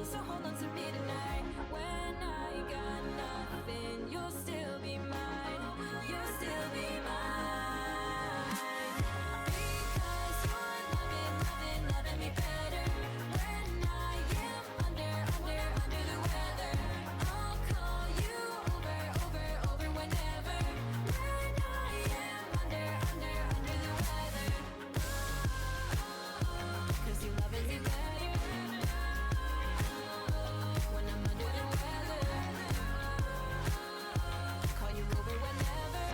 So hold on to me tonight. When I got nothing, you'll still be mine. You'll still be mine. Because you're loving me better. When I am under the weather, I'll call you over whenever. When I am under the weather, cause you loving me better. When I'm under the weather, call you over whenever.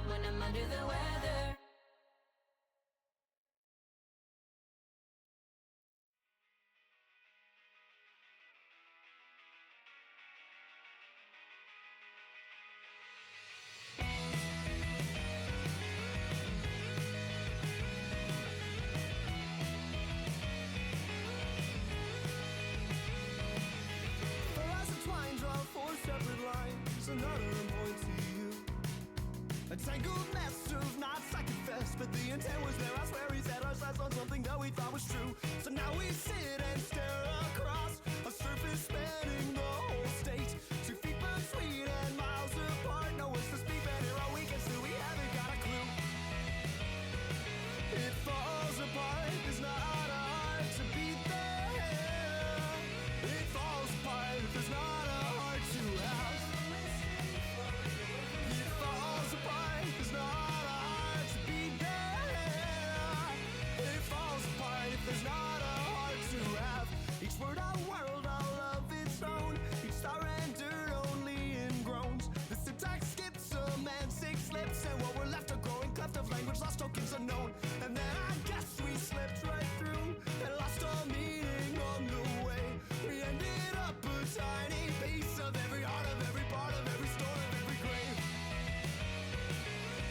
When I'm under the weather. For us entwined, draw four separate lines, another and point to you. A tangled mess of knots, I confess, but the intent was there. I swear we set our sights on something that we thought was true. So now we sit and stare across a surface spanning the whole state. 2 feet between and miles apart. No one's to speak, but here all we can see, we haven't got a clue. It falls apart, there's not a heart to beat there. It falls apart, there's not a heart to have. It falls apart, there's not a heart to beat there. It falls apart if there's not a heart to have. Each word a world all of its own. Each star rendered only in groans. The syntax skips semantic slips, and what we're left a growing cleft of language lost tokens unknown. And then I guess we slipped right through and lost all meaning on the way. We ended up a tiny piece of every heart, of every part, of every story, of every grave.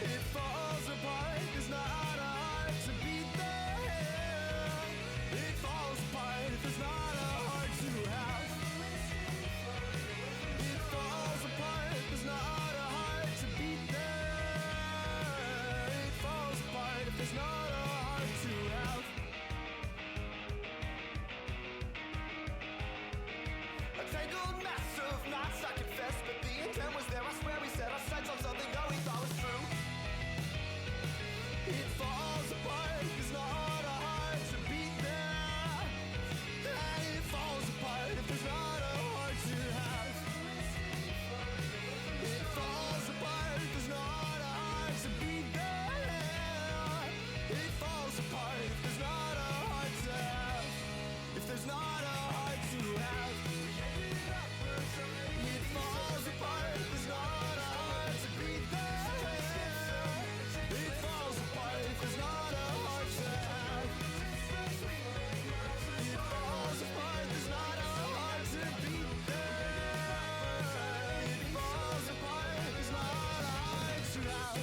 It falls apart, there's not a heart to beat there. It falls apart if there's not a heart to have. It falls apart, there's not a heart to beat there. It falls apart if there's not a heart to have. A tangled mess of knots, I confess, but the intent was there. I swear we set our sights on something that we thought was true. It falls apart, there's not a heart to beat there. And it falls apart if there's not a heart to have. It falls apart, there's not a heart to beat there. It falls apart if there's not a heart to have. If there's not a heart to have. It falls apart, there's not a heart to beat there. It falls apart if there's not a heart to have. It falls apart, there's not a heart to beat there. It falls apart, there's not a heart to have.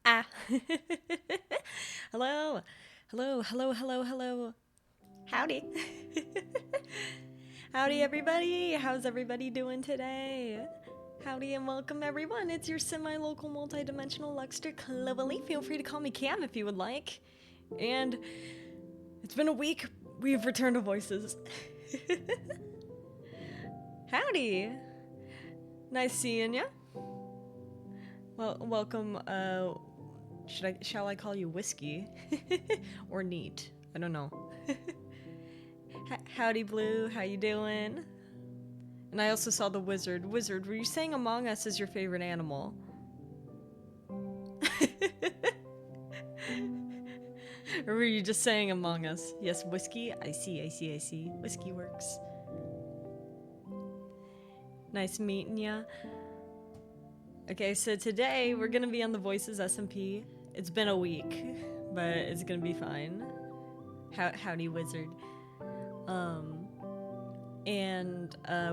Ah. Hello. Hello. Howdy. Howdy, everybody. How's everybody doing today? Howdy and welcome, everyone. It's your semi-local multi-dimensional Luxter Clovely. Feel free to call me Cam if you would like. And it's been a week. We've returned to voices. Howdy. Nice seeing ya. Well, welcome, shall I call you Whiskey? Or Neat? I don't know. Howdy Blue, how you doing? And I also saw the wizard. Wizard, were you saying Among Us is your favorite animal? Or were you just saying Among Us? Yes, whiskey? I see. Whiskey works. Nice meeting ya. Okay, so today we're gonna be on the Voices SMP. It's been a week, but it's gonna be fine. Howdy, wizard.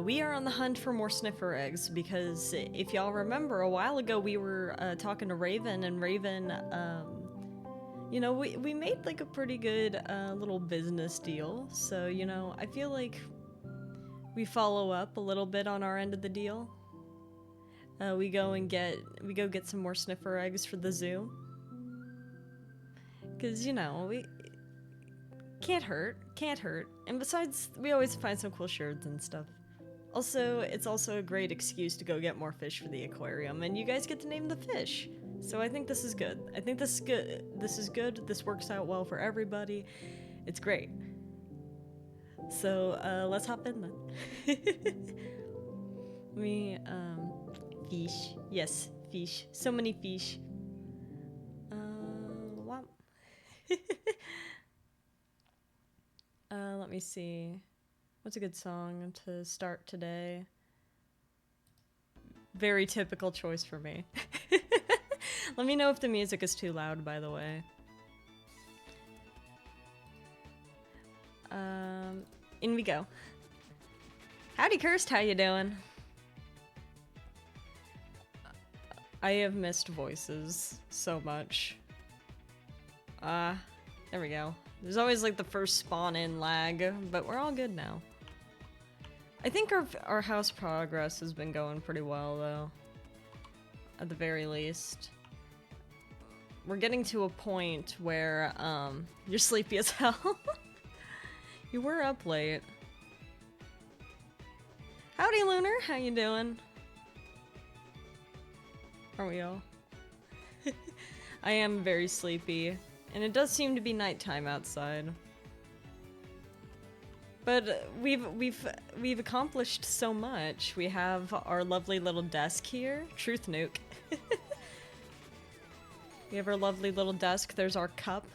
We are on the hunt for more sniffer eggs because if y'all remember, a while ago we were talking to Raven, and Raven, you know, we made like a pretty good little business deal. So, you know, I feel like we follow up a little bit on our end of the deal. We go get some more sniffer eggs for the zoo. Cause, you know, we can't hurt. And besides, we always find some cool shards and stuff. Also, it's also a great excuse to go get more fish for the aquarium, and you guys get to name the fish. So I think this is good. This works out well for everybody. It's great. So, let's hop in then. Fish. Yes, fish. So many fish. Wow. Let me see. What's a good song to start today? Very typical choice for me. Let me know if the music is too loud, by the way. In we go. Howdy, Cursed, how you doing? I have missed voices so much. There we go. There's always like the first spawn in lag, but we're all good now. I think our house progress has been going pretty well though. At the very least. We're getting to a point where you're sleepy as hell. You were up late. Howdy Lunar, how you doing? Are we all? I am very sleepy, and it does seem to be nighttime outside. But we've accomplished so much. We have our lovely little desk here, Truth Nuke. We have our lovely little desk. There's our cup.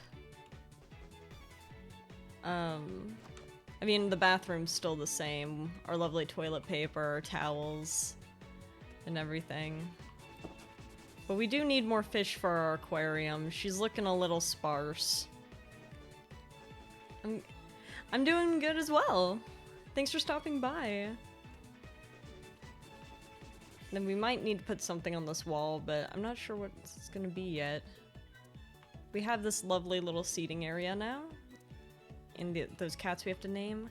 I mean, the bathroom's still the same. Our lovely toilet paper, our towels, and everything. But we do need more fish for our aquarium. She's looking a little sparse. I'm doing good as well. Thanks for stopping by. Then we might need to put something on this wall, but I'm not sure what it's gonna be yet. We have this lovely little seating area now. And those cats we have to name.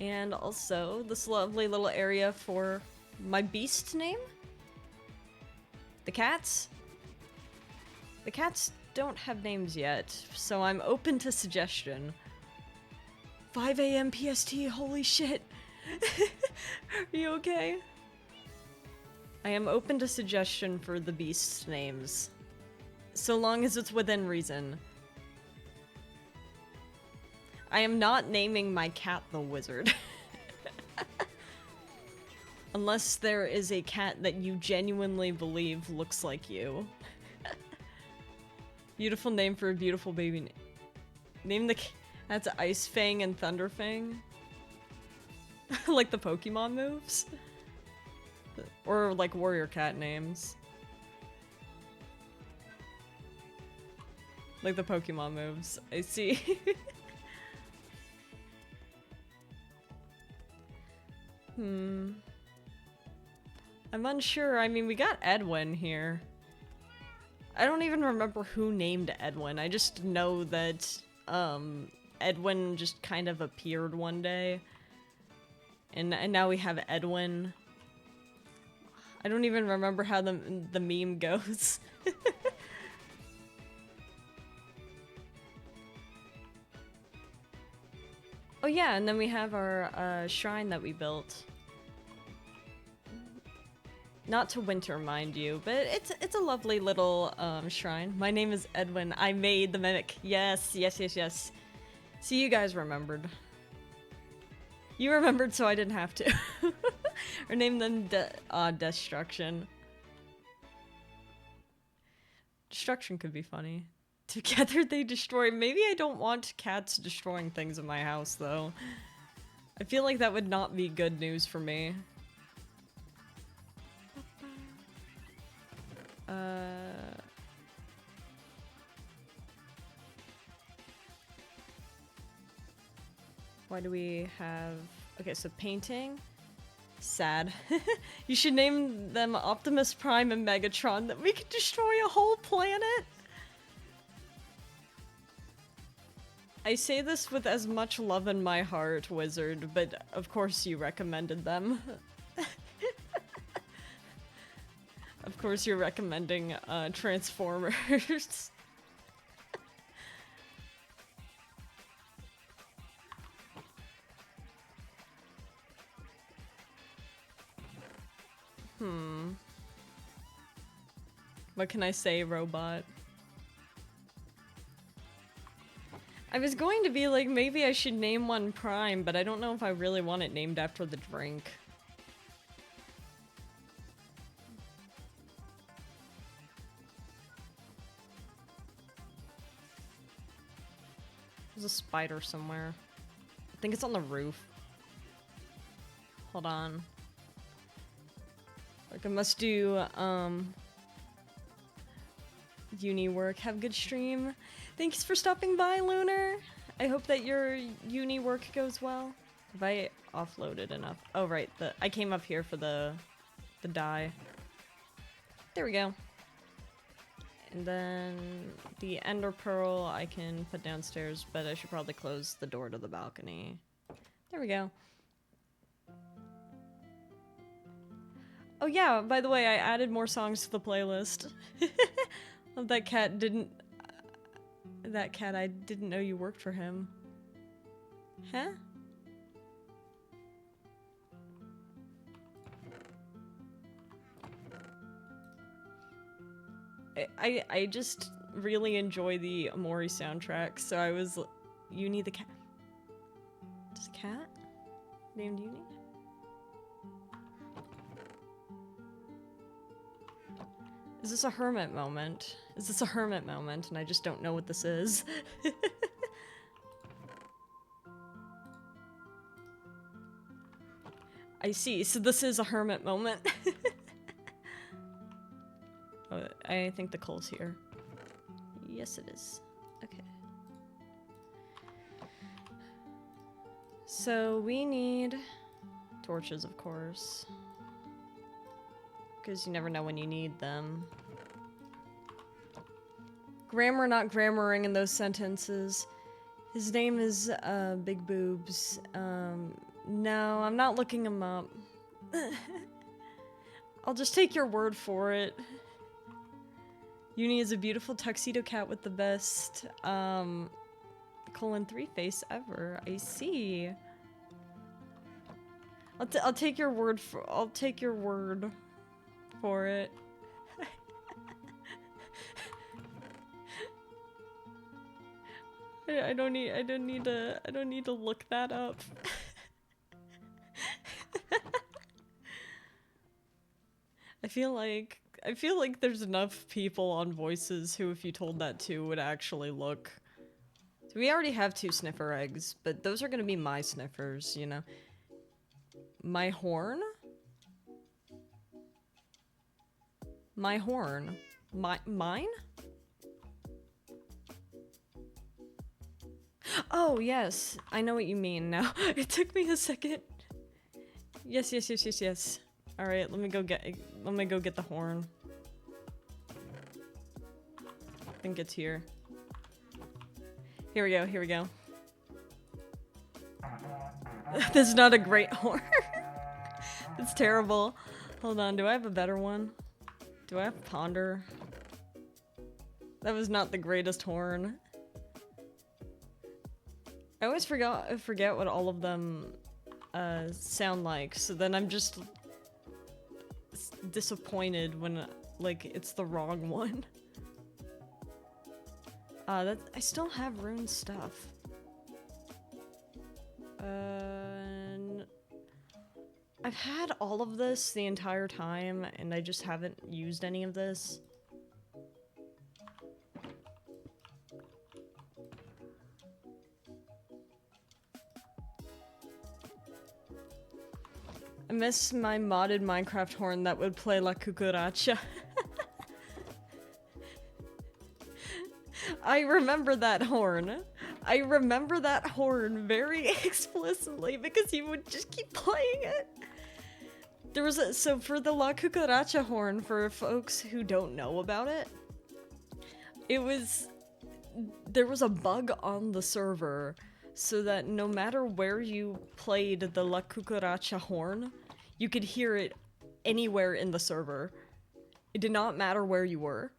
And also this lovely little area for my beast's name. The cats? The cats don't have names yet, so I'm open to suggestion. 5 a.m. PST, holy shit! Are you okay? I am open to suggestion for the beast's names. So long as it's within reason. I am not naming my cat the Wizard. Unless there is a cat that you genuinely believe looks like you. Beautiful name for a beautiful baby. Name the cat's Ice Fang and Thunder Fang. Like the Pokemon moves. Or like warrior cat names. Like the Pokemon moves. I see. I'm unsure. I mean, we got Edwin here. I don't even remember who named Edwin. I just know that, Edwin just kind of appeared one day. And now we have Edwin. I don't even remember how the meme goes. Oh yeah, and then we have our shrine that we built. Not to winter, mind you, but it's a lovely little shrine. My name is Edwin. I made the mimic. Yes. See, you guys remembered. You remembered so I didn't have to. Or name them Destruction. Destruction could be funny. Together they destroy. Maybe I don't want cats destroying things in my house, though. I feel like that would not be good news for me. Why do we have... Okay, so painting. Sad. You should name them Optimus Prime and Megatron, that we could destroy a whole planet. I say this with as much love in my heart, Wizard, but of course you recommended them. Of course you're recommending Transformers. What can I say, robot? I was going to be like, maybe I should name one Prime, but I don't know if I really want it named after the drink. There's a spider somewhere. I think it's on the roof. Hold on. Like, I must do, uni work. Have a good stream. Thanks for stopping by, Lunar. I hope that your uni work goes well. Have I offloaded enough? Oh, right. I came up here for the dye. There we go. And then the ender pearl I can put downstairs, but I should probably close the door to the balcony. There we go. Oh yeah, by the way, I added more songs to the playlist. That cat, I didn't know you worked for him. Huh? I just really enjoy the Amori soundtrack, so I was... Uni the cat... Just cat? Named Uni? Is this a hermit moment? Is this a hermit moment and I just don't know what this is? I see, so this is a hermit moment. Oh, I think the coal's here. Yes, it is. Okay. So we need torches, of course. Because you never know when you need them. Grammar not grammaring in those sentences. His name is, Big Boobs. No, I'm not looking him up. I'll just take your word for it. Uni is a beautiful tuxedo cat with the best, :3 face ever. I see. I'll take your word for- I'll take your word for it. I don't need to look that up. I feel like there's enough people on Voices who, if you told that to, would actually look. So we already have 2 sniffer eggs, but those are gonna be my sniffers, you know. My horn? My horn. Mine? Oh, yes. I know what you mean now. It took me a second. Yes. Alright, let me go get the horn. I think it's here. Here we go. This is not a great horn. It's terrible. Hold on, do I have a better one? Do I have Ponder? That was not the greatest horn. I always forget what all of them sound like, so then I'm just disappointed when, like, it's the wrong one. I still have rune stuff. I've had all of this the entire time, and I just haven't used any of this. I miss my modded Minecraft horn that would play La Cucaracha. I remember that horn. I remember that horn very explicitly because you would just keep playing it. There was a, so for the La Cucaracha horn, for folks who don't know about it, there was a bug on the server so that no matter where you played the La Cucaracha horn, you could hear it anywhere in the server. It did not matter where you were.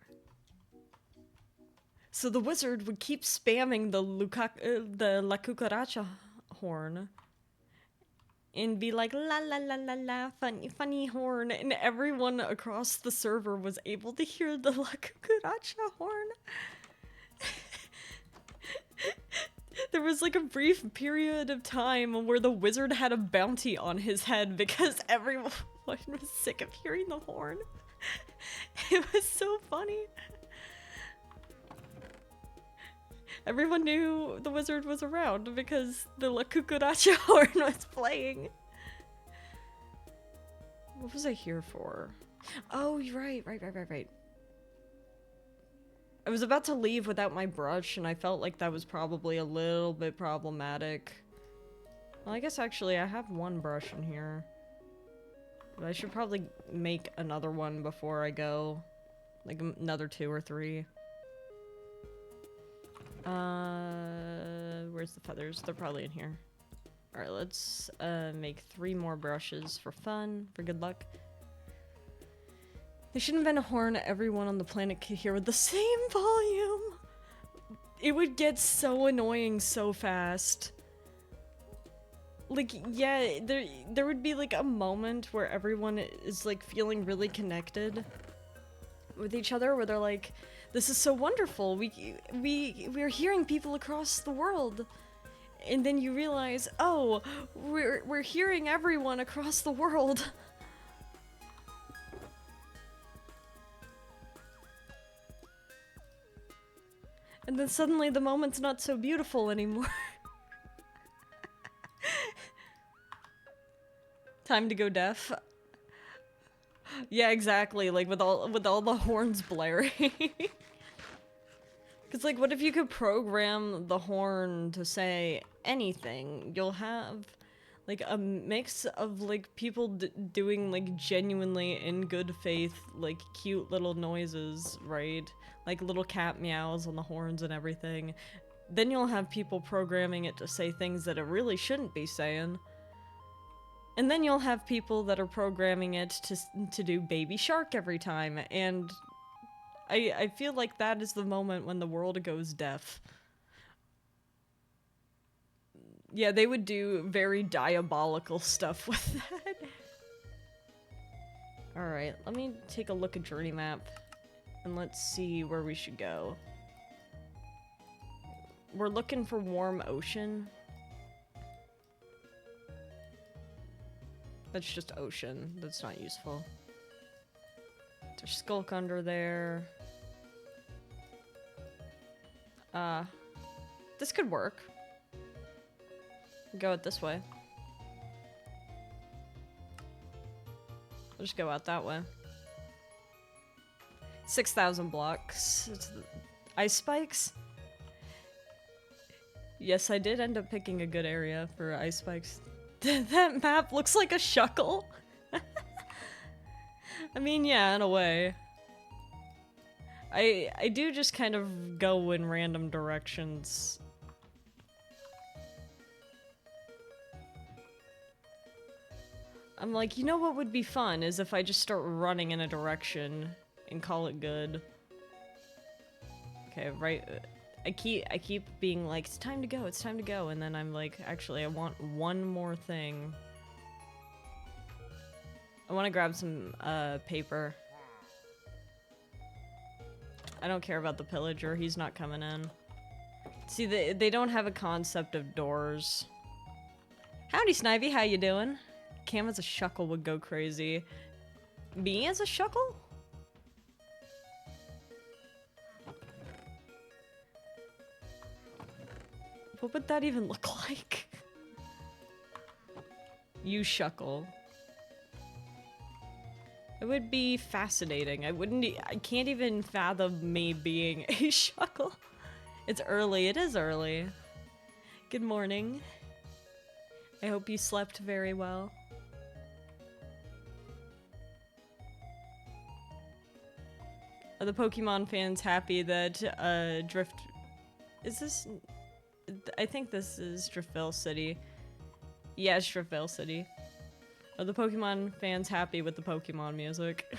So the wizard would keep spamming the La Cucaracha horn and be like, la la la la la, funny, funny horn, and everyone across the server was able to hear the La Cucaracha horn. There was like a brief period of time where the wizard had a bounty on his head because everyone was sick of hearing the horn. It was so funny. Everyone knew the wizard was around because the La Cucaracha horn was playing. What was I here for? Oh, you're right. I was about to leave without my brush, and I felt like that was probably a little bit problematic. Well, I guess actually I have one brush in here. But I should probably make another one before I go. Like another 2 or 3. Where's the feathers? They're probably in here. Alright, let's make 3 more brushes for fun, for good luck. There should invent a horn everyone on the planet could hear with the same volume. It would get so annoying so fast. Like, yeah, there would be like a moment where everyone is like feeling really connected with each other, where they're like, this is so wonderful, we're hearing people across the world. And then you realize, oh, we're hearing everyone across the world. And then suddenly the moment's not so beautiful anymore. Time to go deaf. Yeah, exactly, like with all the horns blaring. Cause like, what if you could program the horn to say anything? You'll have like a mix of like people doing like genuinely in good faith like cute little noises, right? Like little cat meows on the horns and everything. Then you'll have people programming it to say things that it really shouldn't be saying. And then you'll have people that are programming it to do Baby Shark every time, and I feel like that is the moment when the world goes deaf. Yeah, they would do very diabolical stuff with that. Alright, let me take a look at Journey Map, and let's see where we should go. We're looking for warm ocean. That's just ocean. That's not useful. There's Skulk under there. This could work. Go it this way. I'll just go out that way. 6,000 blocks. It's ice spikes? Yes, I did end up picking a good area for ice spikes. That map looks like a shuckle. I mean, yeah, in a way. I do just kind of go in random directions. I'm like, you know what would be fun is if I just start running in a direction and call it good. Okay, right. I keep being like, it's time to go, and then I'm like, actually, I want one more thing. I want to grab some paper. I don't care about the pillager, he's not coming in. See, they don't have a concept of doors. Howdy, Snivy, how you doing? Cam as a shuckle would go crazy. Me as a shuckle? What would that even look like? You shuckle. It would be fascinating. I can't even fathom me being a shuckle. It's early, it is early. Good morning. I hope you slept very well. Are the Pokemon fans happy that, Drift... Is this... I think this is Driftvale City. Yeah, it's Driftvale City. Are the Pokemon fans happy with the Pokemon music?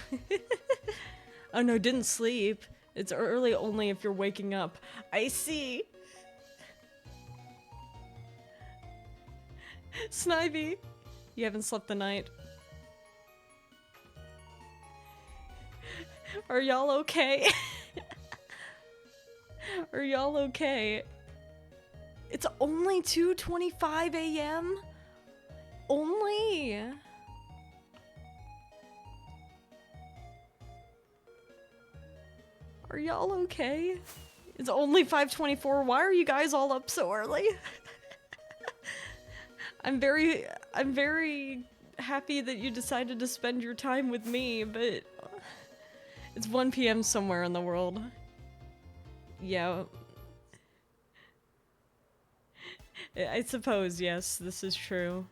Oh no, didn't sleep. It's early only if you're waking up. I see. Snivy, you haven't slept the night. Are y'all okay? Are y'all okay? It's only 2:25 a.m.? Only? Are y'all okay? It's only 5:24. Why are you guys all up so early? I'm very happy that you decided to spend your time with me, but it's 1 p.m. somewhere in the world. Yeah. I suppose, yes, this is true.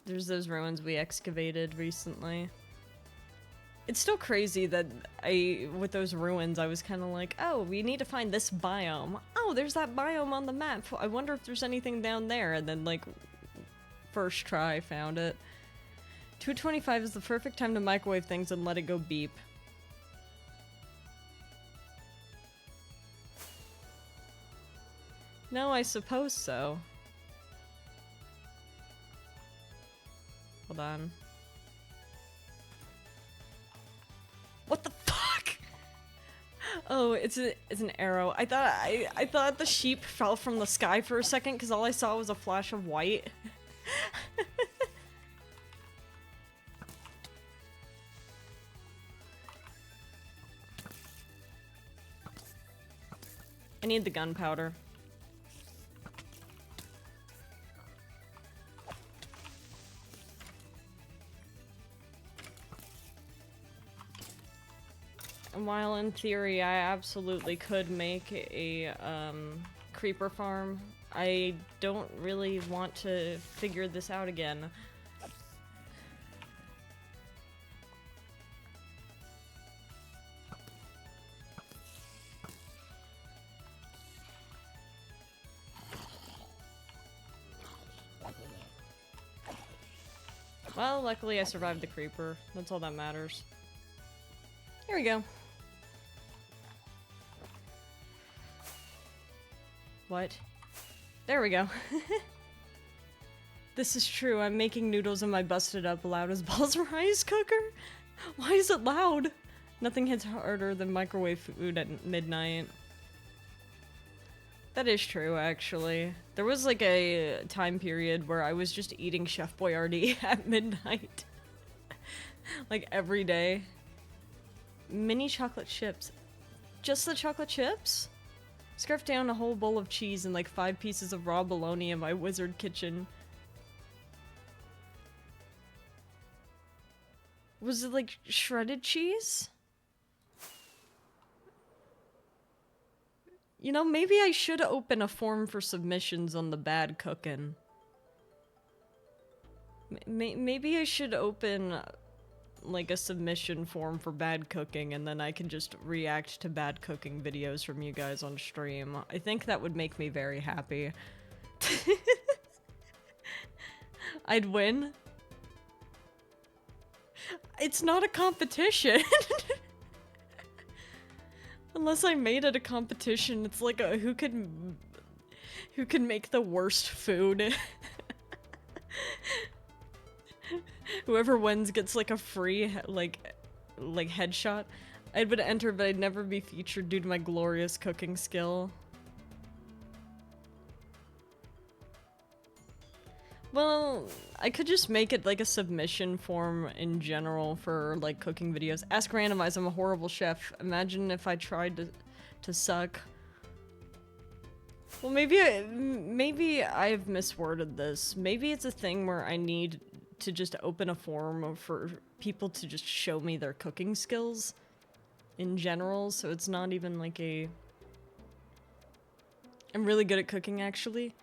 There's those ruins we excavated recently. It's still crazy that with those ruins, I was kind of like, oh, we need to find this biome. Oh, there's that biome on the map. I wonder if there's anything down there. And then, like, first try, found it. 2:25 is the perfect time to microwave things and let it go beep. No, I suppose so. Hold on. What the fuck? Oh, it's an arrow. I thought the sheep fell from the sky for a second because all I saw was a flash of white. I need the gunpowder. And while in theory I absolutely could make a creeper farm, I don't really want to figure this out again. Well, luckily I survived the creeper. That's all that matters. Here we go. What? There we go. This is true. I'm making noodles in my busted up loud as balls rice cooker. Why is it loud? Nothing hits harder than microwave food at midnight. That is true, actually. There was like a time period where I was just eating Chef Boyardee at midnight. Like every day. Mini chocolate chips. Just the chocolate chips? Scarf down a whole bowl of cheese and like 5 pieces of raw bologna in my wizard kitchen. Was it like shredded cheese? You know, maybe I should open a form for submissions on the bad cooking. Maybe I should open like a submission form for bad cooking and then I can just react to bad cooking videos from you guys on stream. I think that would make me very happy. I'd win. It's not a competition. Unless I made it a competition, it's like a who can make the worst food. Whoever wins gets like a free like headshot. I would enter, but I'd never be featured due to my glorious cooking skill. Well, I could just make it like a submission form in general for like cooking videos. Ask Randomize, I'm a horrible chef. Imagine if I tried to suck. Well, maybe I've misworded this. Maybe it's a thing where I need to just open a forum for people to just show me their cooking skills in general, so it's not even like a... I'm really good at cooking, actually.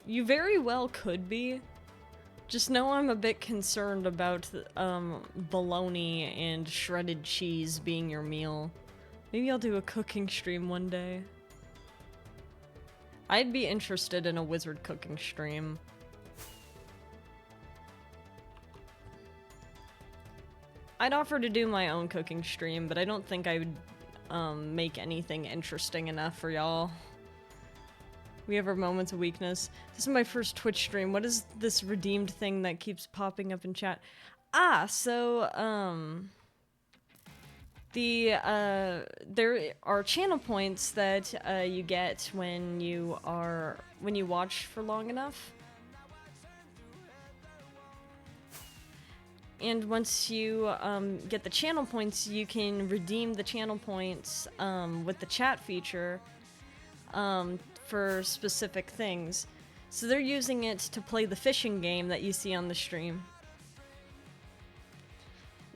You very well could be. Just know I'm a bit concerned about bologna and shredded cheese being your meal. Maybe I'll do a cooking stream one day. I'd be interested in a wizard cooking stream. I'd offer to do my own cooking stream, but I don't think I would make anything interesting enough for y'all. We have our moments of weakness. This is my first Twitch stream. What is this redeemed thing that keeps popping up in chat? Ah, so, there are channel points that you get when you watch for long enough. And once you get the channel points, you can redeem the channel points with the chat feature for specific things. So they're using it to play the fishing game that you see on the stream.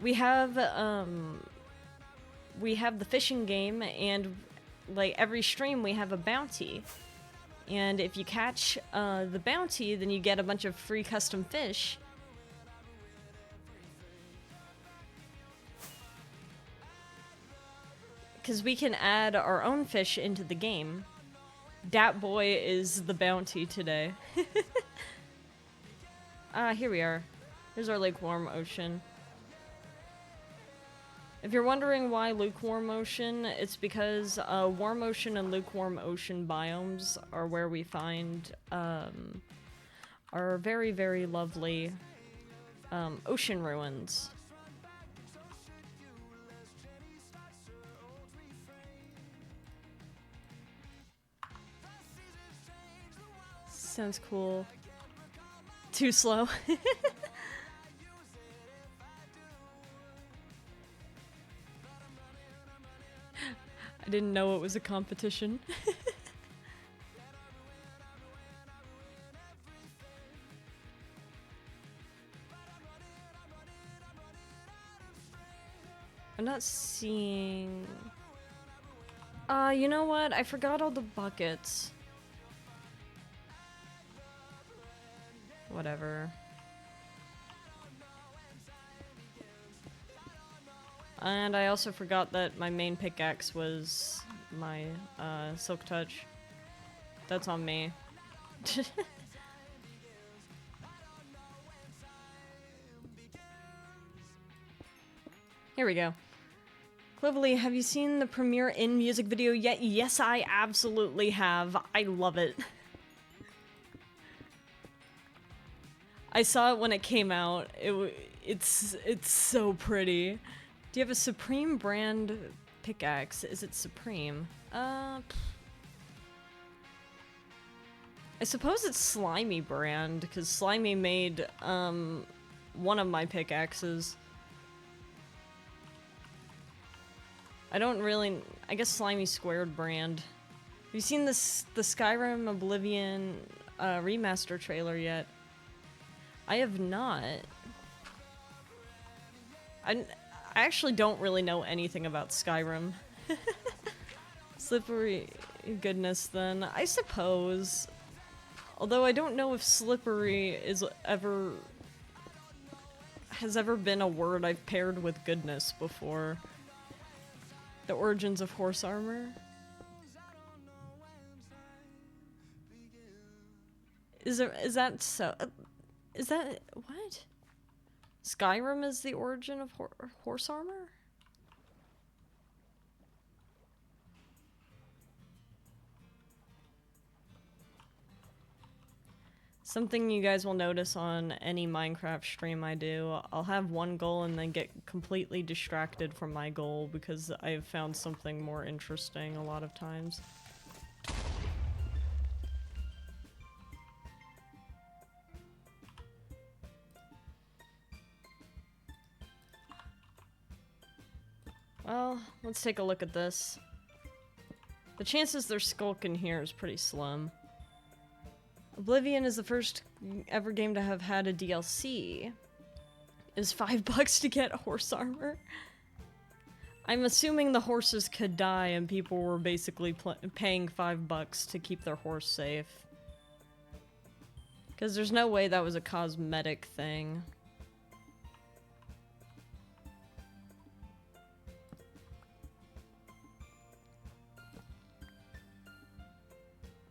We have the fishing game, and like every stream we have a bounty. And if you catch the bounty, then you get a bunch of free custom fish. Because we can add our own fish into the game. Dat Boy is the bounty today. Here we are. Here's our lukewarm ocean. If you're wondering why lukewarm ocean, it's because warm ocean and lukewarm ocean biomes are where we find our very, very lovely ocean ruins. Sounds cool. Too slow. I didn't know it was a competition. I'm not seeing... you know what? I forgot all the buckets. Whatever. And I also forgot that my main pickaxe was my Silk Touch. That's on me. Here we go. Clovelly, have you seen the premiere in music video yet? Yes, I absolutely have. I love it. I saw it when it came out. It's so pretty. Do you have a Supreme brand pickaxe? Is it Supreme? I suppose it's Slimy brand, because Slimy made one of my pickaxes. I don't really... I guess Slimy Squared brand. Have you seen the Skyrim Oblivion remaster trailer yet? I have not. I actually don't really know anything about Skyrim. Slippery goodness, then. I suppose. Although I don't know if slippery has ever been a word I've paired with goodness before. The origins of horse armor? Is that so? Is that... what? Skyrim is the origin of horse armor? Something you guys will notice on any Minecraft stream I do, I'll have one goal and then get completely distracted from my goal because I've found something more interesting a lot of times. Well, let's take a look at this. The chances they're skulking here is pretty slim. Oblivion is the first ever game to have had a DLC. Is $5 to get horse armor? I'm assuming the horses could die and people were basically paying $5 to keep their horse safe. Because there's no way that was a cosmetic thing.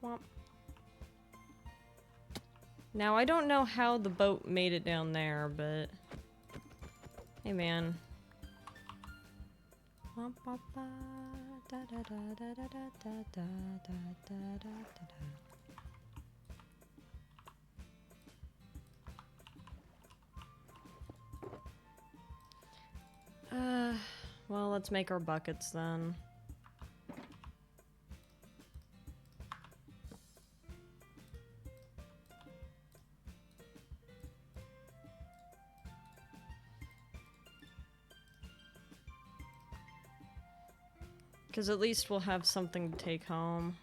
Womp. Now, I don't know how the boat made it down there, but... Hey, man. Womp, womp, ba, da, da, da, da, da, da, da, da, da, da, da. Well, let's make our buckets then. Because at least we'll have something to take home.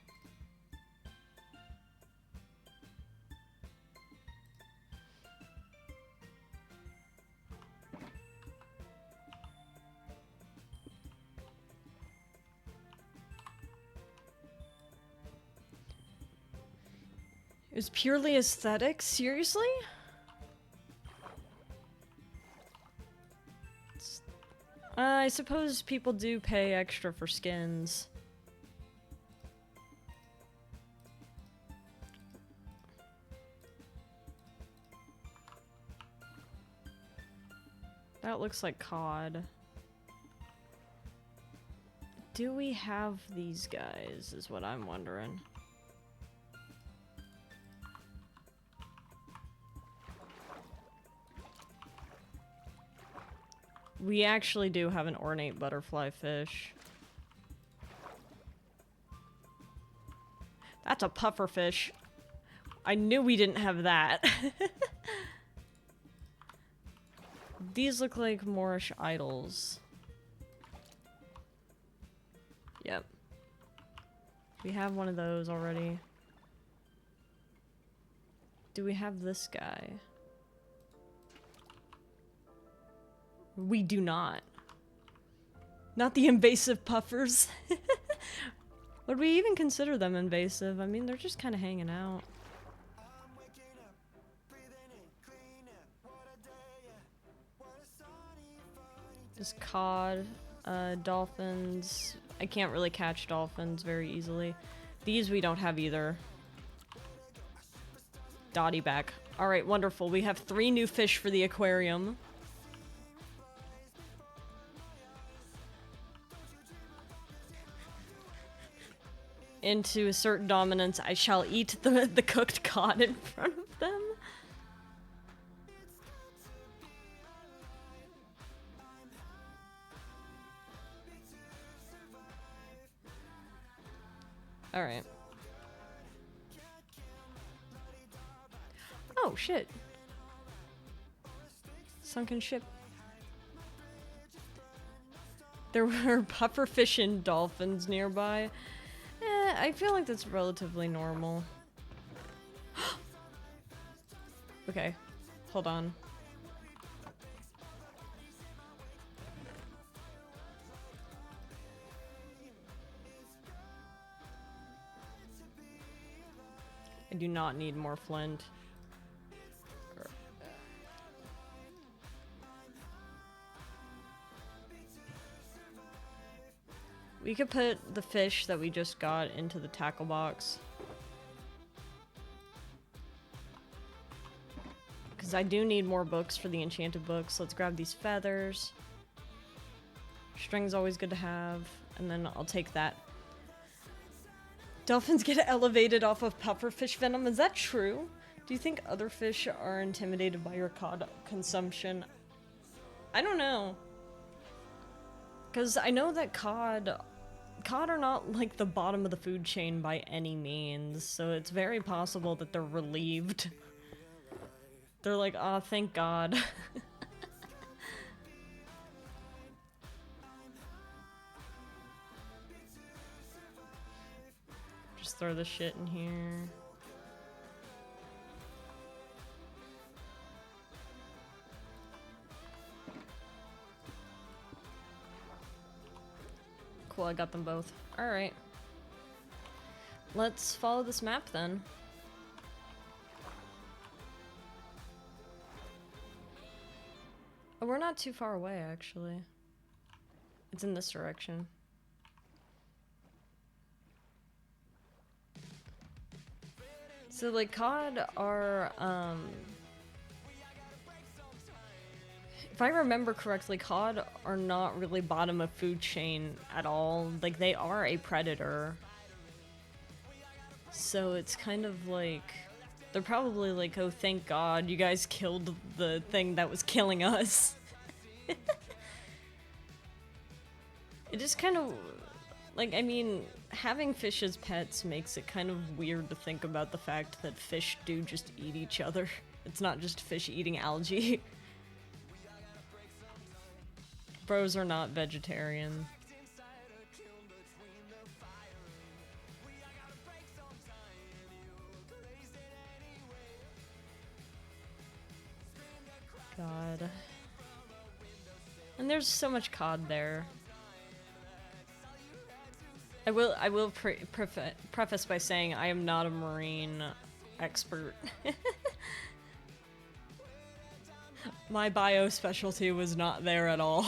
It was purely aesthetic? Seriously? I suppose people do pay extra for skins. That looks like cod. Do we have these guys, is what I'm wondering. We actually do have an ornate butterfly fish. That's a puffer fish. I knew we didn't have that. These look like Moorish idols. Yep. We have one of those already. Do we have this guy? We do not. Not the invasive puffers. Would we even consider them invasive? I mean, they're just kind of hanging out. Just cod, dolphins. I can't really catch dolphins very easily. These we don't have either. Dotty back. Alright, wonderful. We have 3 new fish for the aquarium. And to assert dominance, I shall eat the cooked cod in front of them. Alright. Oh, shit. Sunken ship. There were pufferfish and dolphins nearby. I feel like that's relatively normal. Okay, hold on. I do not need more flint. We could put the fish that we just got into the tackle box. Because I do need more books for the enchanted books. Let's grab these feathers. String's always good to have. And then I'll take that. Dolphins get elevated off of pufferfish venom. Is that true? Do you think other fish are intimidated by your cod consumption? I don't know. Because I know that cod are not like the bottom of the food chain by any means, so it's very possible that they're relieved. They're like, oh, thank God. throw this shit in here. Cool, I got them both. Alright. Let's follow this map then. Oh, we're not too far away, actually. It's in this direction. So, like, cod are, if I remember correctly, cod are not really bottom of food chain at all. Like, they are a predator. So it's kind of like, they're probably like, oh, thank God, you guys killed the thing that was killing us. It just kind of, like, I mean, having fish as pets makes it kind of weird to think about the fact that fish do just eat each other. It's not just fish eating algae. Bros are not vegetarian. God. And there's so much cod there. I will preface by saying I am not a marine expert. My bio specialty was not there at all.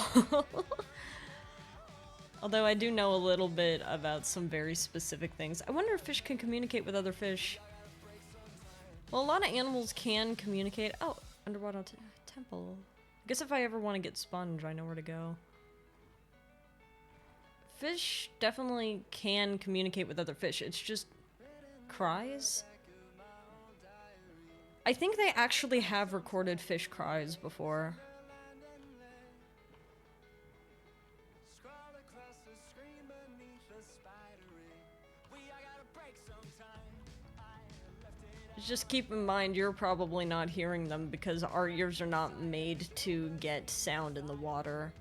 Although I do know a little bit about some very specific things. I wonder if fish can communicate with other fish. Well, a lot of animals can communicate. Oh, underwater temple. I guess if I ever want to get sponge, I know where to go. Fish definitely can communicate with other fish. It's just cries. I think they actually have recorded fish cries before. Just keep in mind, you're probably not hearing them because our ears are not made to get sound in the water.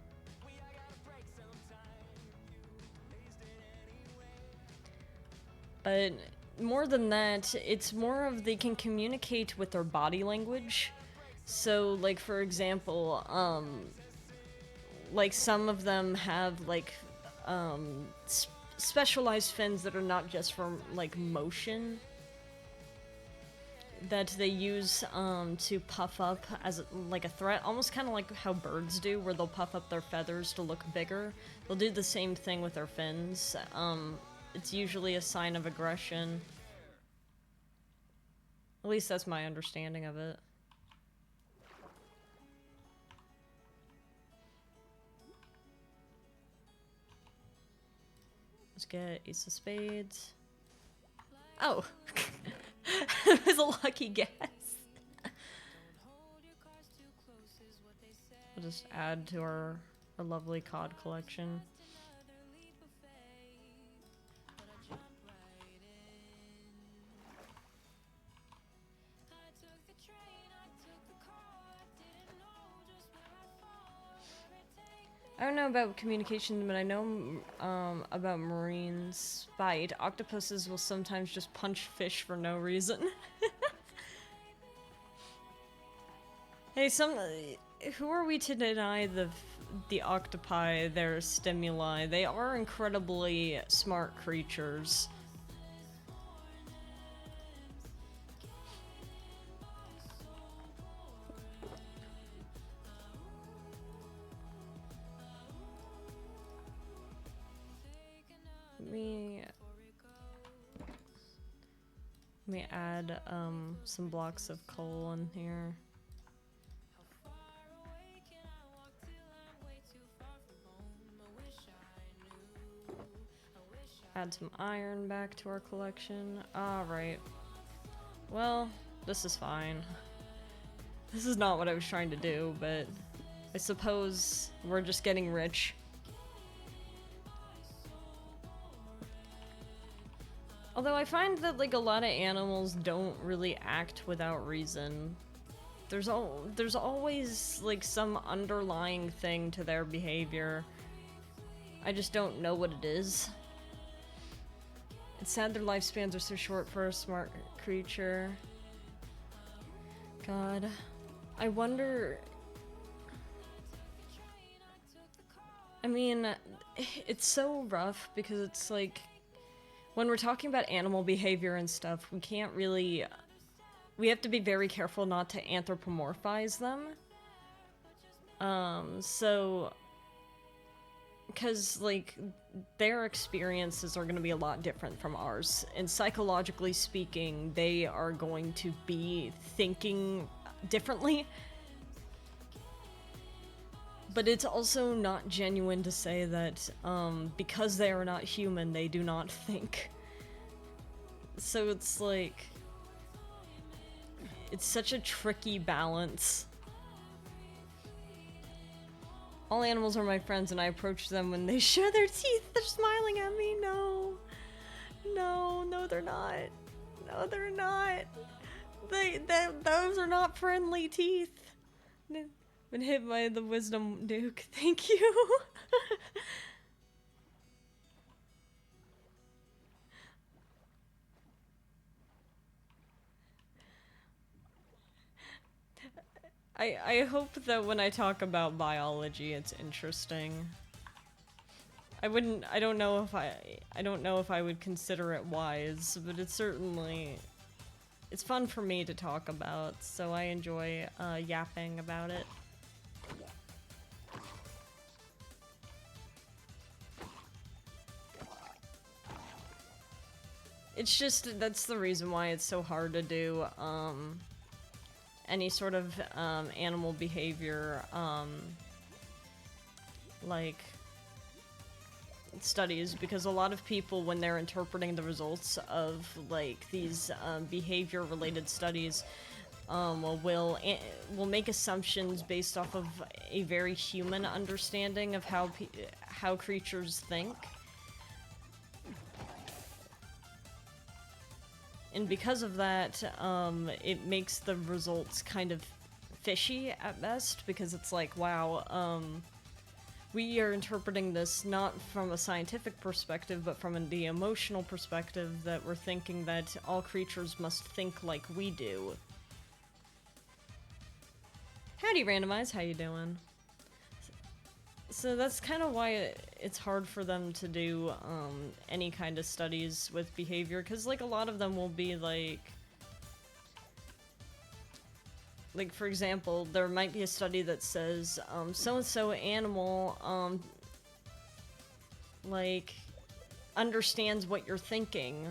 But more than that, it's more of they can communicate with their body language. So, like, for example, like some of them have, like, specialized fins that are not just for, like, motion. That they use, to puff up as, like, a threat. Almost kind of like how birds do, where they'll puff up their feathers to look bigger. They'll do the same thing with their fins. It's usually a sign of aggression. At least that's my understanding of it. Let's get Ace of Spades. Oh! It was a lucky guess. We'll just add to our lovely cod collection. I don't know about communication, but I know about marine spite. Octopuses will sometimes just punch fish for no reason. Hey, who are we to deny the octopi their stimuli? They are incredibly smart creatures. Let me add some blocks of coal in here. Add some iron back to our collection. Alright. Well, this is fine. This is not what I was trying to do, but I suppose we're just getting rich. Although I find that, like, a lot of animals don't really act without reason. There's always, like, some underlying thing to their behavior. I just don't know what it is. It's sad their lifespans are so short for a smart creature. God. I wonder... I mean, it's so rough because it's like... When we're talking about animal behavior and stuff, we can't really... We have to be very careful not to anthropomorphize them. So... Because, like, their experiences are going to be a lot different from ours. And psychologically speaking, they are going to be thinking differently. But it's also not genuine to say that, because they are not human, they do not think. So it's like... It's such a tricky balance. All animals are my friends, and I approach them when they show their teeth. They're smiling at me. No. No, they're not. No, they're not. Those are not friendly teeth. Been hit by the wisdom duke. Thank you. I hope that when I talk about biology, it's interesting. I don't know if I would consider it wise, but it's certainly, it's fun for me to talk about, so I enjoy yapping about it. It's just, that's the reason why it's so hard to do, any sort of, animal behavior, like, studies, because a lot of people, when they're interpreting the results of, like, these, behavior-related studies, will make assumptions based off of a very human understanding of how creatures think. And because of that, it makes the results kind of fishy at best, because it's like, wow, we are interpreting this not from a scientific perspective, but from the emotional perspective, that we're thinking that all creatures must think like we do. Howdy, Randomize, how you doing? So that's kind of why it's hard for them to do any kind of studies with behavior, because like a lot of them will be like for example, there might be a study that says so-and-so animal like understands what you're thinking,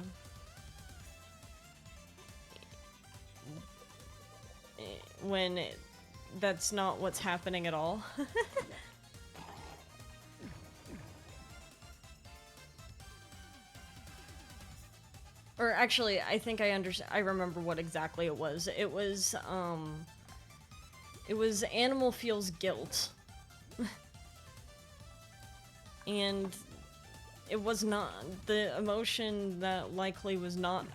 when that's not what's happening at all. Or actually, I think I remember what exactly it was. It was animal feels guilt. And it was not, the emotion that likely was not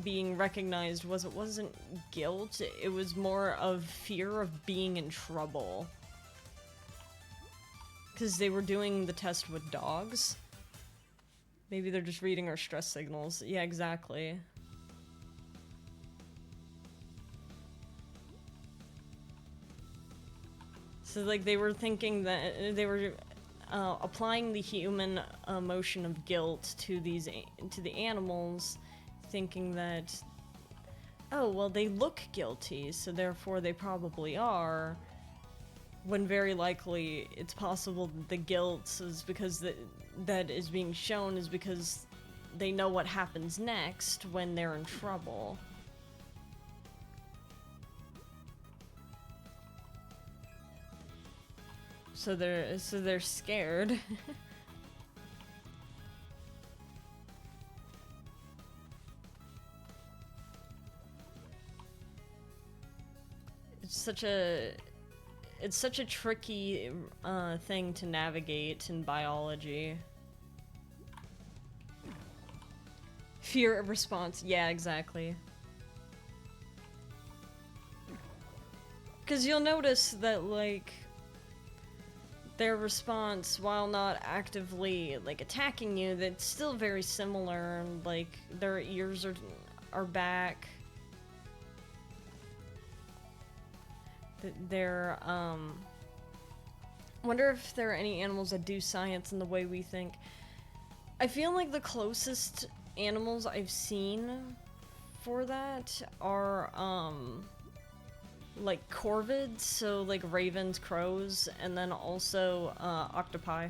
being recognized wasn't guilt, it was more of fear of being in trouble. Because they were doing the test with dogs. Maybe they're just reading our stress signals. Yeah, exactly. So, like, they were thinking that they were applying the human emotion of guilt to the animals, thinking that, oh, well, they look guilty, so therefore they probably are. When very likely it's possible that the guilt is because that is being shown is because they know what happens next when they're in trouble. So they're scared. It's such a tricky thing to navigate in biology. Fear of response. Yeah, exactly. Because you'll notice that, like, their response, while not actively like attacking you, that's still very similar. Like their ears are back. They're wonder if there are any animals that do science in the way we think. I feel like the closest animals I've seen for that are like corvids, so like ravens, crows, and then also octopi.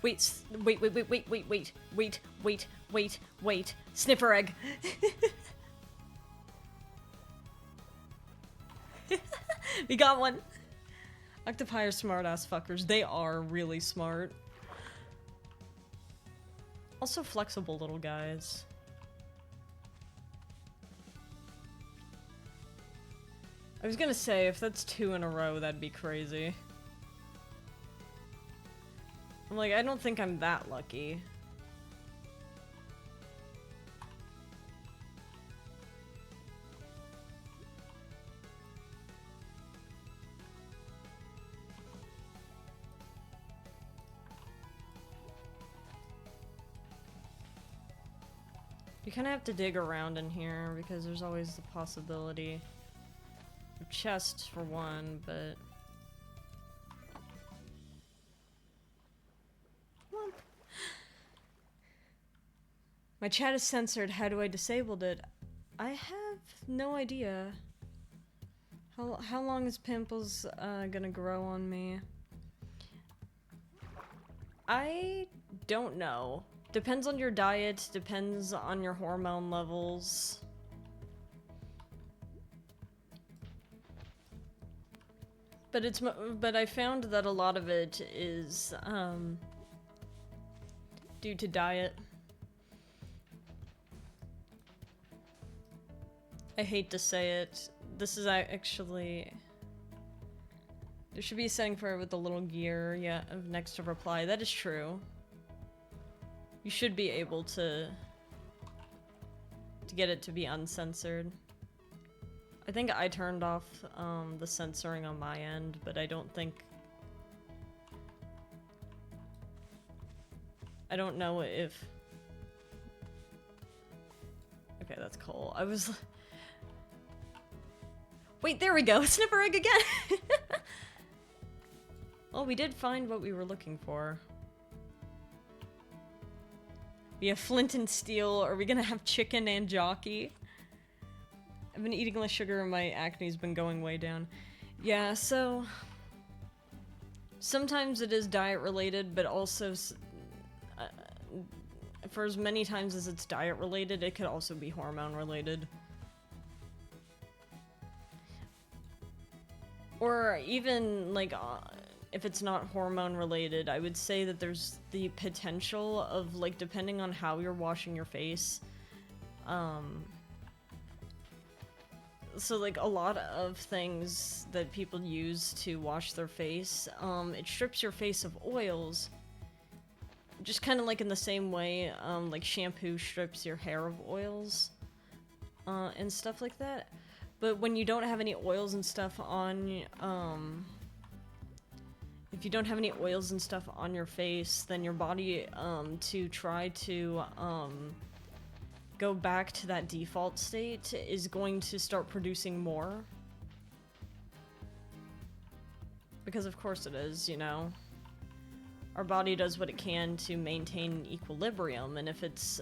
Wait, sniffer egg. We got one. Octopi are smart ass fuckers. They are really smart. Also flexible little guys. I was gonna say, if that's 2 in a row, that'd be crazy. I'm like, I don't think I'm that lucky. You kind of have to dig around in here because there's always the possibility of chests for one, but... Womp. My chat is censored. How do I disable it? I have no idea. How long is pimples gonna grow on me? I don't know. Depends on your diet, depends on your hormone levels. But I found that a lot of it is due to diet. I hate to say it. This is actually... There should be a setting for it with the little gear, yeah, of next to reply. That is true. You should be able to get it to be uncensored. I think I turned off the censoring on my end, but I don't think... I don't know if... Okay, that's cool. I was... Wait, there we go! Snipper egg again! Well, we did find what we were looking for. We have flint and steel. Are we gonna have chicken and jockey? I've been eating less sugar and my acne's been going way down. Yeah, so... Sometimes it is diet related, but also... for as many times as it's diet related, it could also be hormone related. Or even, like... if it's not hormone related, I would say that there's the potential of, like, depending on how you're washing your face, so, like, a lot of things that people use to wash their face, it strips your face of oils, just kind of like in the same way, like, shampoo strips your hair of oils, and stuff like that. But when you don't have any oils and stuff on, if you don't have any oils and stuff on your face, then your body, to try to, go back to that default state is going to start producing more. Because of course it is, you know. Our body does what it can to maintain equilibrium, and if it's,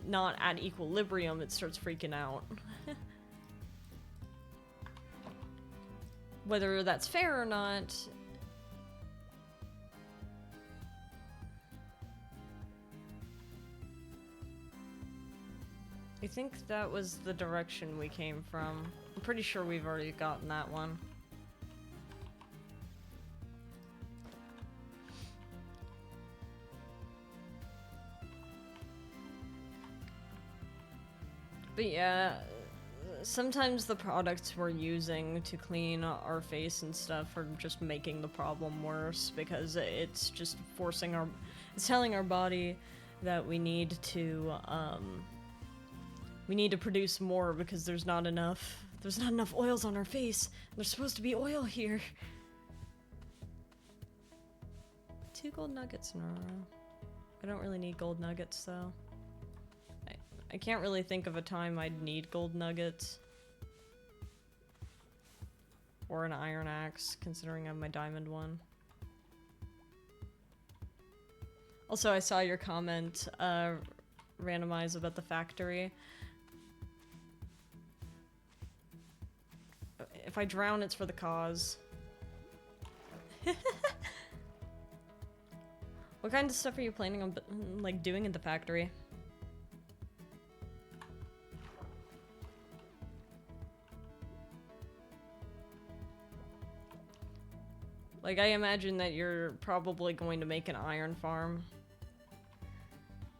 not at equilibrium, it starts freaking out. Whether that's fair or not... I think that was the direction we came from. I'm pretty sure we've already gotten that one. But yeah, sometimes the products we're using to clean our face and stuff are just making the problem worse, because it's just forcing our... It's telling our body that we need to produce more because there's not enough. There's not enough oils on our face. There's supposed to be oil here. 2 gold nuggets in a row. I don't really need gold nuggets, though. I can't really think of a time I'd need gold nuggets. Or an iron axe, considering I have my diamond one. Also, I saw your comment, Randomize, about the factory. If I drown, it's for the cause. What kind of stuff are you planning on, like, doing at the factory? Like, I imagine that you're probably going to make an iron farm.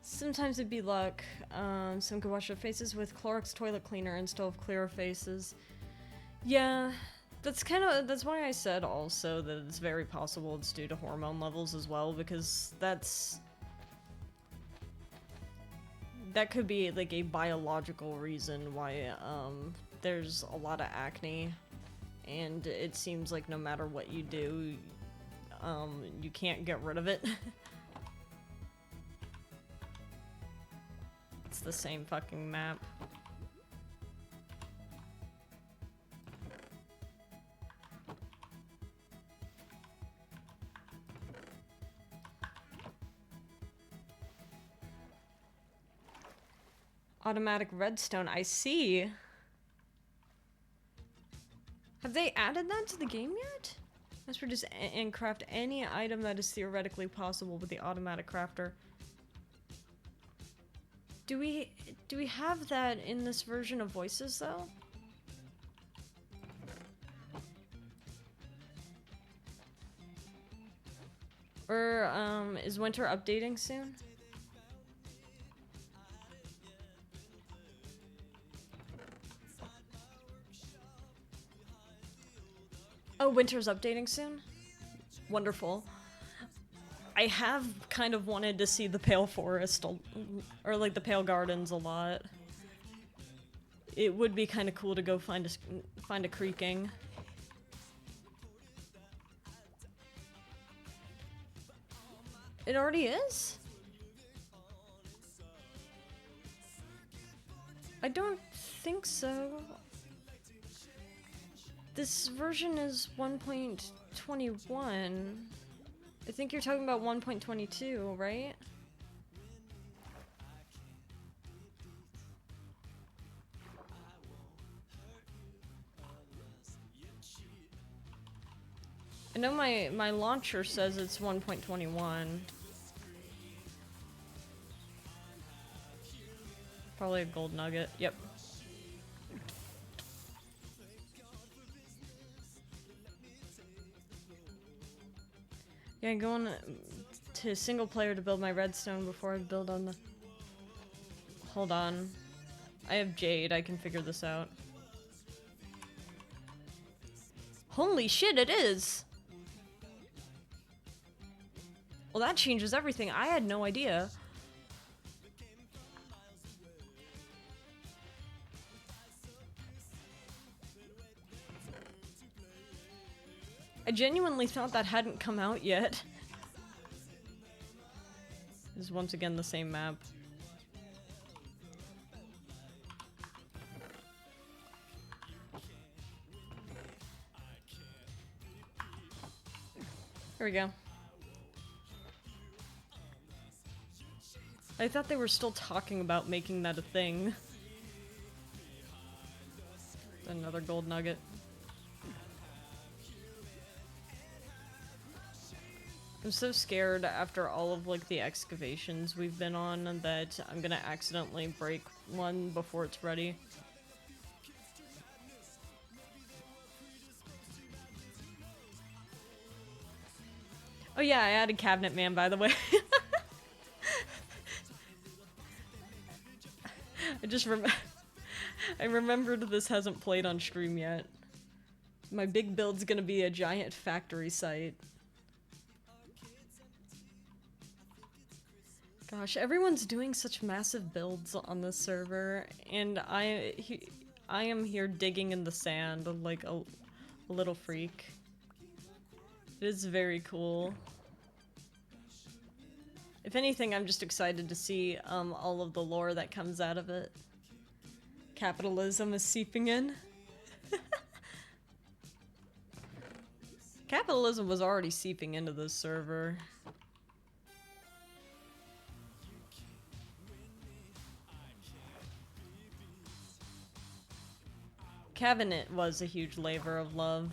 Sometimes it'd be luck. Some could wash their faces with Clorox toilet cleaner instead of clear faces. Yeah, that's why I said also that it's very possible it's due to hormone levels as well, because that could be like a biological reason why there's a lot of acne, and it seems like no matter what you do, you can't get rid of it. It's the same fucking map. Automatic redstone, I see. Have they added that to the game yet? Let's produce and craft any item that is theoretically possible with the automatic crafter. Do we have that in this version of Voices, though? Or, is Winter updating soon? Oh, Winter's updating soon? Wonderful. I have kind of wanted to see the Pale Forest, or like the Pale Gardens a lot. It would be kind of cool to go find a creaking. It already is? I don't think so. This version is 1.21. I think you're talking about 1.22, right? I know my launcher says it's 1.21. Probably a gold nugget. Yep. Yeah, going to single player to build my redstone before I build on the... Hold on. I have jade, I can figure this out. Holy shit, it is! Well, that changes everything. I had no idea. I genuinely thought that hadn't come out yet. This is once again the same map. Here we go. I thought they were still talking about making that a thing. Another gold nugget. I'm so scared after all of like the excavations we've been on that I'm gonna accidentally break one before it's ready. Oh yeah, I added Cabinet Man, by the way. I remembered this hasn't played on stream yet. My big build's gonna be a giant factory site. Gosh, everyone's doing such massive builds on this server, and I am here digging in the sand like a little freak. It is very cool. If anything, I'm just excited to see all of the lore that comes out of it. Capitalism is seeping in. Capitalism was already seeping into this server. Cabinet was a huge labor of love.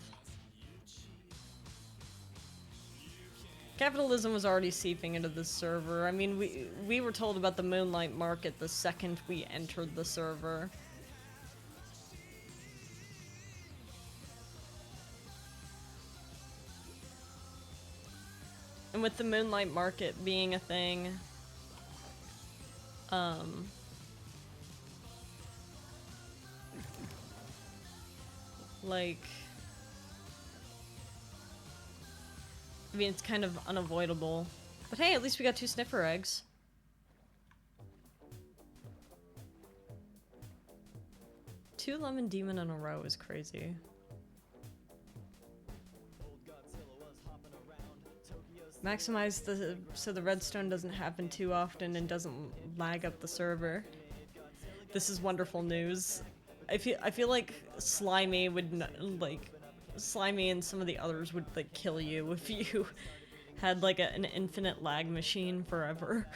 Capitalism was already seeping into the server. I mean, we were told about the Moonlight Market the second we entered the server. And with the Moonlight Market being a thing, like, I mean, it's kind of unavoidable. But hey, at least we got 2 sniffer eggs. Two lemon demon in a row is crazy. Maximize so the redstone doesn't happen too often and doesn't lag up the server. This is wonderful news. I feel like Slimy would Slimy and some of the others would like kill you if you had like an infinite lag machine forever.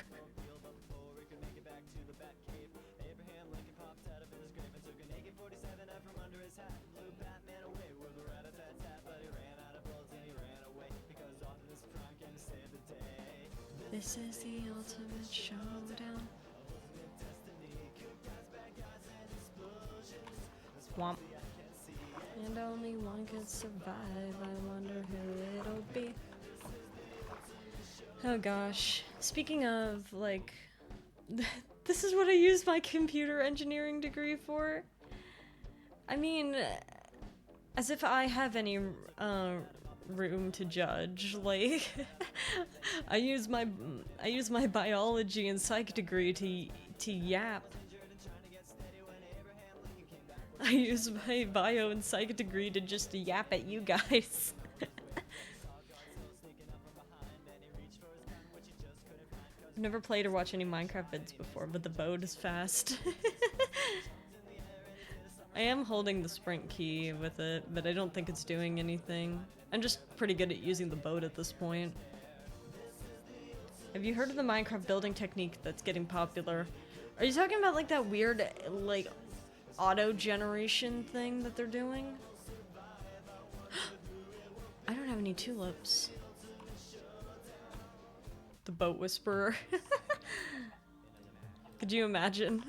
This is the ultimate showdown. Swamp. And only one could survive. I wonder who it'll be. Oh gosh. Speaking of, like, this is what I use my computer engineering degree for. I mean, as if I have any room to judge. Like, I use my biology and psych degree to yap. I use my bio and psych degree to just yap at you guys. I've never played or watched any Minecraft vids before, but the boat is fast. I am holding the sprint key with it, but I don't think it's doing anything. I'm just pretty good at using the boat at this point. Have you heard of the Minecraft building technique that's getting popular? Are you talking about like that weird, like, auto-generation thing that they're doing? I don't have any tulips. The boat whisperer. Could you imagine?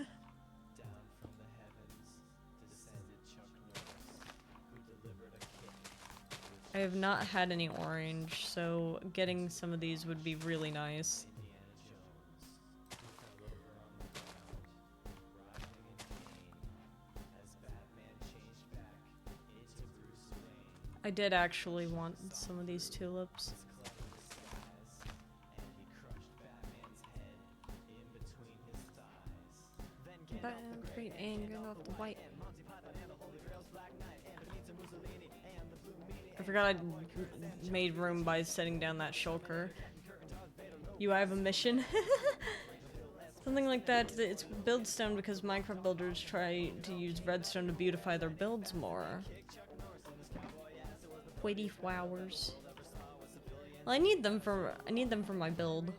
I have not had any orange, so getting some of these would be really nice. I did actually want some of these tulips. Batman, create and get off the white. I forgot I made room by setting down that shulker. You have a mission? Something like that. It's buildstone because Minecraft builders try to use redstone to beautify their builds more. Whitey flowers. Well, I need them for my build.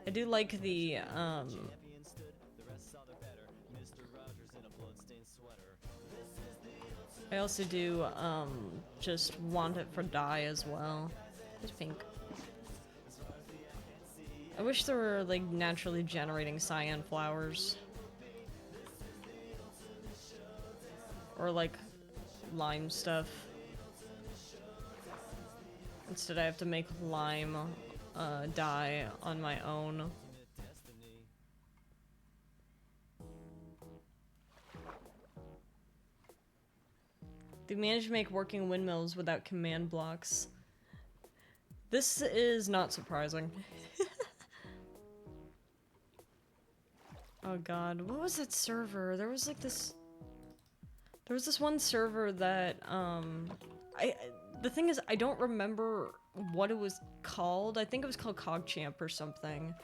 I do like the I also do just want it for dye as well. It's pink. I wish there were like naturally generating cyan flowers. Or like lime stuff. Instead I have to make lime dye on my own. They managed to make working windmills without command blocks. This is not surprising. Oh god, what was that server? There was like this... There was this one server that, the thing is, I don't remember what it was called. I think it was called CogChamp or something.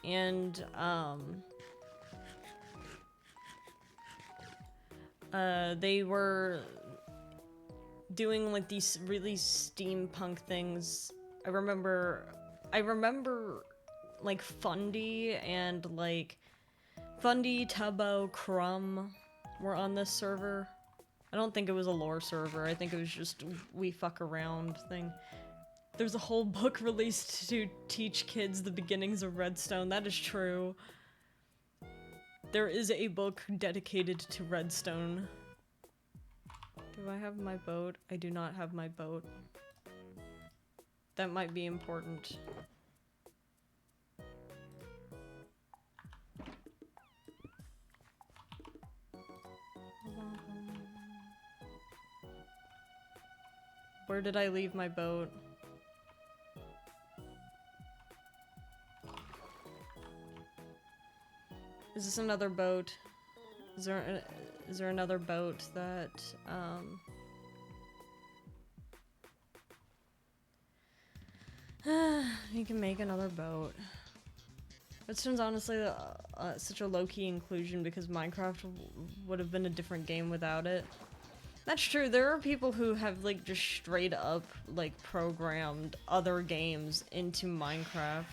And, they were doing like these really steampunk things. I remember like Fundy and like Fundy, Tubbo, Crumb were on this server. I don't think it was a lore server. I think it was just we fuck around thing. There's a whole book released to teach kids the beginnings of Redstone. That is true. There is a book dedicated to Redstone. Do I have my boat? I do not have my boat. That might be important. Where did I leave my boat? Is this another boat? Is there another boat that, you can make another boat. Redstone's honestly such a low-key inclusion because Minecraft would have been a different game without it. That's true, there are people who have, like, just straight up, like, programmed other games into Minecraft.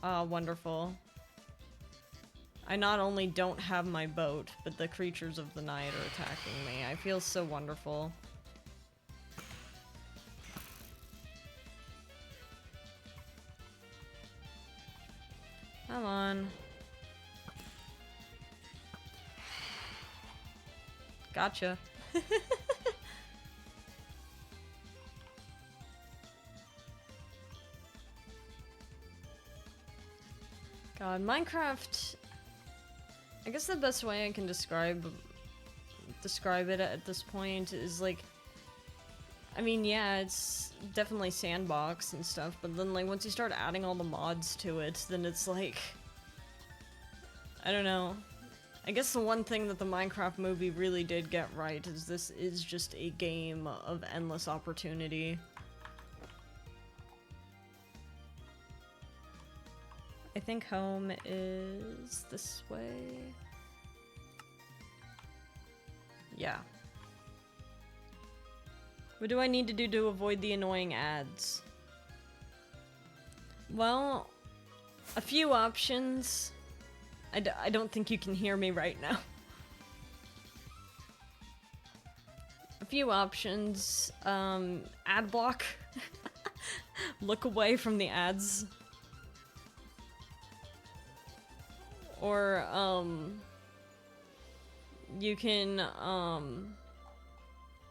Ah, wonderful. I not only don't have my boat, but the creatures of the night are attacking me. I feel so wonderful. Come on. Gotcha. God, Minecraft... I guess the best way I can describe it at this point is like... I mean, yeah, it's definitely sandbox and stuff, but then like once you start adding all the mods to it, then it's like... I don't know. I guess the one thing that the Minecraft movie really did get right is this is just a game of endless opportunity. I think home is this way. Yeah. What do I need to do to avoid the annoying ads? Well, a few options. I don't think you can hear me right now. A few options. Ad block. Look away from the ads. Or, you can,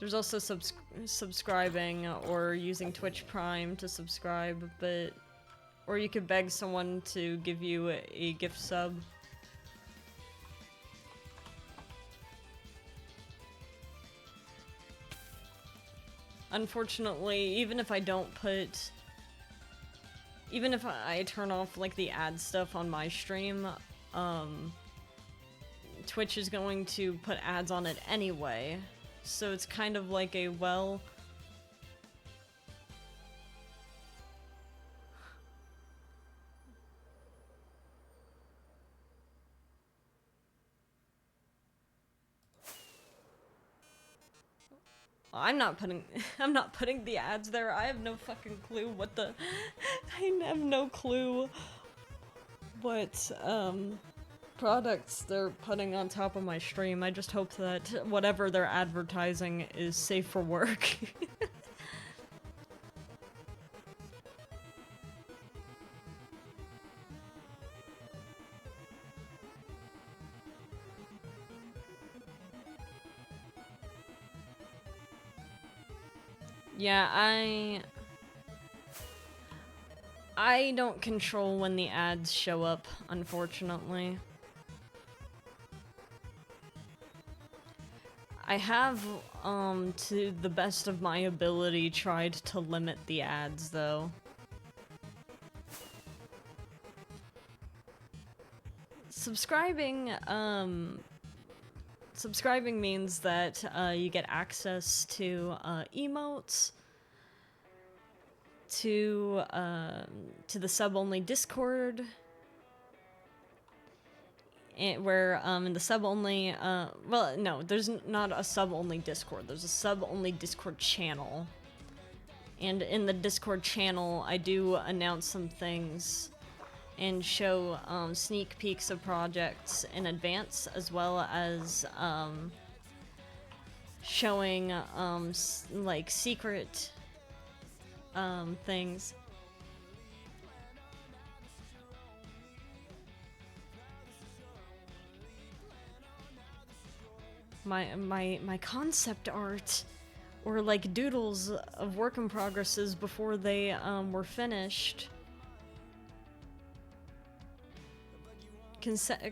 there's also subscribing or using Twitch Prime to subscribe, but, or you could beg someone to give you a gift sub. Unfortunately, even if I turn off, like, the ad stuff on my stream, Twitch is going to put ads on it anyway, so it's kind of like a, well... I'm not putting the ads there. I have no fucking clue what the... I have no clue what, products they're putting on top of my stream. I just hope that whatever they're advertising is safe for work. Yeah, I don't control when the ads show up, unfortunately. I have, to the best of my ability, tried to limit the ads, though. subscribing, subscribing means that you get access to emotes, to the sub-only Discord, where in the sub-only, well, no, there's not a sub-only Discord. There's a sub-only Discord channel, and in the Discord channel, I do announce some things and show sneak peeks of projects in advance, as well as showing like secret things. My concept art, or like doodles of work in progresses before they were finished.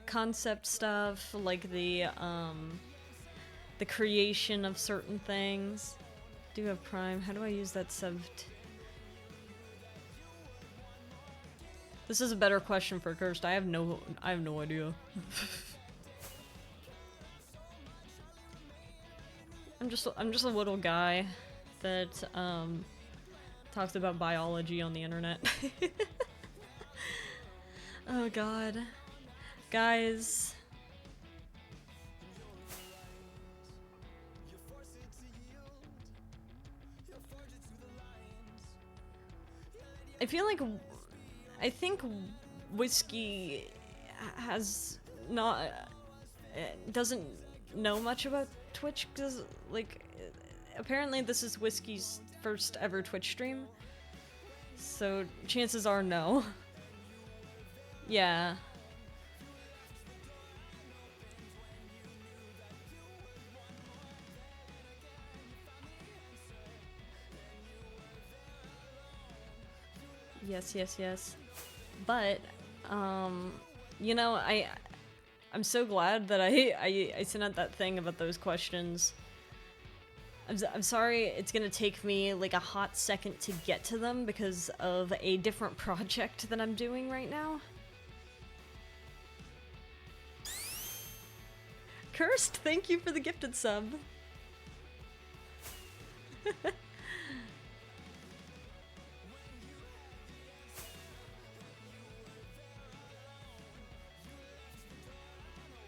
Concept stuff, like the creation of certain things. Do have Prime. How do I use that sub? This is a better question for Cursed. I have no idea. I'm just a little guy that talks about biology on the internet. Oh god. Guys. I think Whiskey has not doesn't know much about Twitch, because like apparently this is Whiskey's first ever Twitch stream, so chances are no. Yeah. Yes. But, you know, I'm so glad that I sent out that thing about those questions. I'm sorry it's gonna take me like a hot second to get to them because of a different project that I'm doing right now. Cursed, thank you for the gifted sub.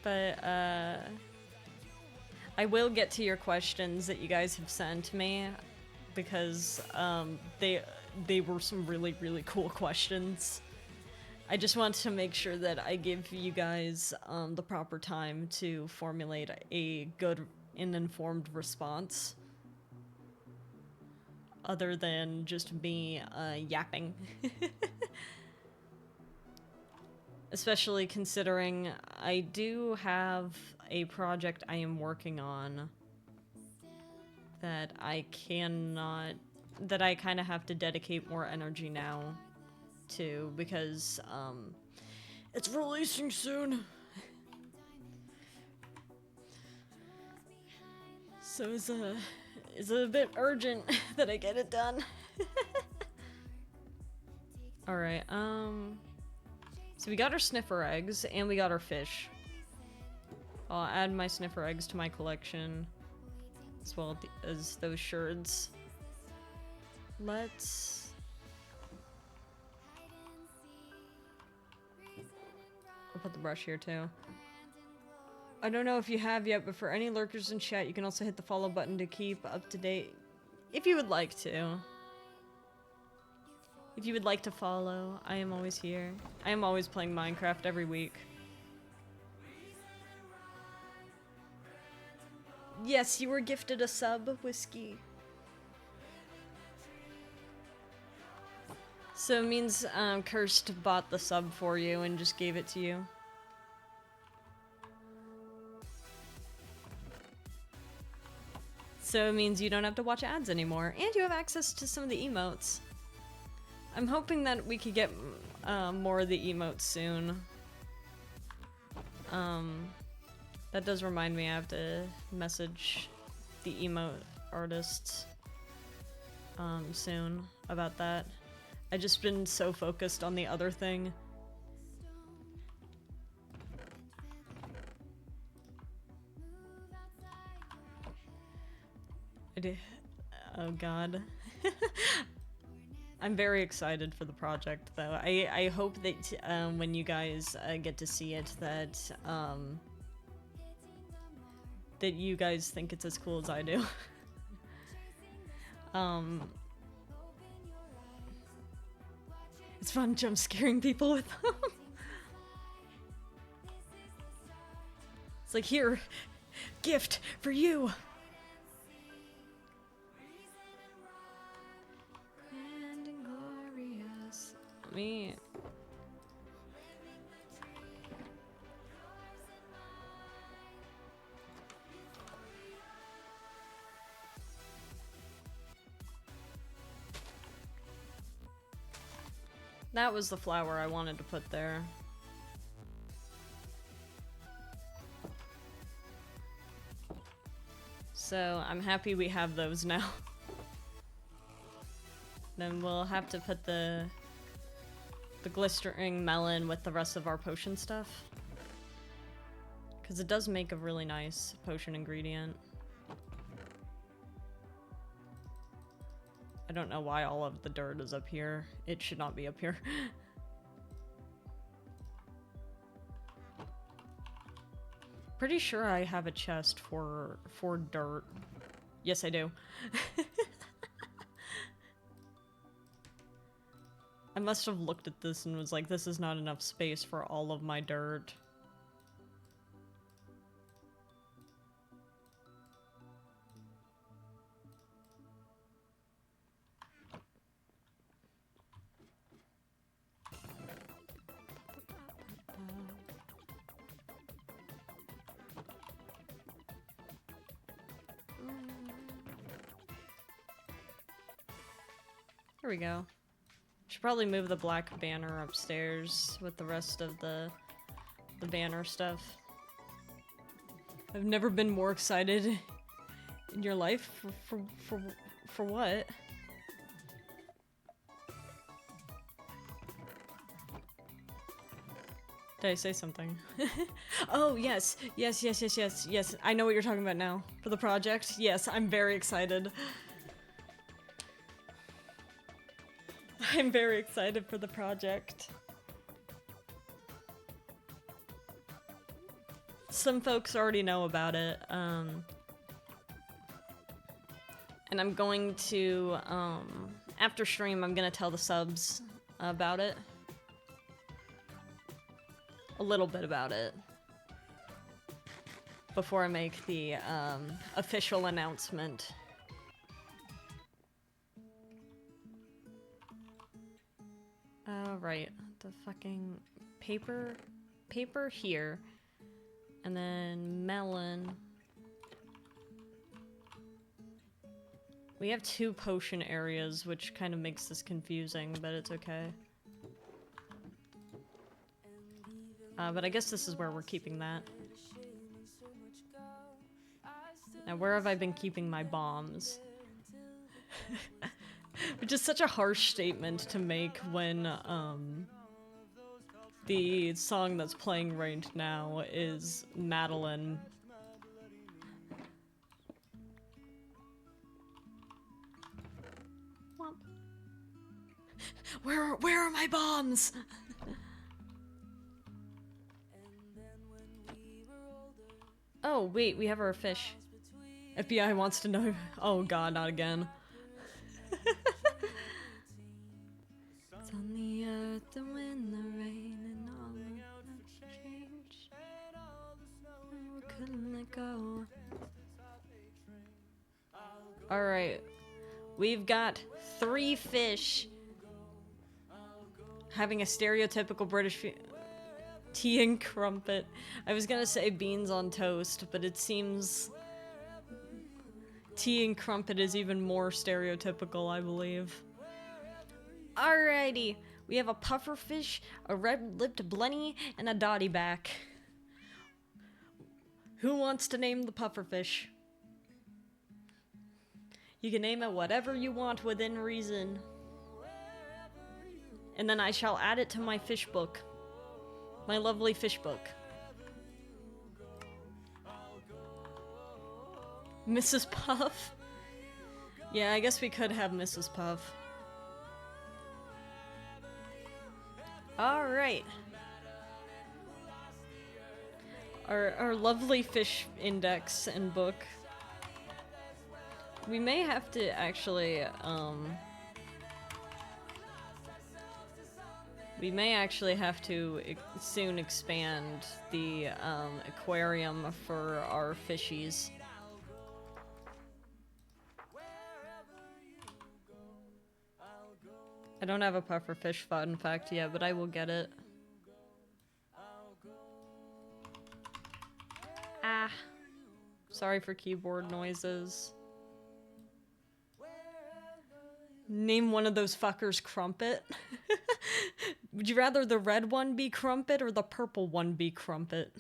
But, I will get to your questions that you guys have sent me, because, they were some really, really cool questions. I just want to make sure that I give you guys, the proper time to formulate a good and informed response. Other than just me, yapping. Especially considering I do have a project I am working on that I kind of have to dedicate more energy now to, because it's releasing soon. So it's a bit urgent that I get it done. Alright, so we got our sniffer eggs, and we got our fish. I'll add my sniffer eggs to my collection, as well as those sherds. Let's... I'll put the brush here too. I don't know if you have yet, but for any lurkers in chat, you can also hit the follow button to keep up to date, if you would like to. If you would like to follow, I am always here. I am always playing Minecraft every week. Yes, you were gifted a sub, Whiskey. So it means Cursed bought the sub for you and just gave it to you. So it means you don't have to watch ads anymore, and you have access to some of the emotes. I'm hoping that we could get more of the emotes soon. That does remind me I have to message the emote artists soon about that. I've just been so focused on the other thing. I do. Oh god. I'm very excited for the project, though. I hope that when you guys get to see it, that that you guys think it's as cool as I do. It's fun jump scaring people with them. It's like, here, gift for you. Grand and glorious. Me. That was the flower I wanted to put there. So I'm happy we have those now. Then we'll have to put the glistering melon with the rest of our potion stuff. Because it does make a really nice potion ingredient. I don't know why all of the dirt is up here. It should not be up here. Pretty sure I have a chest for dirt. Yes, I do. I must have looked at this and was like, this is not enough space for all of my dirt. There we go. Should probably move the black banner upstairs with the rest of the banner stuff. I've never been more excited in your life for what? Did I say something? Oh, yes. Yes. I know what you're talking about now. For the project. Yes, I'm very excited. I'm very excited for the project. Some folks already know about it, and I'm going to, after stream, I'm gonna tell the subs about it. A little bit about it. Before I make the, official announcement. Right, the fucking paper here, and then melon. We have 2 potion areas, which kind of makes this confusing, but it's okay. But I guess this is where we're keeping that. Now, where have I been keeping my bombs? Which is such a harsh statement to make when, the song that's playing right now is Madeline. Where are my bombs? Oh, wait, we have our fish. FBI wants to know. Oh god, not again. It's on the earth, the wind, the rain, and all of that change. We couldn't let go. Alright. We've got 3 fish. Having a stereotypical British tea and crumpet. I was gonna say beans on toast, but it seems tea and crumpet is even more stereotypical, I believe. Alrighty, we have a pufferfish, a red-lipped blenny, and a dottyback. Who wants to name the pufferfish? You can name it whatever you want within reason. And then I shall add it to my fish book. My lovely fish book. Mrs. Puff. Yeah, I guess we could have Mrs. Puff. Alright. Our lovely fish index and book. We may have to actually, we may actually have to soon expand the, aquarium for our fishies. I don't have a pufferfish fun fact yet, but I will get it. Ah. Sorry for keyboard noises. Name one of those fuckers Crumpet. Would you rather the red one be Crumpet or the purple one be Crumpet?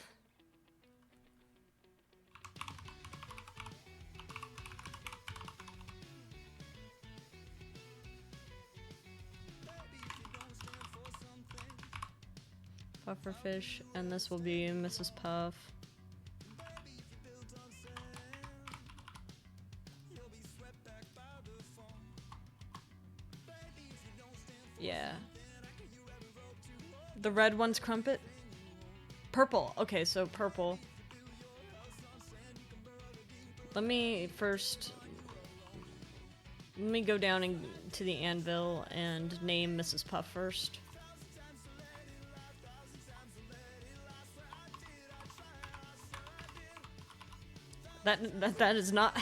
Pufferfish, and this will be Mrs. Puff. Yeah. The red one's Crumpet? Purple. Okay, so purple. Let me go down to the anvil and name Mrs. Puff first. That is not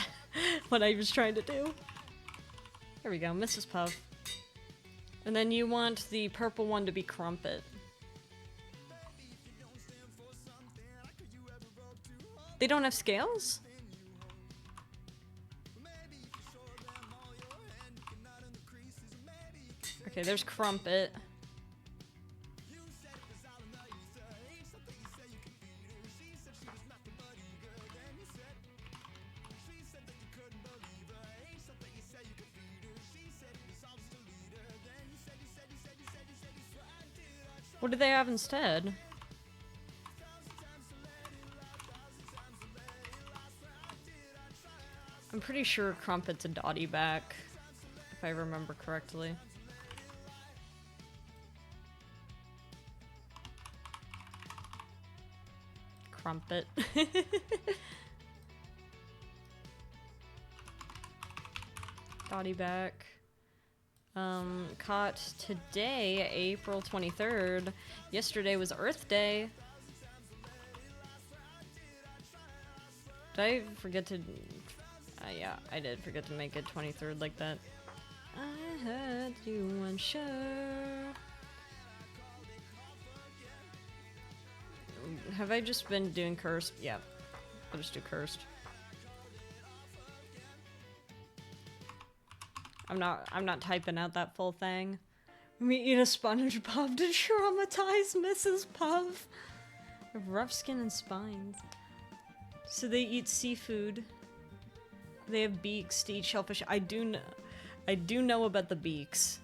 what I was trying to do. There we go, Mrs. Puff. And then you want the purple one to be Crumpet. They don't have scales? Okay, there's Crumpet. What do they have instead? I'm pretty sure Crumpet's a Dotty back, if I remember correctly. Crumpet. Dotty back. Caught today, April 23rd. Yesterday was Earth Day. Did I forget to... yeah, I did forget to make it 23rd like that. I had you unsure. Have I just been doing cursed? Yeah, I'll just do cursed. I'm not typing out that full thing. We eat a SpongeBob to traumatize Mrs. Puff. Rough skin and spines. So they eat seafood. They have beaks to eat shellfish. I do know about the beaks.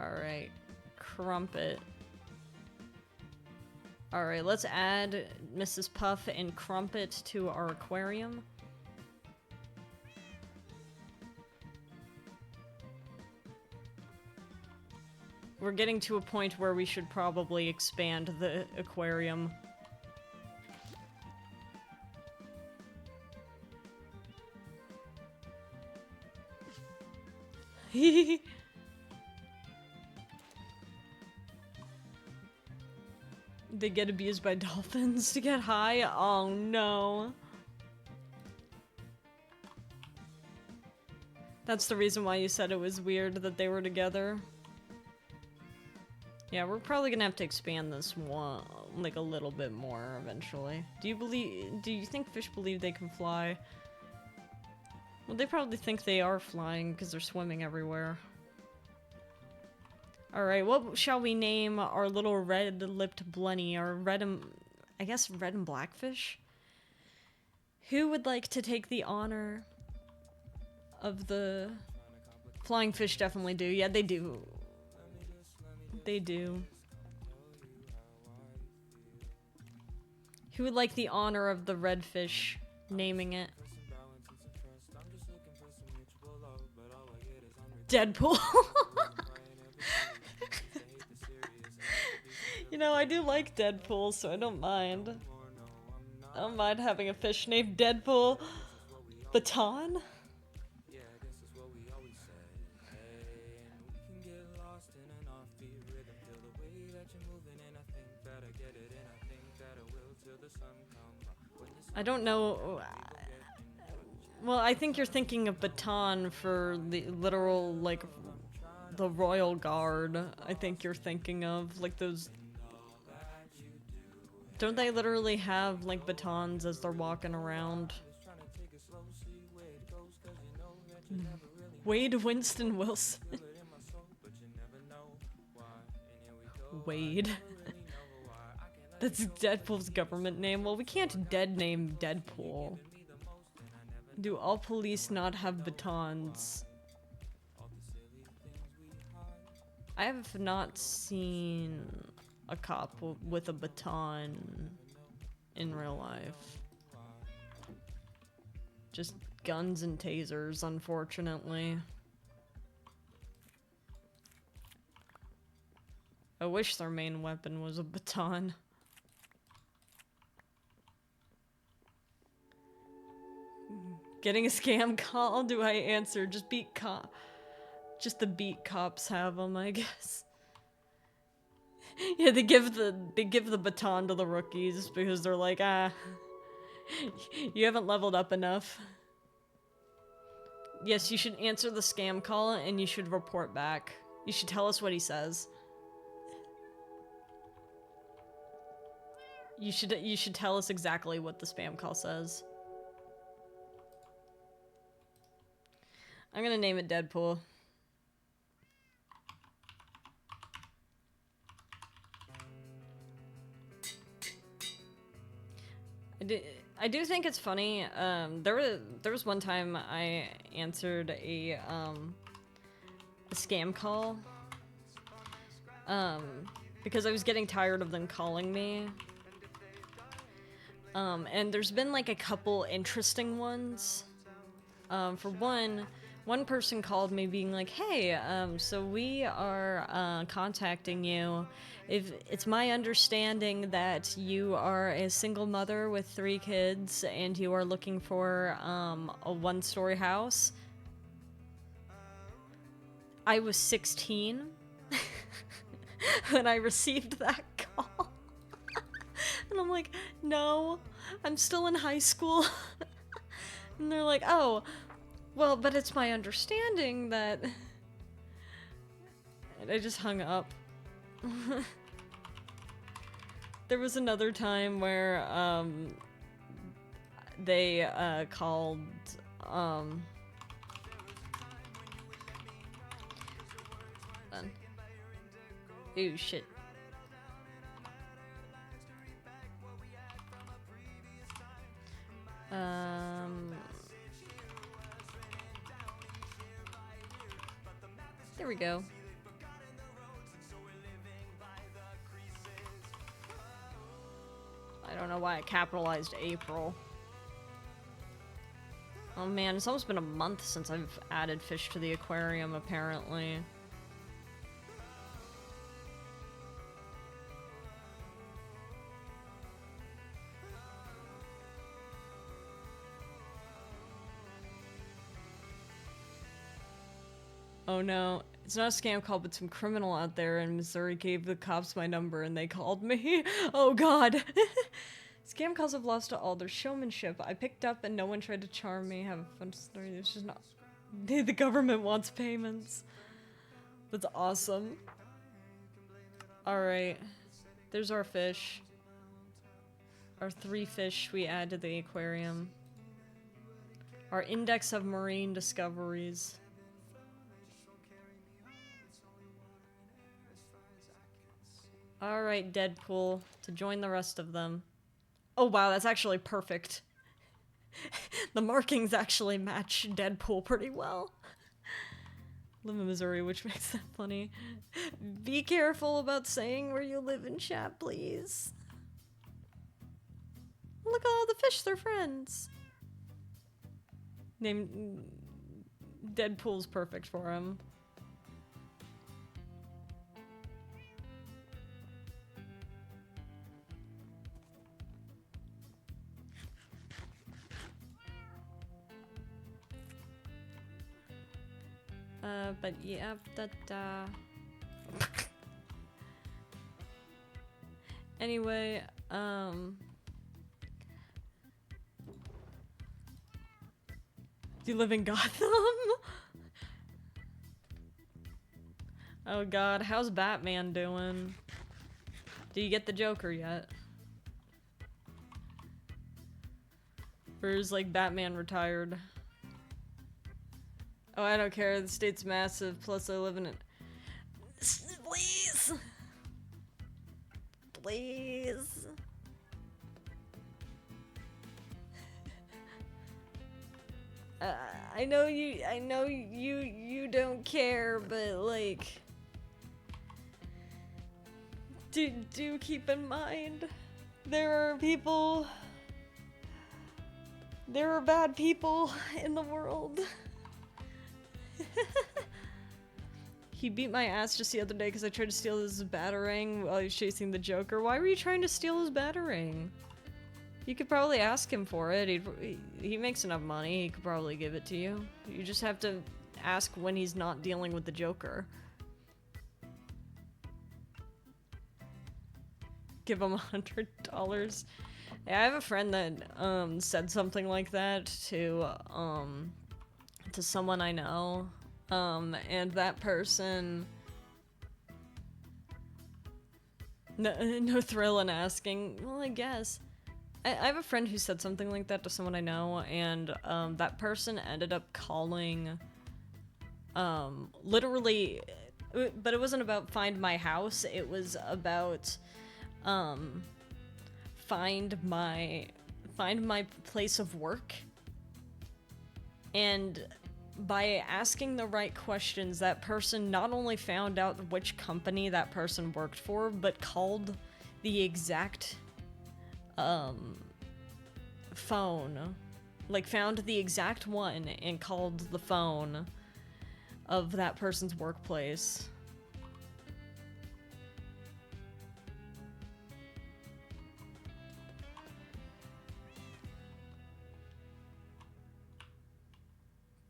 Alright. Crumpet. Alright, let's add Mrs. Puff and Crumpet to our aquarium. We're getting to a point where we should probably expand the aquarium. They get abused by dolphins to get high? Oh no. That's the reason why you said it was weird that they were together. Yeah, we're probably gonna have to expand this one, like, a little bit more eventually. Do you think fish believe they can fly? Well, they probably think they are flying because they're swimming everywhere. Alright, what shall we name our little red-lipped blunny, our I guess red and black fish? Who would like to take the honor of the... Flying fish definitely do. Yeah, they do. They do. Who would like the honor of the red fish naming it. Deadpool. You know, I do like Deadpool, so I don't mind. I don't mind having a fish named Deadpool. Baton? I don't know. Well, I think you're thinking of baton for the literal, like, the Royal Guard. I think you're thinking of, like, those. Don't they literally have, like, batons as they're walking around? Wade Winston Wilson. Wade. That's Deadpool's government name. Well, we can't dead name Deadpool. Do all police not have batons? I have not seen a cop with a baton in real life. Just guns and tasers, unfortunately. I wish their main weapon was a baton. Getting a scam call? Do I answer? Just the beat cops have them, I guess. Yeah, they give the baton to the rookies because they're like, you haven't leveled up enough. Yes, you should answer the scam call and you should report back. You should tell us what he says. You should tell us exactly what the spam call says. I'm gonna name it Deadpool. I do think it's funny. There was one time I answered a scam call. Because I was getting tired of them calling me. And there's been like a couple interesting ones. For one person called me being like, hey, so we are contacting you. If it's my understanding that you are a single mother with 3 kids and you are looking for a 1-story house. I was 16 when I received that call. And I'm like, no, I'm still in high school. And they're like, oh, well, but it's my understanding that... And I just hung up. There was another time where, they, called, Ooh, shit. There we go. I don't know why I capitalized April. Oh man, it's almost been a month since I've added fish to the aquarium, apparently. Oh no, it's not a scam call, but some criminal out there in Missouri gave the cops my number and they called me. Oh god. Scam calls have lost all their showmanship. I picked up and no one tried to charm me. Have a fun story. It's just not... The government wants payments. That's awesome. Alright. There's our fish. Our 3 fish we add to the aquarium. Our index of marine discoveries. Alright, Deadpool, to join the rest of them. Oh wow, that's actually perfect. The markings actually match Deadpool pretty well. Live in Missouri, which makes that funny. Be careful about saying where you live in chat, please. Look at all the fish, they're friends. Named Deadpool's perfect for him. But yeah, anyway, do you live in Gotham? Oh god, how's Batman doing? Do you get the Joker yet? Or is like Batman retired? Oh, I don't care. The state's massive. Plus, I live in it. Please, please. I know you don't care, but like, do keep in mind, there are bad people in the world. He beat my ass just the other day because I tried to steal his Batarang while he was chasing the Joker. Why were you trying to steal his Batarang? You could probably ask him for it. He makes enough money, he could probably give it to you. You just have to ask when he's not dealing with the Joker. Give him $100. Yeah, I have a friend that said something like that to someone I know, and that person, no thrill in asking. Well, I guess I have a friend who said something like that to someone I know, and that person ended up calling, literally, but it wasn't about find my house. It was about find my place of work. And by asking the right questions, that person not only found out which company that person worked for, but called the exact phone. Like, found the exact one and called the phone of that person's workplace.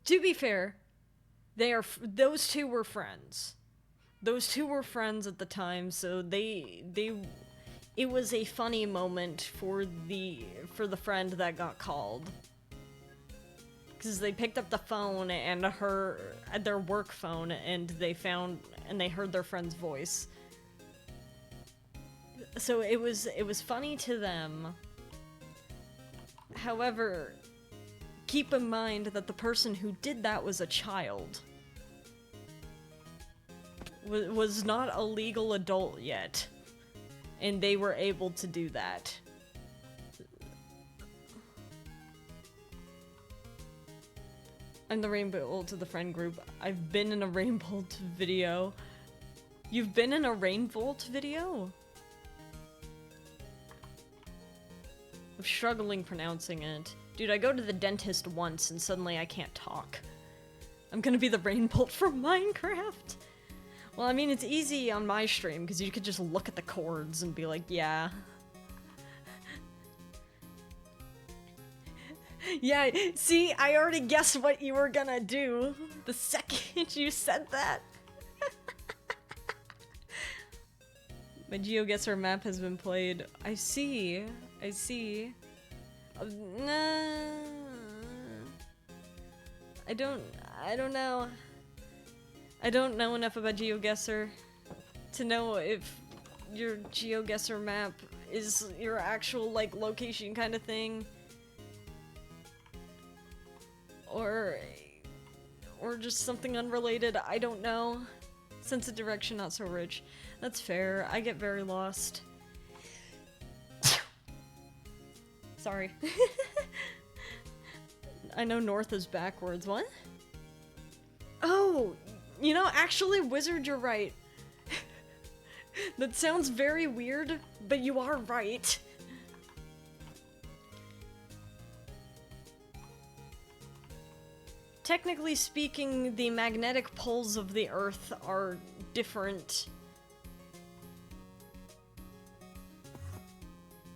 To be fair, those two were friends. Those two were friends at the time, so it was a funny moment for the friend that got called. Because they picked up the phone and their work phone, and they heard their friend's voice. So it was funny to them. However, keep in mind that the person who did that was a child. Was not a legal adult yet. And they were able to do that. I'm the Rainbow to the friend group. I've been in a Rainbow video. You've been in a Rainbow video? I'm struggling pronouncing it. Dude, I go to the dentist once and suddenly I can't talk. I'm gonna be the Rainbolt from Minecraft. Well, I mean, it's easy on my stream because you could just look at the chords and be like, yeah. Yeah, see, I already guessed what you were gonna do the second you said that. My GeoGuessr map has been played. I see. Nah. I don't know. I don't know enough about GeoGuessr to know if your GeoGuessr map is your actual, like, location kind of thing. Or just something unrelated. I don't know. Sense of direction, not so rich. That's fair. I get very lost. Sorry. I know north is backwards. What? Oh, you know, actually, Wizard, you're right. That sounds very weird, but you are right. technically speaking, the magnetic poles of the Earth are different.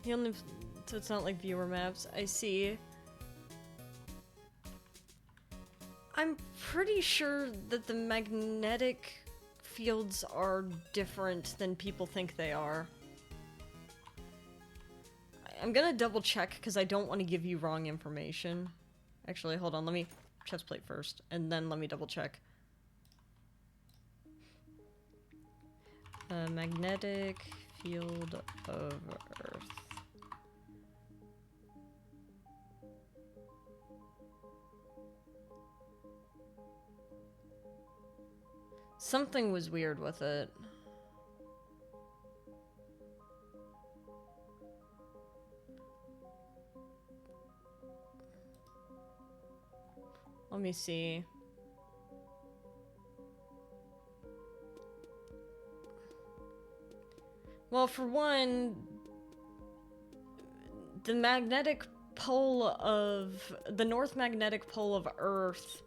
The only, so it's not like viewer maps. I see. I'm pretty sure that the magnetic fields are different than people think they are. I'm gonna double check because I don't want to give you wrong information. Actually, hold on, let me chest plate first, and then let me double check. Magnetic field of Earth. Something was weird with it. Let me see. Well, for one, the magnetic pole of the North Magnetic Pole of Earth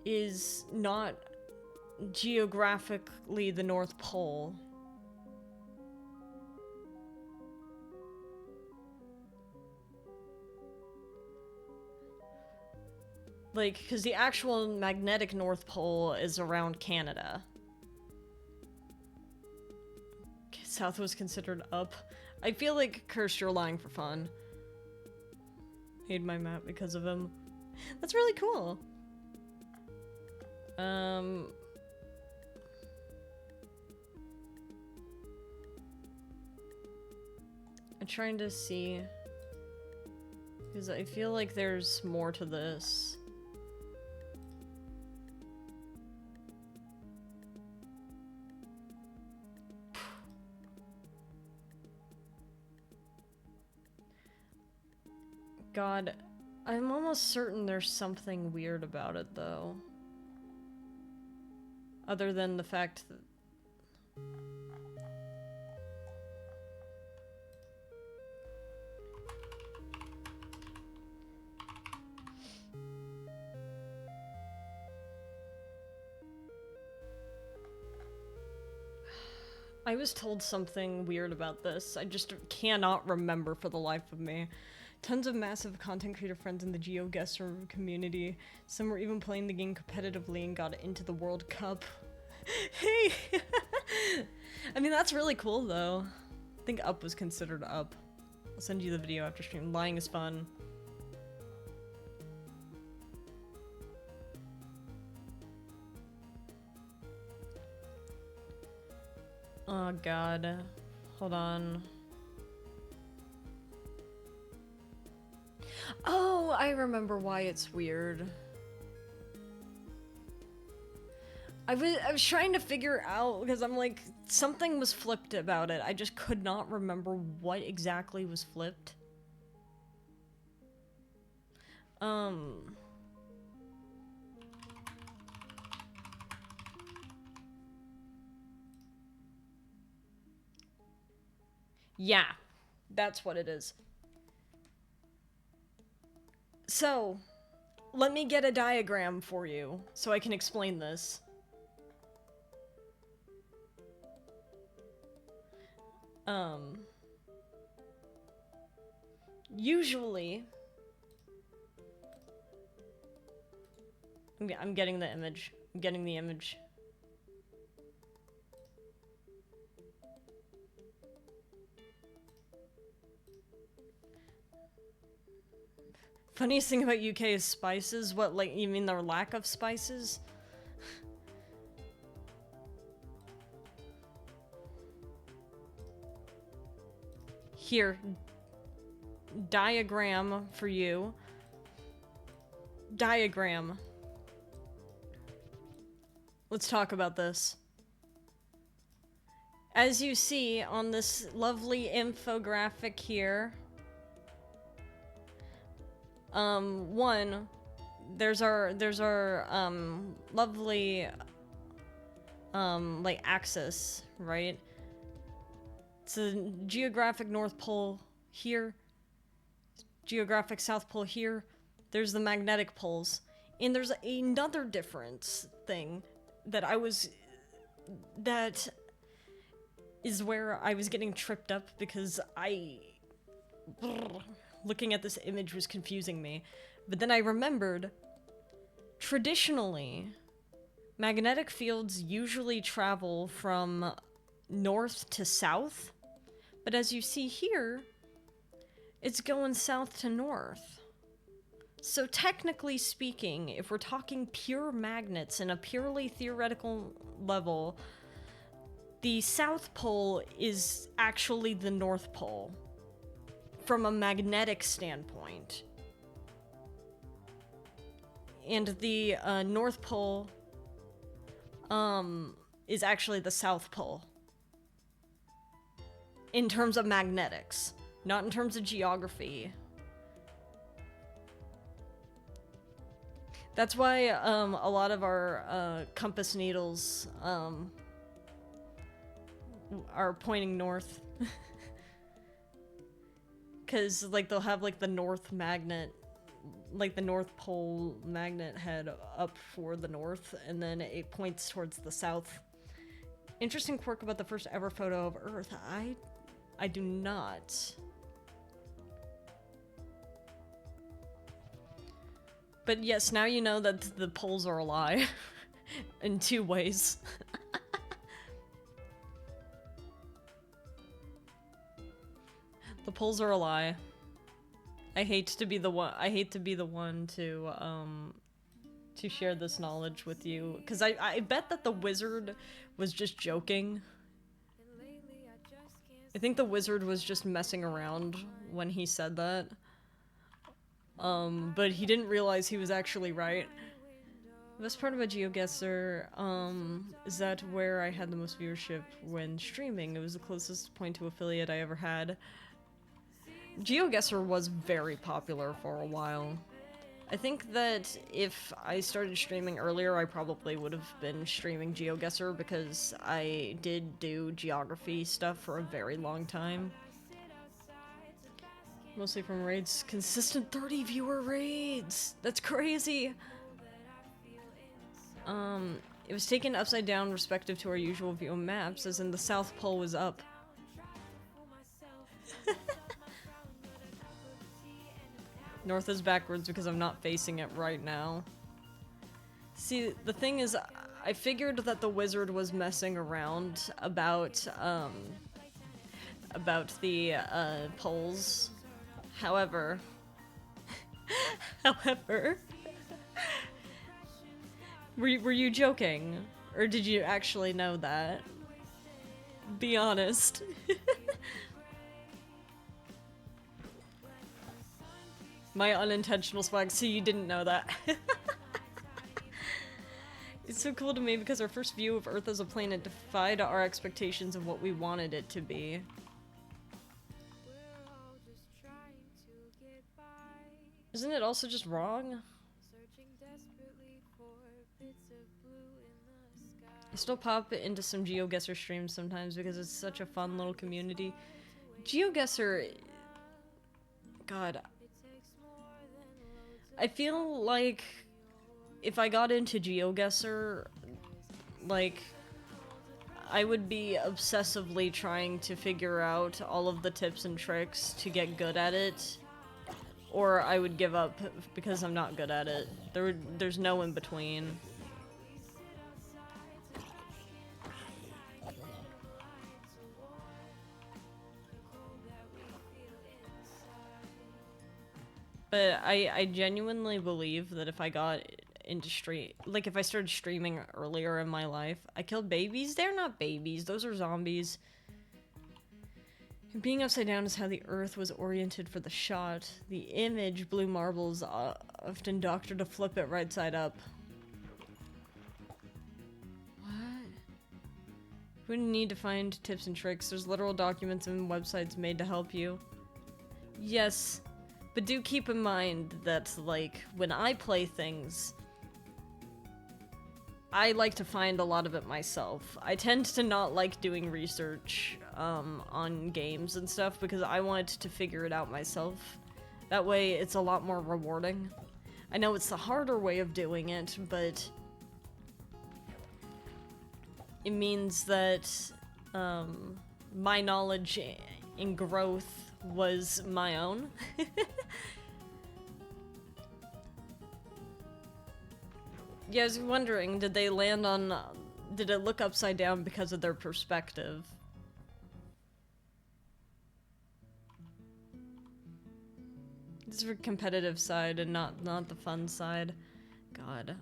is not geographically the North Pole. Like, because the actual magnetic North Pole is around Canada. South was considered up. I feel like, Cursed, you're lying for fun. Made my map because of him. That's really cool. I'm trying to see, because I feel like there's more to this. God, I'm almost certain there's something weird about it, though. Other than the fact that... I was told something weird about this. I just cannot remember for the life of me. Tons of massive content creator friends in the GeoGuessr community. Some were even playing the game competitively and got into the World Cup. Hey! I mean, that's really cool, though. I think Up was considered Up. I'll send you the video after stream. Lying is fun. Oh, God. Hold on. Oh, I remember why it's weird. I was trying to figure out, because I'm like, something was flipped about it. I just could not remember what exactly was flipped. Yeah, that's what it is. So, let me get a diagram for you so I can explain this. Usually, I'm getting the image. I'm getting the image. Funniest thing about UK is spices. What, like, you mean their lack of spices? Here. Diagram for you. Diagram. Let's talk about this. As you see on this lovely infographic here, one, there's our lovely, like, axis, right? It's a geographic North Pole here, geographic South Pole here. There's the magnetic poles. And there's another difference thing that that is where I was getting tripped up because looking at this image was confusing me. But then I remembered, traditionally, magnetic fields usually travel from north to south, but as you see here, it's going south to north. So technically speaking, if we're talking pure magnets in a purely theoretical level, the South Pole is actually the North Pole from a magnetic standpoint. And the North Pole is actually the South Pole. In terms of magnetics, not in terms of geography. That's why a lot of our compass needles are pointing north. Because, like, they'll have, like, the north magnet, like, the North Pole magnet head up for the north, and then it points towards the south. Interesting quirk about the first ever photo of Earth. I do not. But yes, now you know that the poles are a lie. In 2 ways. The poles are a lie. I hate to be the one to share this knowledge with you, because I bet that the wizard was just joking. I think the wizard was just messing around when he said that. But he didn't realize he was actually right. The best part about GeoGuessr, is that where I had the most viewership when streaming. It was the closest point to affiliate I ever had. GeoGuessr was very popular for a while. I think that if I started streaming earlier, I probably would have been streaming GeoGuessr because I did do geography stuff for a very long time. Mostly from raids. Consistent 30 viewer raids! That's crazy! It was taken upside down respective to our usual view of maps, as in the South Pole was up. North is backwards because I'm not facing it right now. See, the thing is, I figured that the wizard was messing around about the, poles. However, were you joking? Or did you actually know that? Be honest. My unintentional swag, so you didn't know that. It's so cool to me because our first view of Earth as a planet defied our expectations of what we wanted it to be. Isn't it also just wrong? I still pop into some GeoGuessr streams sometimes because it's such a fun little community. GeoGuessr... God... I feel like if I got into GeoGuessr, like, I would be obsessively trying to figure out all of the tips and tricks to get good at it, or I would give up because I'm not good at it. There's no in between. But I genuinely believe that if I got into if I started streaming earlier in my life, I killed babies? They're not babies, those are zombies. And being upside down is how the Earth was oriented for the shot. The image, blue marbles, often doctored to flip it right side up. What? We wouldn't need to find tips and tricks. There's literal documents and websites made to help you. Yes. But do keep in mind that, like, when I play things, I like to find a lot of it myself. I tend to not like doing research on games and stuff because I want to figure it out myself. That way, it's a lot more rewarding. I know it's the harder way of doing it, but it means that my knowledge and growth was my own. Yeah, I was wondering, did they land on... did it look upside down because of their perspective? This is for competitive side and not the fun side. God.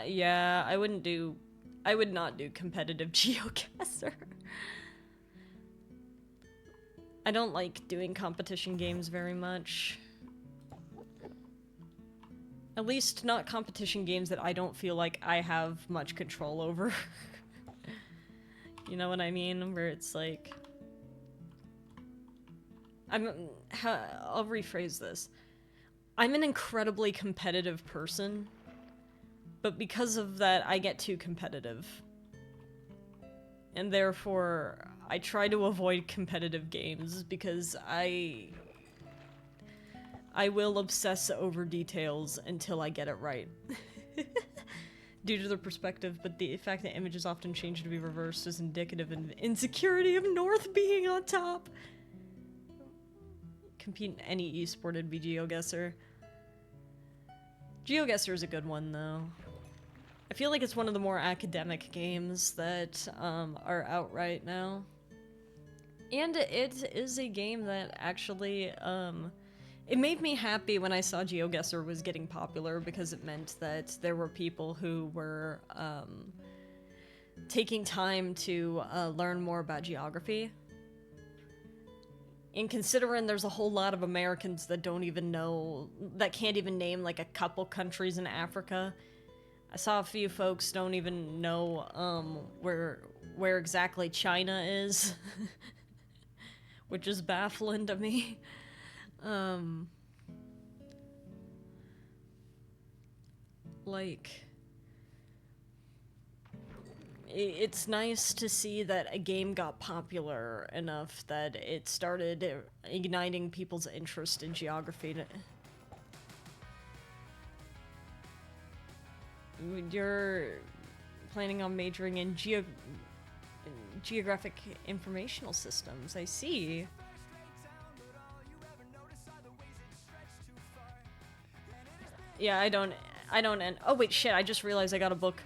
Yeah, I would not do competitive GeoGuessr. I don't like doing competition games very much. At least not competition games that I don't feel like I have much control over. You know what I mean? Where it's like... I'll rephrase this. I'm an incredibly competitive person, but because of that, I get too competitive. And therefore, I try to avoid competitive games because I will obsess over details until I get it right. Due to the perspective, but the fact that images often change to be reversed is indicative of insecurity of North being on top. Compete in any esport would be GeoGuessr. GeoGuessr is a good one, though. I feel like it's one of the more academic games that are out right now. And it is a game that actually, it made me happy when I saw GeoGuessr was getting popular because it meant that there were people who were taking time to learn more about geography. And considering there's a whole lot of Americans that don't even know, that can't even name like a couple countries in Africa. I saw a few folks don't even know where exactly China is, which is baffling to me. It's nice to see that a game got popular enough that it started igniting people's interest in geography. You're planning on majoring in geographic informational systems, I see. Yeah, I don't oh wait, shit, I just realized I got a book.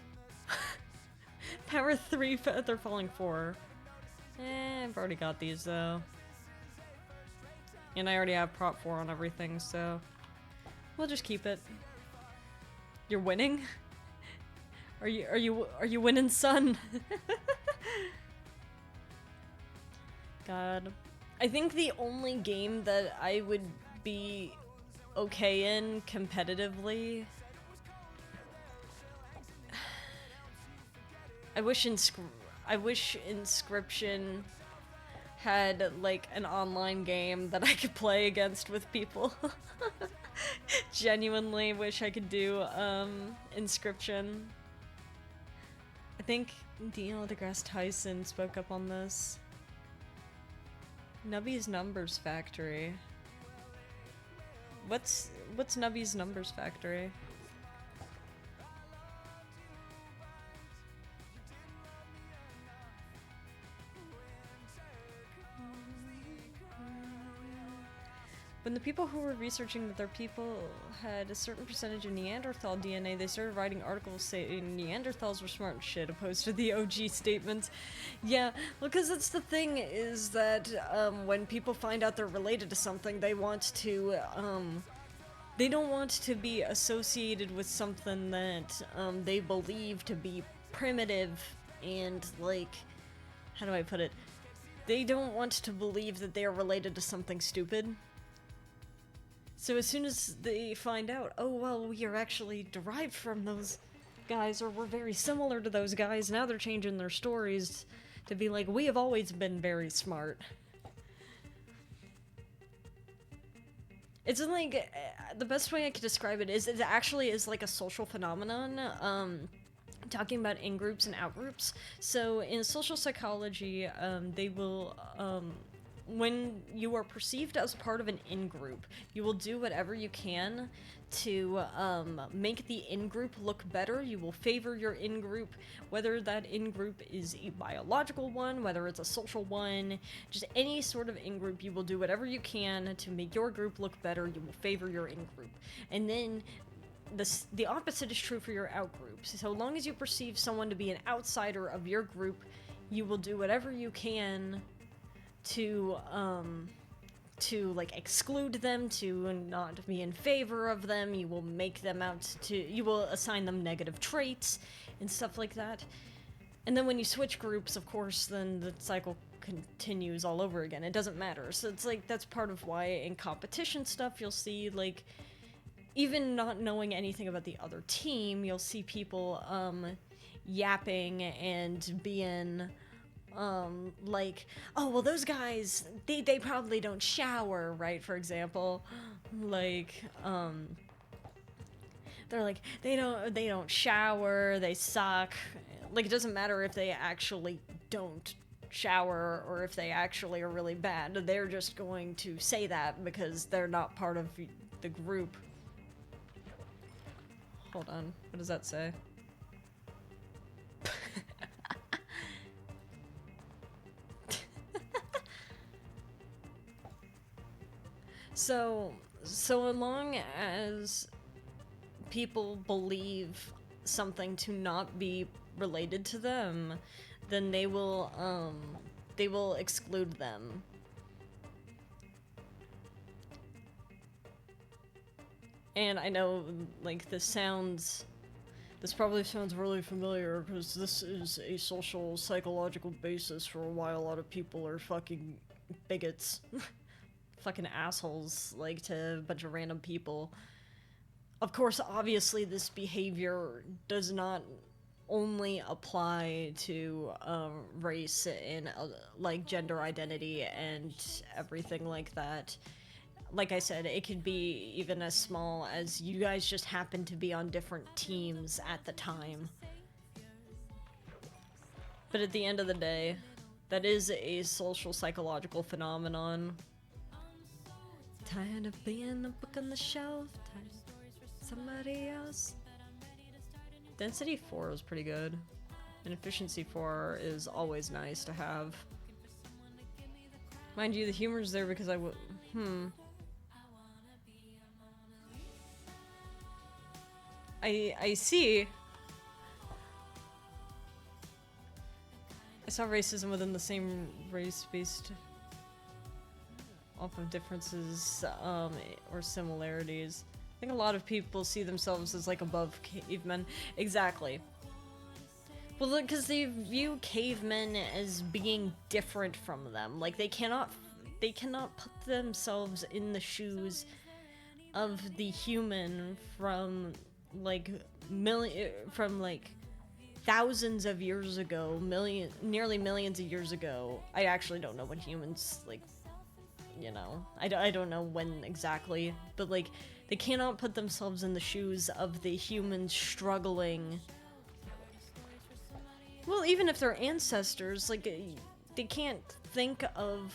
Power 3, Feather Falling 4. I've already got these, though. And I already have Prop 4 on everything, so... we'll just keep it. You're winning? Are you winning, son? God. I think the only game that I would be okay in competitively... I wish Inscription had, like, an online game that I could play against with people. Genuinely wish I could do, Inscription. I think Neil deGrasse Tyson spoke up on this. Nubby's Numbers Factory. What's Nubby's Numbers Factory? When the people who were researching that their people had a certain percentage of Neanderthal DNA, they started writing articles saying Neanderthals were smart and shit, opposed to the OG statements. Yeah, well, because that's the thing, is that when people find out they're related to something, they want to, they don't want to be associated with something that they believe to be primitive and, like, how do I put it? They don't want to believe that they are related to something stupid. So as soon as they find out, oh, well, we are actually derived from those guys, or we're very similar to those guys, now they're changing their stories to be like, we have always been very smart. It's like, the best way I could describe it is, it actually is like a social phenomenon, talking about in-groups and out-groups. So in social psychology, they will, when you are perceived as part of an in-group, you will do whatever you can to make the in-group look better. You will favor your in-group, whether that in-group is a biological one, whether it's a social one, just any sort of in-group. You will do whatever you can to make your group look better. You will favor your in-group. And then the opposite is true for your out-groups. So long as you perceive someone to be an outsider of your group, you will do whatever you can to like exclude them, to not be in favor of them. You will make them you will assign them negative traits and stuff like that. And then when you switch groups, of course, then the cycle continues all over again. It doesn't matter. So it's like, that's part of why in competition stuff, you'll see, like, even not knowing anything about the other team, you'll see people yapping and being like, oh, well, those guys, they probably don't shower, right? For example, like, they're like, they don't shower, they suck. Like, it doesn't matter if they actually don't shower or if they actually are really bad. They're just going to say that because they're not part of the group. Hold on, what does that say? So long as people believe something to not be related to them, then they will exclude them. And I know, like, this probably sounds really familiar, because this is a social, psychological basis for why a lot of people are fucking bigots. Fucking assholes, like, to a bunch of random people. Of course, obviously, this behavior does not only apply to race and like gender identity and everything like that. Like I said, it could be even as small as you guys just happen to be on different teams at the time. But at the end of the day, that is a social psychological phenomenon. Tired of being a book on the shelf, tired of somebody else. Density 4 is pretty good, and Efficiency 4 is always nice to have. Mind you, the humor's there because I see. I saw racism within the same race based off of differences or similarities. I think a lot of people see themselves as like above cavemen. Exactly. Well, look, because they view cavemen as being different from them. Like they cannot put themselves in the shoes of the human from like thousands of years ago, nearly millions of years ago. I actually don't know when humans, like, you know, I don't know when exactly, but like they cannot put themselves in the shoes of the humans struggling. Well, even if they're ancestors, like they can't think of.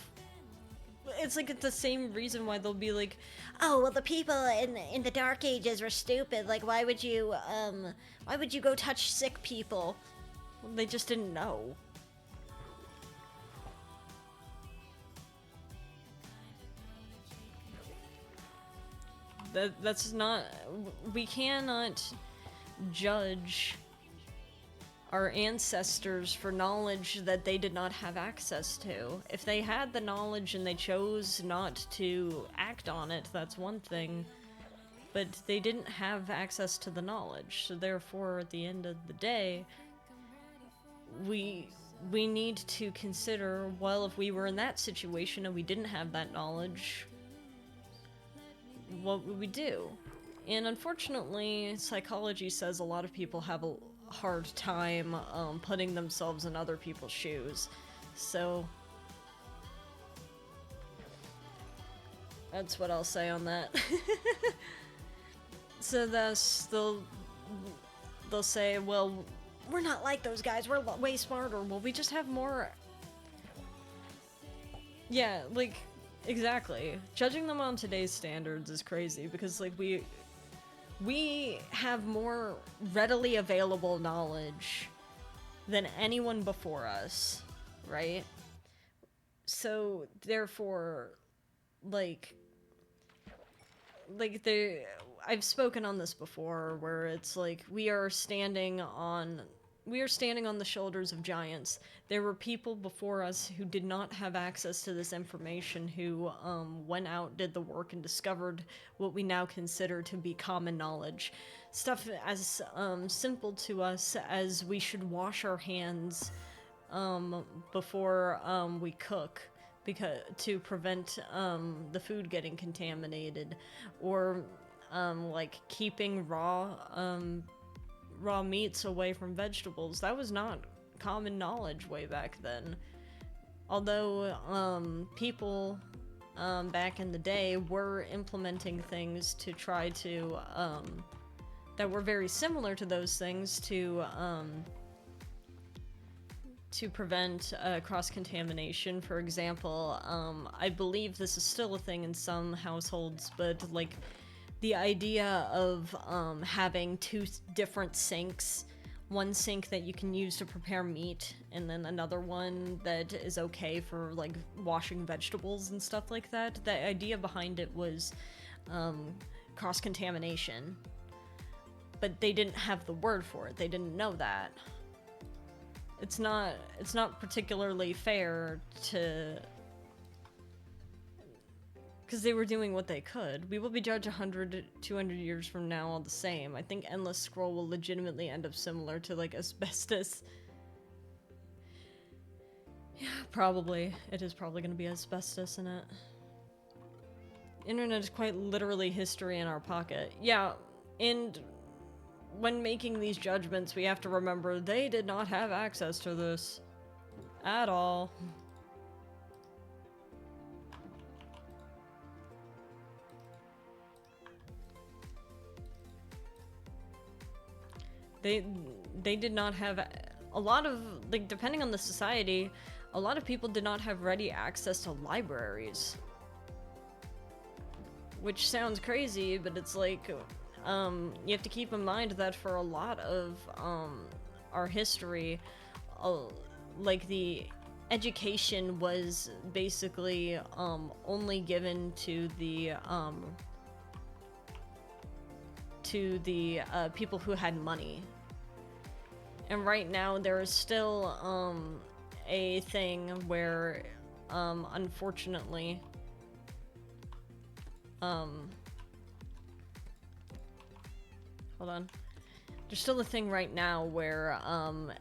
It's like the same reason why they'll be like, oh, well, the people in the Dark Ages were stupid. Like, why would you go touch sick people? Well, they just didn't know. That's not. We cannot judge our ancestors for knowledge that they did not have access to. If they had the knowledge and they chose not to act on it, that's one thing. But they didn't have access to the knowledge, so therefore, at the end of the day, we need to consider, well, if we were in that situation and we didn't have that knowledge, what would we do? And unfortunately, psychology says a lot of people have a hard time putting themselves in other people's shoes. So that's what I'll say on that. So thus they'll say, well, we're not like those guys, we're way smarter. Well, we just have more Yeah, like, exactly. Judging them on today's standards is crazy because, like, we have more readily available knowledge than anyone before us, right? So therefore, like the I've spoken on this before where it's like we are standing on the shoulders of giants. There were people before us who did not have access to this information who went out, did the work, and discovered what we now consider to be common knowledge. Stuff as simple to us as we should wash our hands before we cook, because to prevent the food getting contaminated, or like keeping raw meats away from vegetables. That was not common knowledge way back then. Although people back in the day were implementing things to try to that were very similar to those things to prevent cross-contamination. For example, I believe this is still a thing in some households, but like the idea of having two different sinks, one sink that you can use to prepare meat, and then another one that is okay for like washing vegetables and stuff like that. The idea behind it was cross-contamination, but they didn't have the word for it. They didn't know that. It's not particularly fair to, because they were doing what they could. We will be judged 100, 200 years from now all the same. I think Endless Scroll will legitimately end up similar to like asbestos. Yeah, probably. It is probably going to be asbestos in it. Internet is quite literally history in our pocket. Yeah, and when making these judgments, we have to remember they did not have access to this at all. They did not have a lot of, like, depending on the society, a lot of people did not have ready access to libraries. Which sounds crazy, but it's like, you have to keep in mind that for a lot of our history, like the education was basically only given to the people who had money. And right now there is still a thing where unfortunately hold on. There's still a thing right now where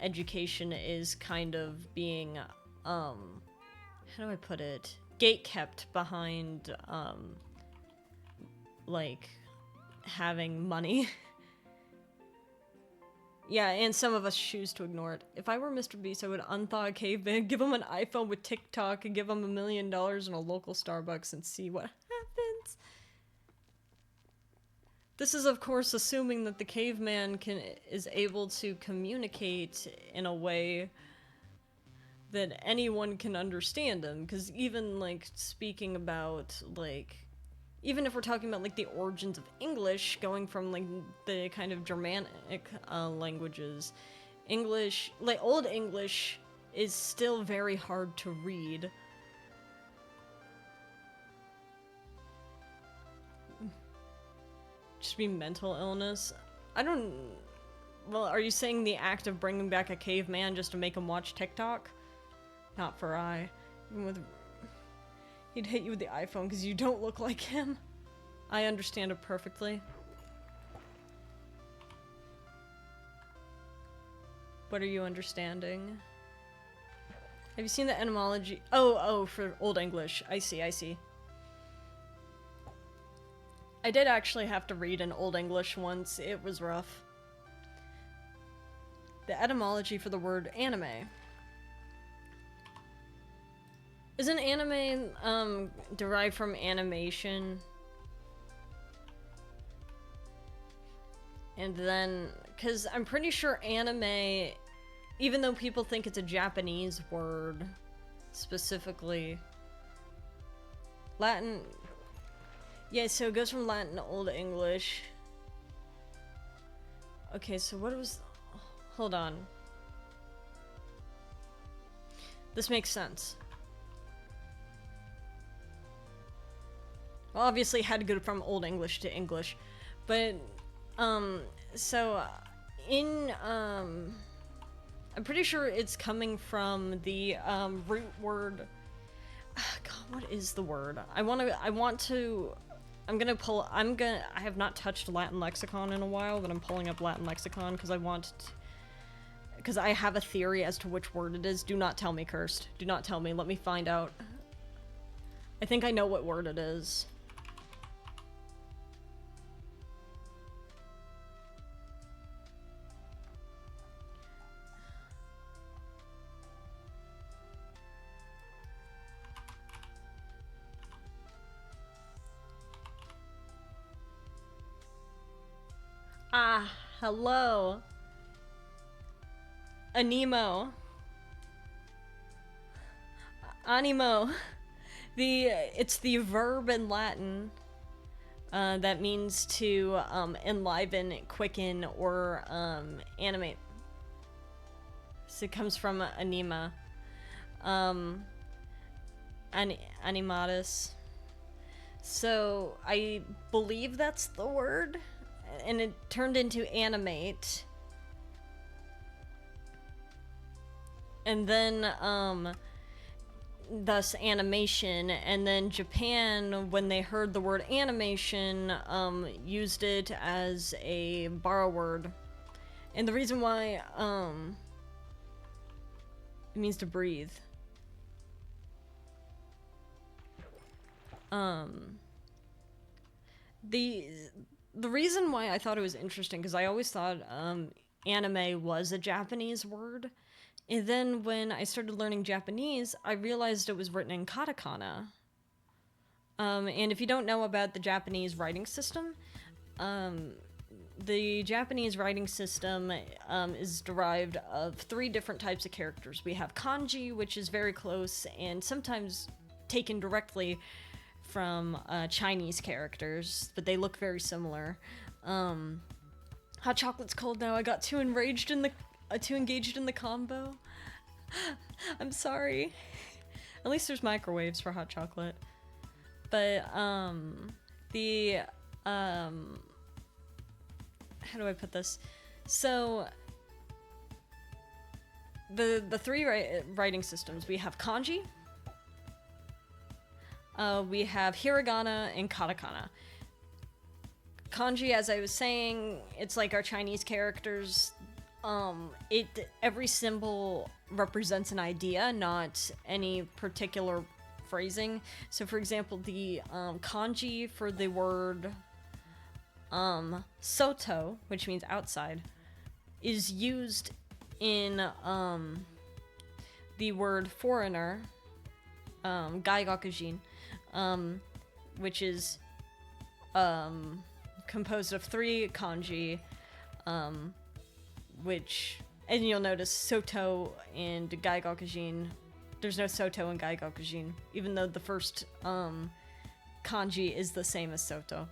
education is kind of being how do I put it? Gatekept behind like having money. Yeah, and some of us choose to ignore it. If I were Mr. Beast, I would unthaw a caveman, give him an iPhone with TikTok, and give him $1 million in a local Starbucks and see what happens. This is, of course, assuming that the caveman is able to communicate in a way that anyone can understand him. Because even, like, speaking about, like, even if we're talking about, like, the origins of English, going from, like, the kind of Germanic languages, English, like, Old English is still very hard to read. Just be mental illness. I don't... Well, are you saying the act of bringing back a caveman just to make him watch TikTok? Not for I. Even with... He'd hit you with the iPhone because you don't look like him. I understand it perfectly. What are you understanding? Have you seen the etymology? Oh, for Old English. I see. I did actually have to read in Old English once. It was rough. The etymology for the word anime. Isn't anime derived from animation? And then, because I'm pretty sure anime, even though people think it's a Japanese word specifically, Latin. Yeah, so it goes from Latin to Old English. Okay, so what was... Hold on. This makes sense. Well, obviously it had to go from Old English to English. But, so, I'm pretty sure it's coming from the, root word... God, what is the word? I have not touched Latin lexicon in a while, but I'm pulling up Latin lexicon because I have a theory as to which word it is. Do not tell me, Cursed. Do not tell me. Let me find out. I think I know what word it is. Ah, hello. Animo. Animo. It's the verb in Latin that means to enliven, quicken, or animate. So it comes from anima. Animatus. So I believe that's the word. And it turned into animate. And then, thus animation. And then Japan, when they heard the word animation, used it as a borrow word. And the reason why, it means to breathe. The reason why I thought it was interesting, because I always thought anime was a Japanese word, and then when I started learning Japanese, I realized it was written in katakana. And if you don't know about the Japanese writing system, the Japanese writing system is derived of 3 different types of characters. We have kanji, which is very close and sometimes taken directly from Chinese characters, but they look very similar. Hot chocolate's cold now. I got too engaged in the combo. I'm sorry. At least there's microwaves for hot chocolate. But how do I put this? So the 3 writing systems, we have kanji. We have hiragana and katakana. Kanji, as I was saying, it's like our Chinese characters. Every symbol represents an idea, not any particular phrasing. So, for example, the kanji for the word soto, which means outside, is used in the word foreigner, gaigakujin. Which is composed of 3 kanji, and you'll notice soto and gaigakujin. There's no soto in gaigakujin, even though the first kanji is the same as soto.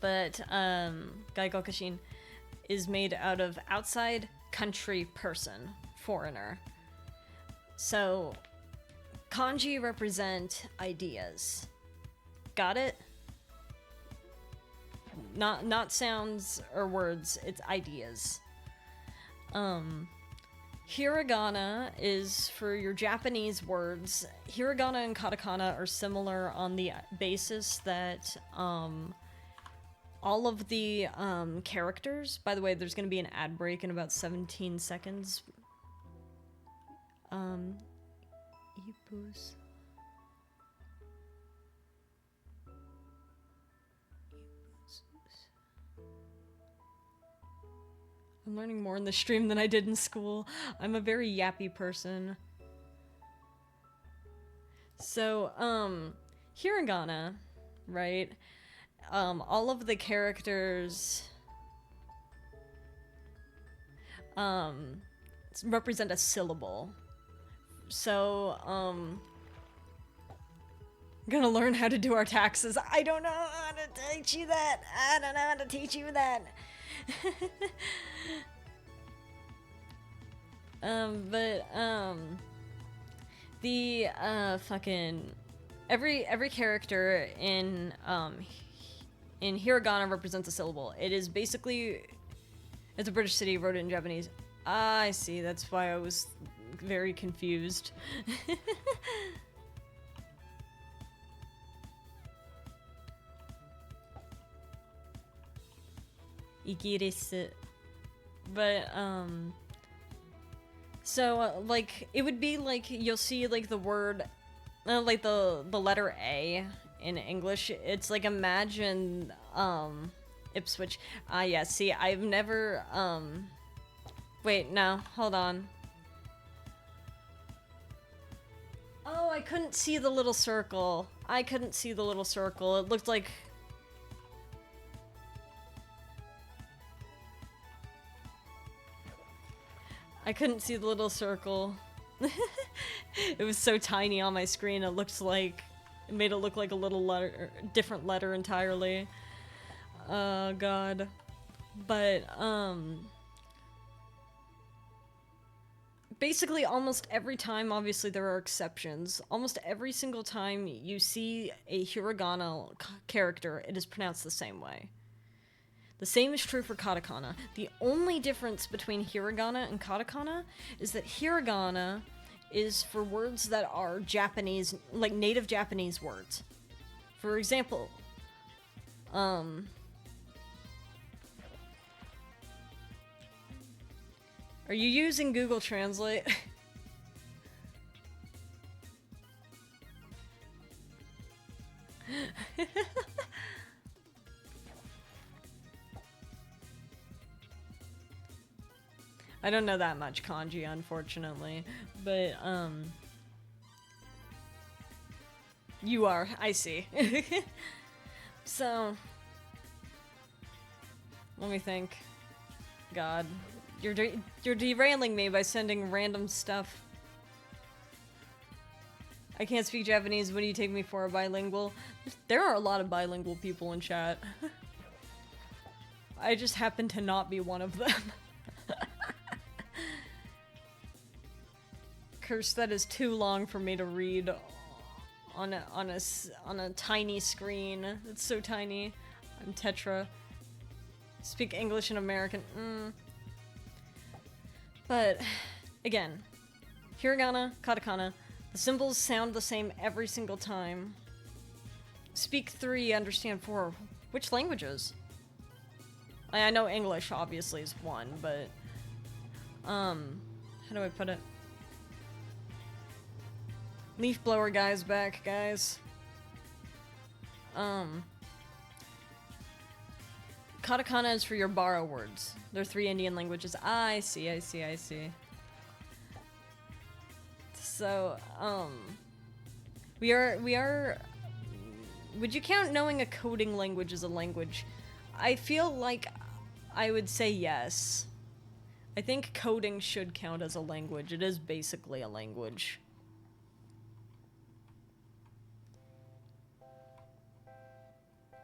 But gaigakujin is made out of outside country person, foreigner. So kanji represent ideas. Got it? Not sounds or words, it's ideas. Hiragana is for your Japanese words. Hiragana and katakana are similar on the basis that all of the characters... By the way, there's going to be an ad break in about 17 seconds. Ipus. I'm learning more in the stream than I did in school. I'm a very yappy person. So, hiragana, right? All of the characters represent a syllable. So, gonna learn how to do our taxes. I don't know how to teach you that. I don't know how to teach you that. The fucking every character in hiragana represents a syllable. It is basically, it's a British city, wrote it in Japanese. Ah, I see. That's why I was very confused. Igirisu. But, so, like, it would be like, you'll see, like, the word, like, the letter A in English. It's like, imagine, Ipswich. Ah, yeah, see, I've never, wait, no, hold on. Oh, I couldn't see the little circle. I couldn't see the little circle. It looked like... I couldn't see the little circle. It was so tiny on my screen, it looked like... It made it look like a little letter, different letter entirely. God. But, basically, almost every time, obviously there are exceptions, almost every single time you see a hiragana character, it is pronounced the same way. The same is true for katakana. The only difference between hiragana and katakana is that hiragana is for words that are Japanese, like native Japanese words. For example, are you using Google Translate? I don't know that much kanji, unfortunately, but, you are, I see. So, let me think. God, you're derailing me by sending random stuff. I can't speak Japanese. What do you take me for, a bilingual? There are a lot of bilingual people in chat. I just happen to not be one of them. Curse, that is too long for me to read on a tiny screen. It's so tiny. I'm Tetra. Speak English and American. But again, hiragana, katakana, the symbols sound the same every single time. Speak 3, understand 4. Which languages? I know English obviously is one, but how do I put it? Leaf blower guy's back, guys. Katakana is for your borrow words. They're 3 Indian languages. Ah, I see. So, we are... Would you count knowing a coding language as a language? I feel like I would say yes. I think coding should count as a language. It is basically a language.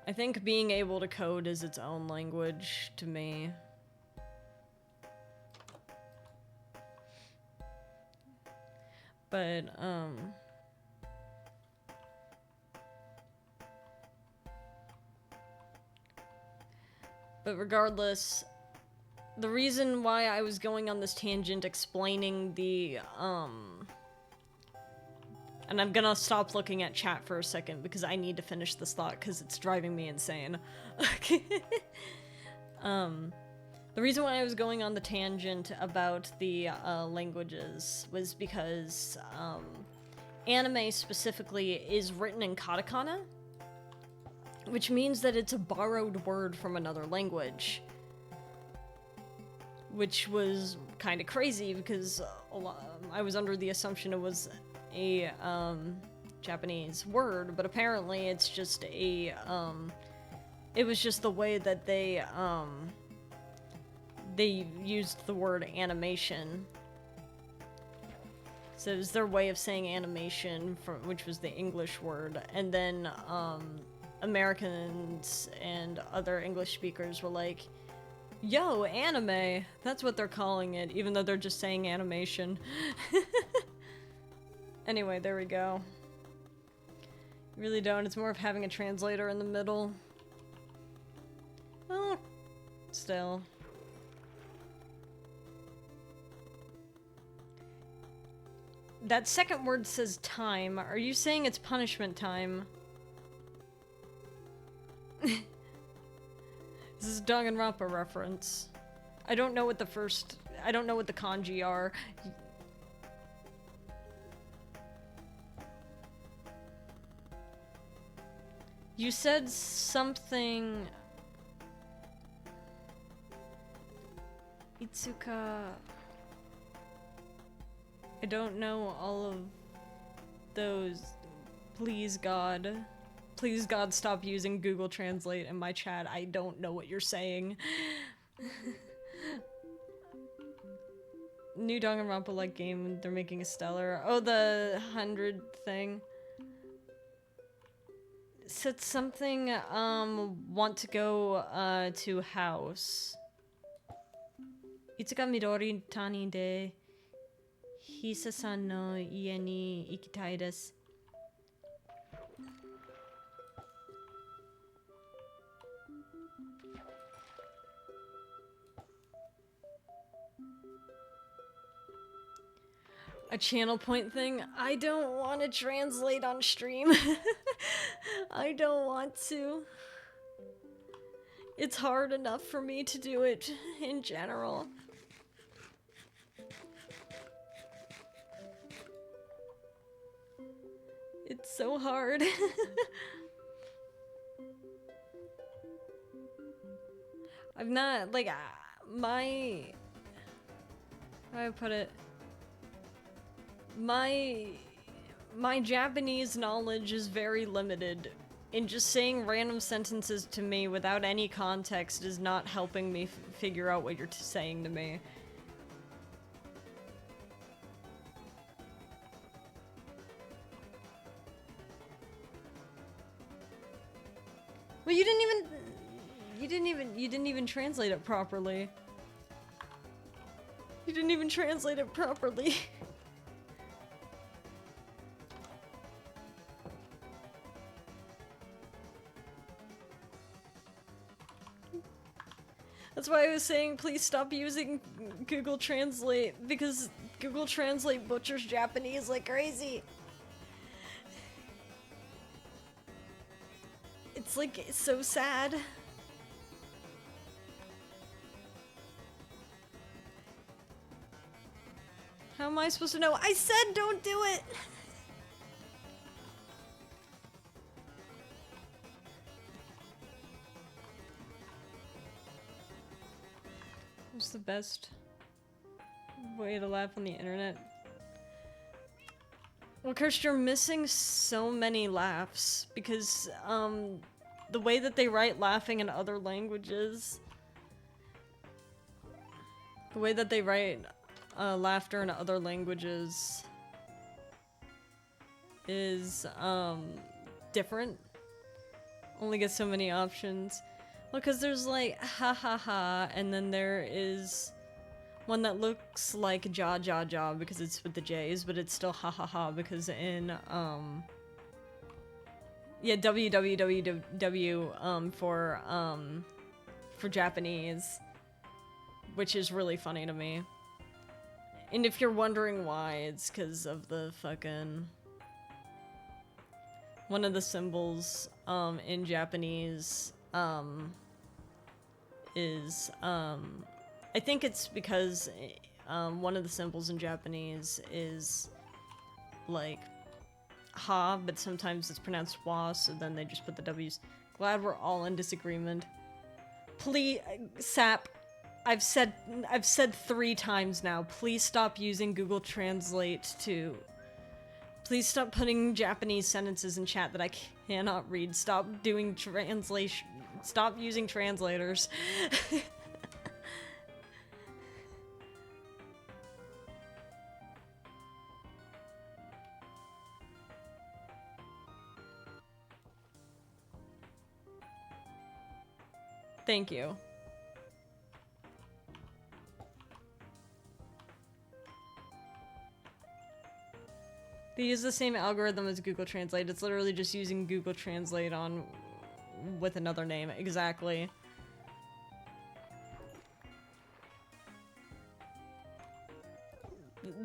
I think being able to code is its own language to me. But, but regardless, the reason why I was going on this tangent explaining the, and I'm gonna stop looking at chat for a second because I need to finish this thought because it's driving me insane. The reason why I was going on the tangent about the languages was because anime specifically is written in katakana, which means that it's a borrowed word from another language. Which was kind of crazy because I was under the assumption it was a Japanese word, but apparently it's just a it was just the way that they used the word animation. So it was their way of saying animation, which was the English word, and then Americans and other English speakers were like, yo, anime! That's what they're calling it, even though they're just saying animation. Anyway, there we go. You really don't, it's more of having a translator in the middle. Well, still. That second word says time. Are you saying it's punishment time? This is a Danganronpa reference. I don't know what the kanji are. You said something... Itsuka... I don't know all of those. Please God. Please God, stop using Google Translate in my chat. I don't know what you're saying. New Danganronpa-like game, they're making a stellar. Oh, the 100 thing. Said something, want to go, to house. Itsuka Midori Tani de Hisa-san no ie ni ikitai desu. A channel point thing? I don't want to translate on stream. I don't want to. It's hard enough for me to do it in general. It's so hard. I'm not, like, my... How do I put it? My Japanese knowledge is very limited, and just saying random sentences to me without any context is not helping me figure out what you're saying to me. Well, you didn't even translate it properly. You didn't even translate it properly. That's why I was saying please stop using Google Translate, because Google Translate butchers Japanese like crazy. It's like, it's so sad. How am I supposed to know? I said don't do it! What's the best way to laugh on the internet? Well, Kirst, you're missing so many laughs because, the way that they write laughing in other languages, the way that they write laughter in other languages is, different. Only get so many options. Well, because there's like ha ha ha, and then there is one that looks like ja ja ja because it's with the J's, but it's still ha ha ha because in yeah, www for Japanese, which is really funny to me. And if you're wondering why, it's because of the fucking one of the symbols in Japanese is I think it's because one of the symbols in Japanese is like ha, but sometimes it's pronounced wa, so then they just put the W's. Glad we're all in disagreement. Please, Sap, I've said 3 times now, please stop using Google Translate to... Please stop putting Japanese sentences in chat that I cannot read. Stop doing translation. Stop using translators. Thank you. They use the same algorithm as Google Translate. It's literally just using Google Translate on with another name. Exactly.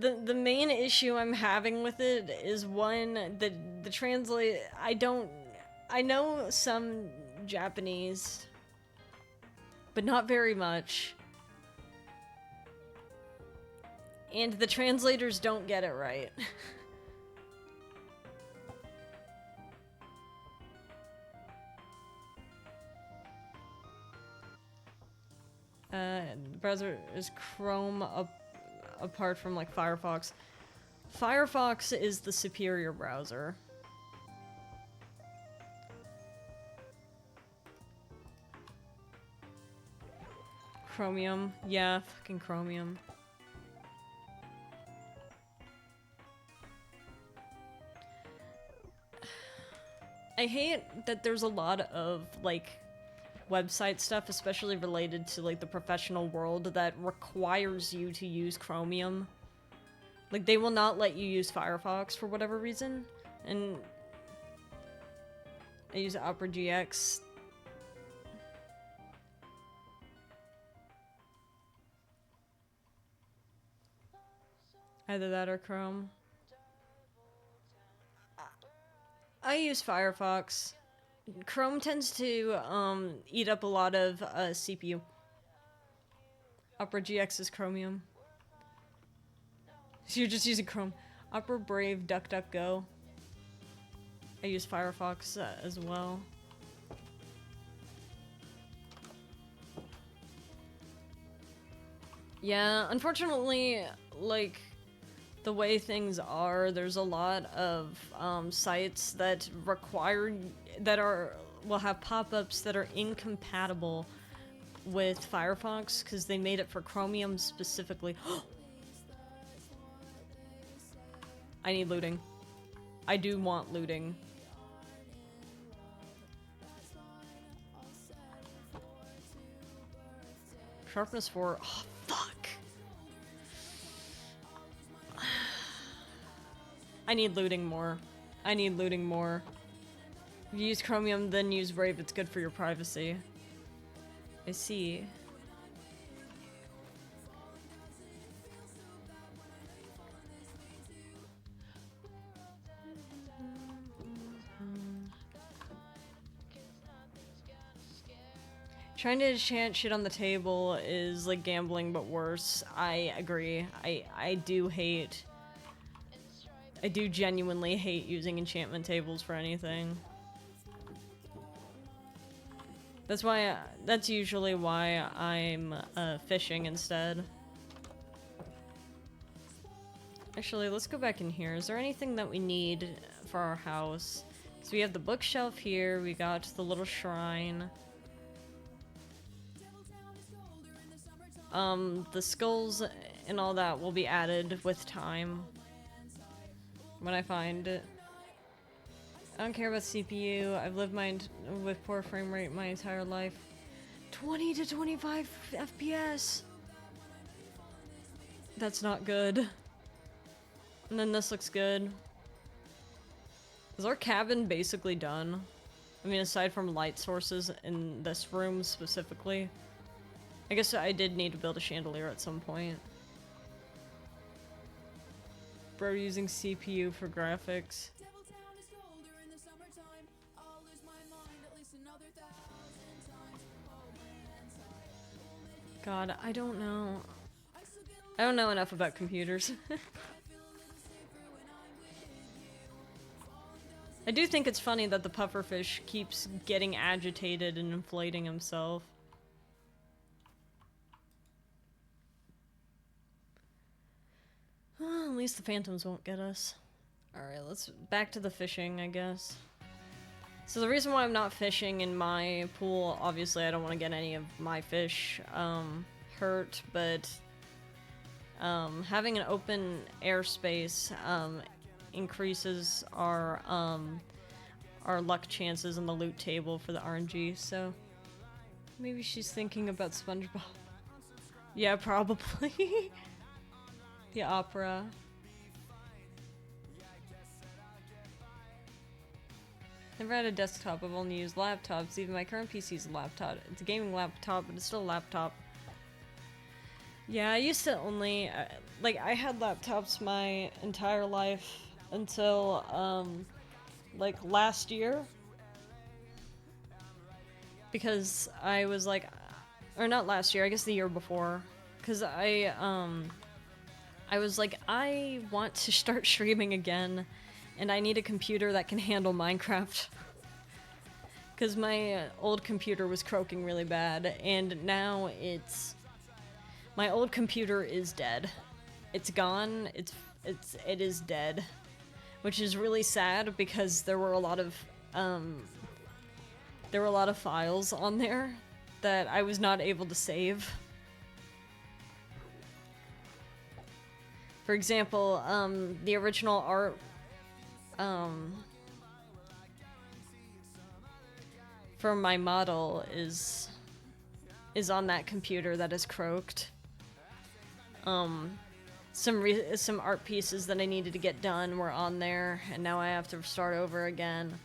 The main issue I'm having with it is one, the translate, I know some Japanese, but not very much. And the translators don't get it right. The browser is Chrome apart from like Firefox. Firefox is the superior browser. Chromium. Yeah, fucking Chromium. I hate that there's a lot of like website stuff, especially related to like the professional world, that requires you to use Chromium. Like they will not let you use Firefox for whatever reason, and I use Opera GX. Either that or Chrome. I use Firefox. Chrome tends to eat up a lot of CPU. Opera GX is Chromium. So you're just using Chrome. Opera, Brave, DuckDuckGo. I use Firefox as well. Yeah, unfortunately, like, the way things are, there's a lot of sites that will have pop-ups that are incompatible with Firefox because they made it for Chromium specifically. I need looting. I do want looting. Sharpness 4. Oh, fuck. I need looting more. I need looting more. If you use Chromium, then use Brave. It's good for your privacy. I see. Trying to enchant shit on the table is like gambling, but worse. I agree. I do genuinely hate using enchantment tables for anything. That's usually why I'm fishing instead. Actually, let's go back in here. Is there anything that we need for our house? So we have the bookshelf here, we got the little shrine. The skulls and all that will be added with time. When I find it. I don't care about CPU. I've lived with poor frame rate my entire life. 20 to 25 FPS. That's not good. And then this looks good. Is our cabin basically done? I mean, aside from light sources in this room specifically. I guess I did need to build a chandelier at some point. Bro using CPU for graphics. God, I don't know. I don't know enough about computers. I do think it's funny that the pufferfish keeps getting agitated and inflating himself. Well, at least the phantoms won't get us. Alright, let's back to the fishing, I guess. So the reason why I'm not fishing in my pool, obviously I don't want to get any of my fish hurt, but having an open airspace increases our luck chances on the loot table for the RNG, so Maybe she's thinking about SpongeBob. Yeah, probably. The opera. Never had a desktop, I've only used laptops. Even my current PC is a laptop. It's a gaming laptop, but it's still a laptop. Yeah, I used to only, like, I had laptops my entire life until, like, last year. Because I was like, or not last year, I guess the year before. Because I was like, I want to start streaming again, and I need a computer that can handle Minecraft. Because my old computer was croaking really bad, and now my old computer is dead. It's gone, it is dead. Which is really sad, because there were a lot of files on there that I was not able to save. For example, the original art, for my model is on that computer that is croaked. Some art pieces that I needed to get done were on there, and now I have to start over again.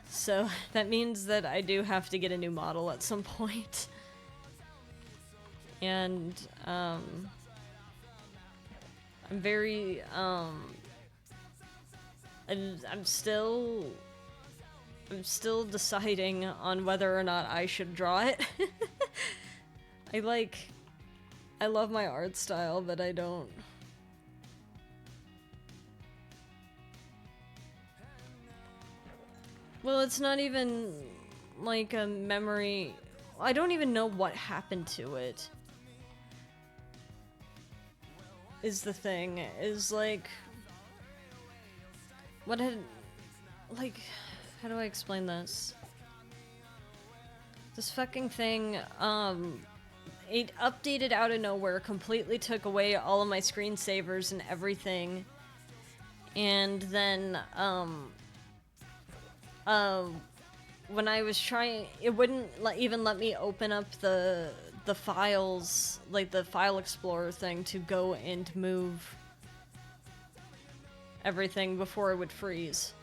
So that means that I do have to get a new model at some point. And, I'm very, I'm still deciding on whether or not I should draw it. I love my art style, but I don't. Well, it's not even like a memory. I don't even know what happened to it. Is the thing. Is like. What had. Like. How do I explain this? This fucking thing, it updated out of nowhere, completely took away all of my screensavers and everything. And then, when I was trying, it wouldn't even let me open up the files, like the file explorer thing, to go and move everything before it would freeze.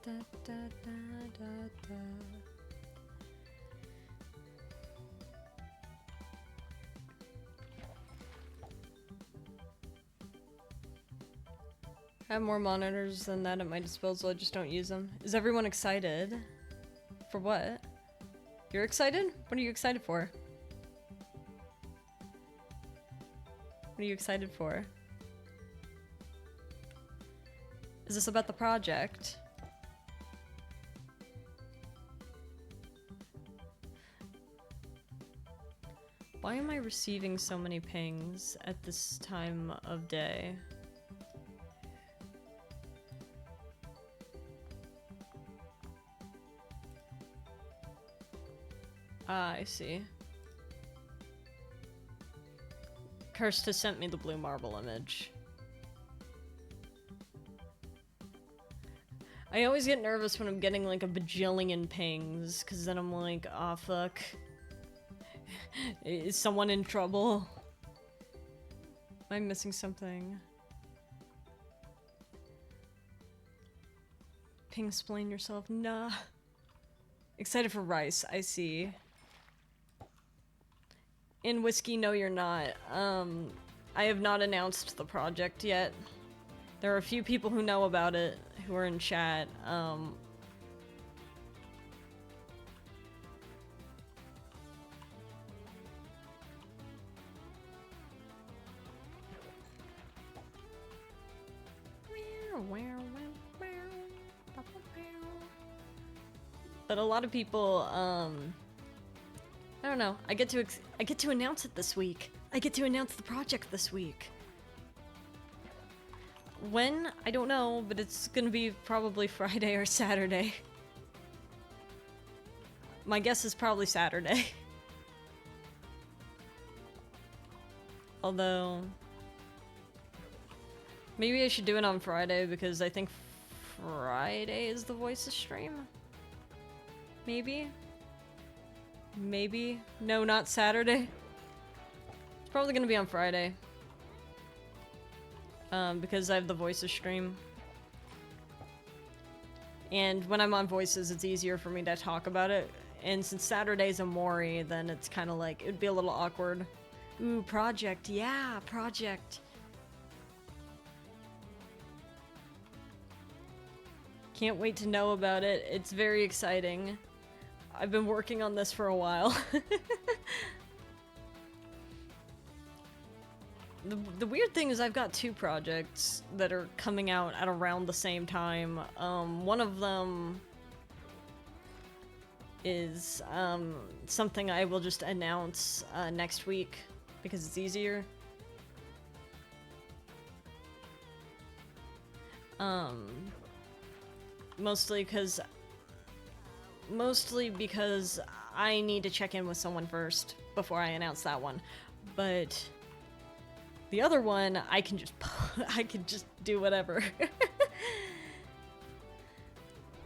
Da, da, da, da, da. I have more monitors than that at my disposal, I just don't use them. Is everyone excited? For what? You're excited? What are you excited for? What are you excited for? Is this about the project? Why am I receiving so many pings at this time of day? Ah, I see. Cursed has sent me the blue marble image. I always get nervous when I'm getting like a bajillion pings, cause then I'm like, aw, fuck. Is someone in trouble? Am I missing something? Ping explain yourself? Nah. Excited for rice, I see. In whiskey, no you're not. I have not announced the project yet. There are a few people who know about it, who are in chat. But a lot of people, I don't know. I get to announce it this week. I get to announce the project this week. When? I don't know, but it's gonna be probably Friday or Saturday. My guess is probably Saturday. Although... maybe I should do it on Friday, because I think Friday is the Voices stream? Maybe? Maybe? No, not Saturday. It's probably gonna be on Friday. Because I have the Voices stream. And when I'm on Voices, it's easier for me to talk about it. And since Saturday's a Mori, then it's kind of like, it'd be a little awkward. Ooh, Project. Yeah, Project. Can't wait to know about it. It's very exciting. I've been working on this for a while. The weird thing is I've got 2 projects that are coming out at around the same time. One of them is something I will just announce next week because it's easier. Mostly because I need to check in with someone first before I announce that one. But the other one, I can just do whatever.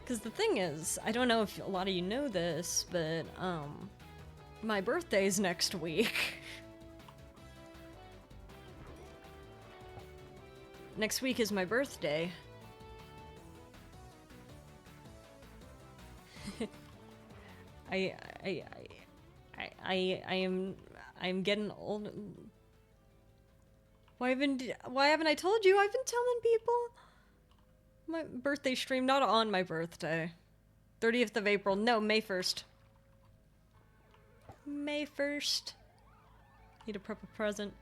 Because the thing is, I don't know if a lot of you know this, but my birthday's next week. Next week is my birthday. I'm getting old. Why haven't I told you? I've been telling people. My birthday stream, not on my birthday. 30th of April. No, May 1st. May 1st. Need to prep a present.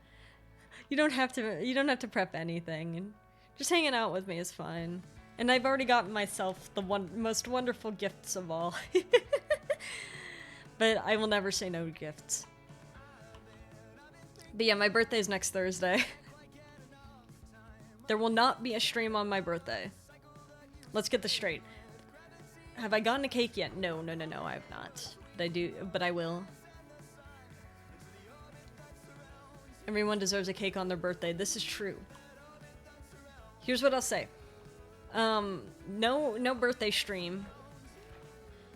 You don't have to prep anything. Just hanging out with me is fine. And I've already gotten myself the most wonderful gifts of all. But I will never say no to gifts. But yeah, my birthday's next Thursday. There will not be a stream on my birthday. Let's get this straight. Have I gotten a cake yet? No, I have not. But I will. Everyone deserves a cake on their birthday. This is true. Here's what I'll say. No birthday stream.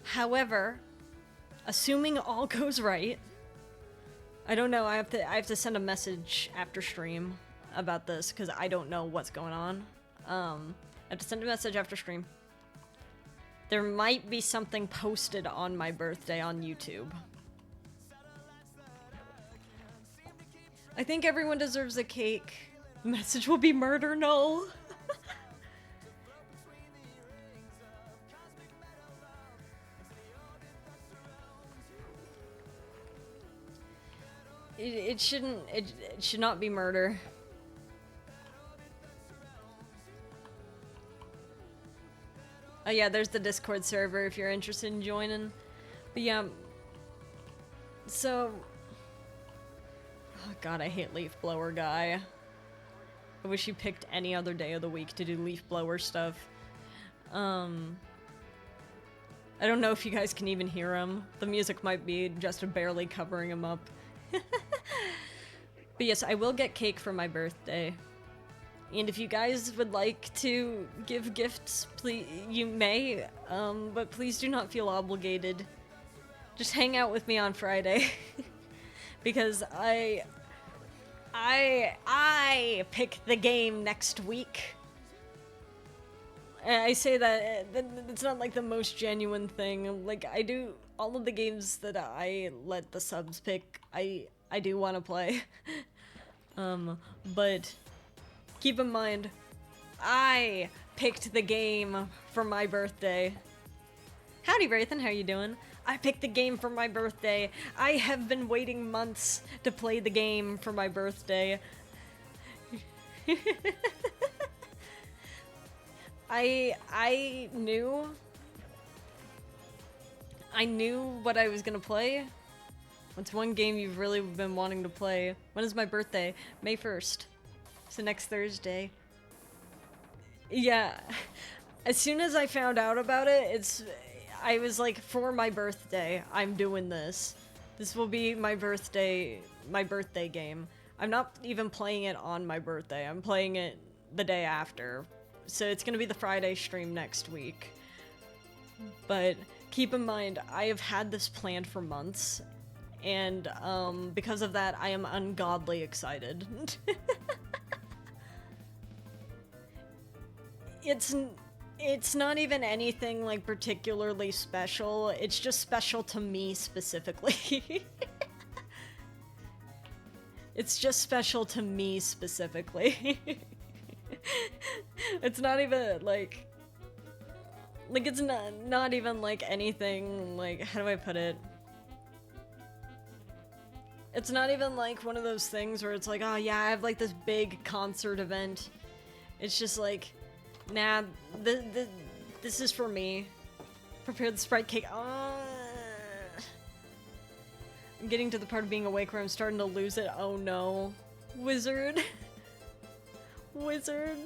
However, assuming all goes right, I don't know, I have to send a message after stream about this because I don't know what's going on. I have to send a message after stream. There might be something posted on my birthday on YouTube. I think everyone deserves a cake. The message will be murder, no. It should not be murder. Oh yeah, there's the Discord server if you're interested in joining. But yeah, so... oh god, I hate leaf blower guy. I wish he picked any other day of the week to do leaf blower stuff. I don't know if you guys can even hear him. The music might be just barely covering him up. But yes, I will get cake for my birthday. And if you guys would like to give gifts, please, you may, but please do not feel obligated. Just hang out with me on Friday. Because I pick the game next week. And I say that, it's not like the most genuine thing. Like, I do, all of the games that I let the subs pick, I do want to play. But keep in mind, I picked the game for my birthday. Howdy, Wraithen, how you doing? I picked the game for my birthday. I have been waiting months to play the game for my birthday. I knew what I was gonna play. What's one game you've really been wanting to play? When is my birthday? May 1st. So next Thursday. Yeah. As soon as I found out about it, I was like, for my birthday, I'm doing this. This will be my birthday game. I'm not even playing it on my birthday. I'm playing it the day after. So it's gonna be the Friday stream next week. But keep in mind, I have had this planned for months, and because of that, I am ungodly excited. It's not even anything like particularly special. It's just special to me specifically. It's just special to me specifically. It's not even like it's not even like anything like, how do I put it? It's not even like one of those things where it's like, oh yeah, I have like this big concert event. It's just like, nah, this is for me. Prepare the Sprite cake. I'm getting to the part of being awake where I'm starting to lose it. Oh no. Wizard. Wizard.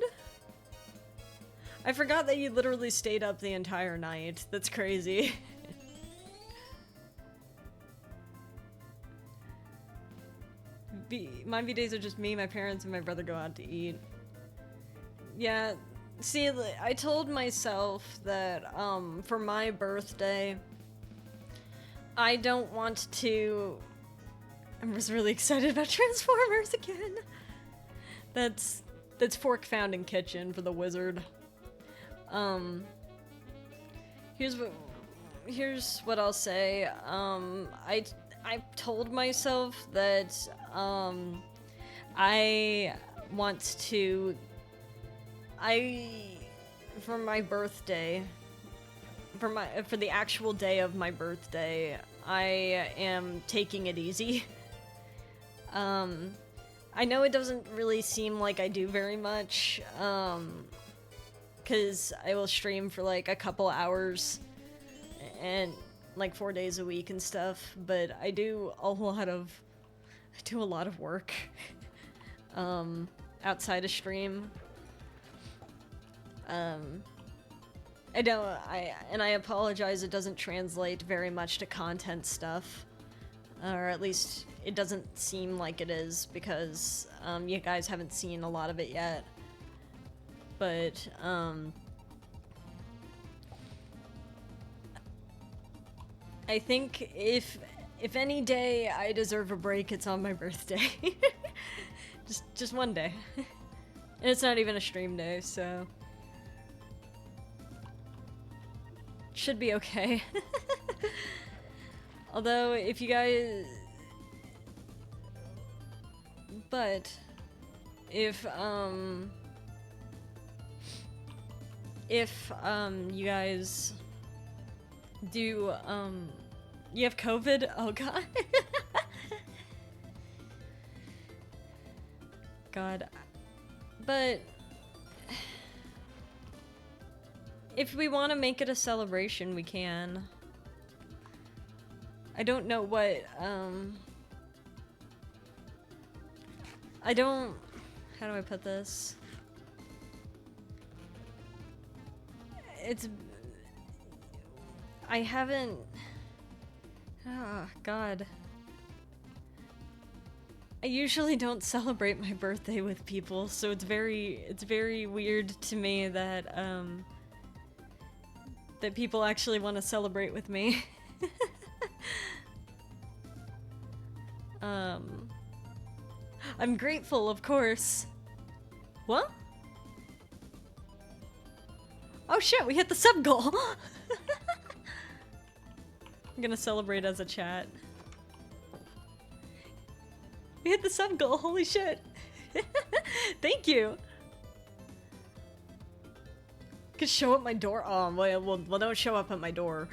I forgot that you literally stayed up the entire night. That's crazy. My V-days are just me, my parents, and my brother go out to eat. Yeah, see, I told myself that, for my birthday, I don't want to... I was really excited about Transformers again. That's Fork Found in Kitchen for the Wizard. Here's what I'll say. I told myself that, I want to... for my birthday, for the actual day of my birthday, I am taking it easy. I know it doesn't really seem like I do very much, cause I will stream for like a couple hours and like 4 days a week and stuff, but I do a lot of work, outside of stream. I apologize, it doesn't translate very much to content stuff. Or at least it doesn't seem like it is, because, you guys haven't seen a lot of it yet. But, I think if any day I deserve a break, it's on my birthday. just one day. And it's not even a stream day, so... should be okay. Although, if you guys... But, if you guys do, you have COVID? Oh god. God. But... if we want to make it a celebration, we can. I don't know what, I don't... how do I put this? I haven't... oh, God. I usually don't celebrate my birthday with people, so it's very weird to me that, that people actually want to celebrate with me. I'm grateful, of course. What? Oh shit, we hit the sub goal! I'm gonna celebrate as a chat. We hit the sub goal, holy shit! Thank you! Could show up my door. Oh, well, don't show up at my door.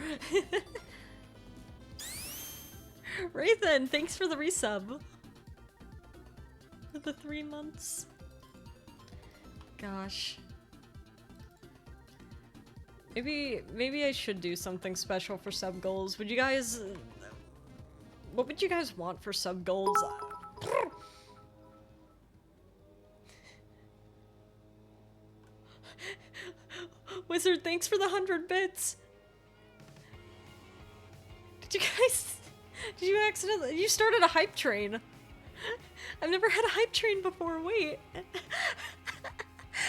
Rathan, thanks for the resub. For the 3 months. Gosh. Maybe I should do something special for sub goals. Would you guys... what would you guys want for sub goals? Wizard, thanks for the 100 bits. Did you guys... Did you accidentally... You started a hype train. I've never had a hype train before, wait.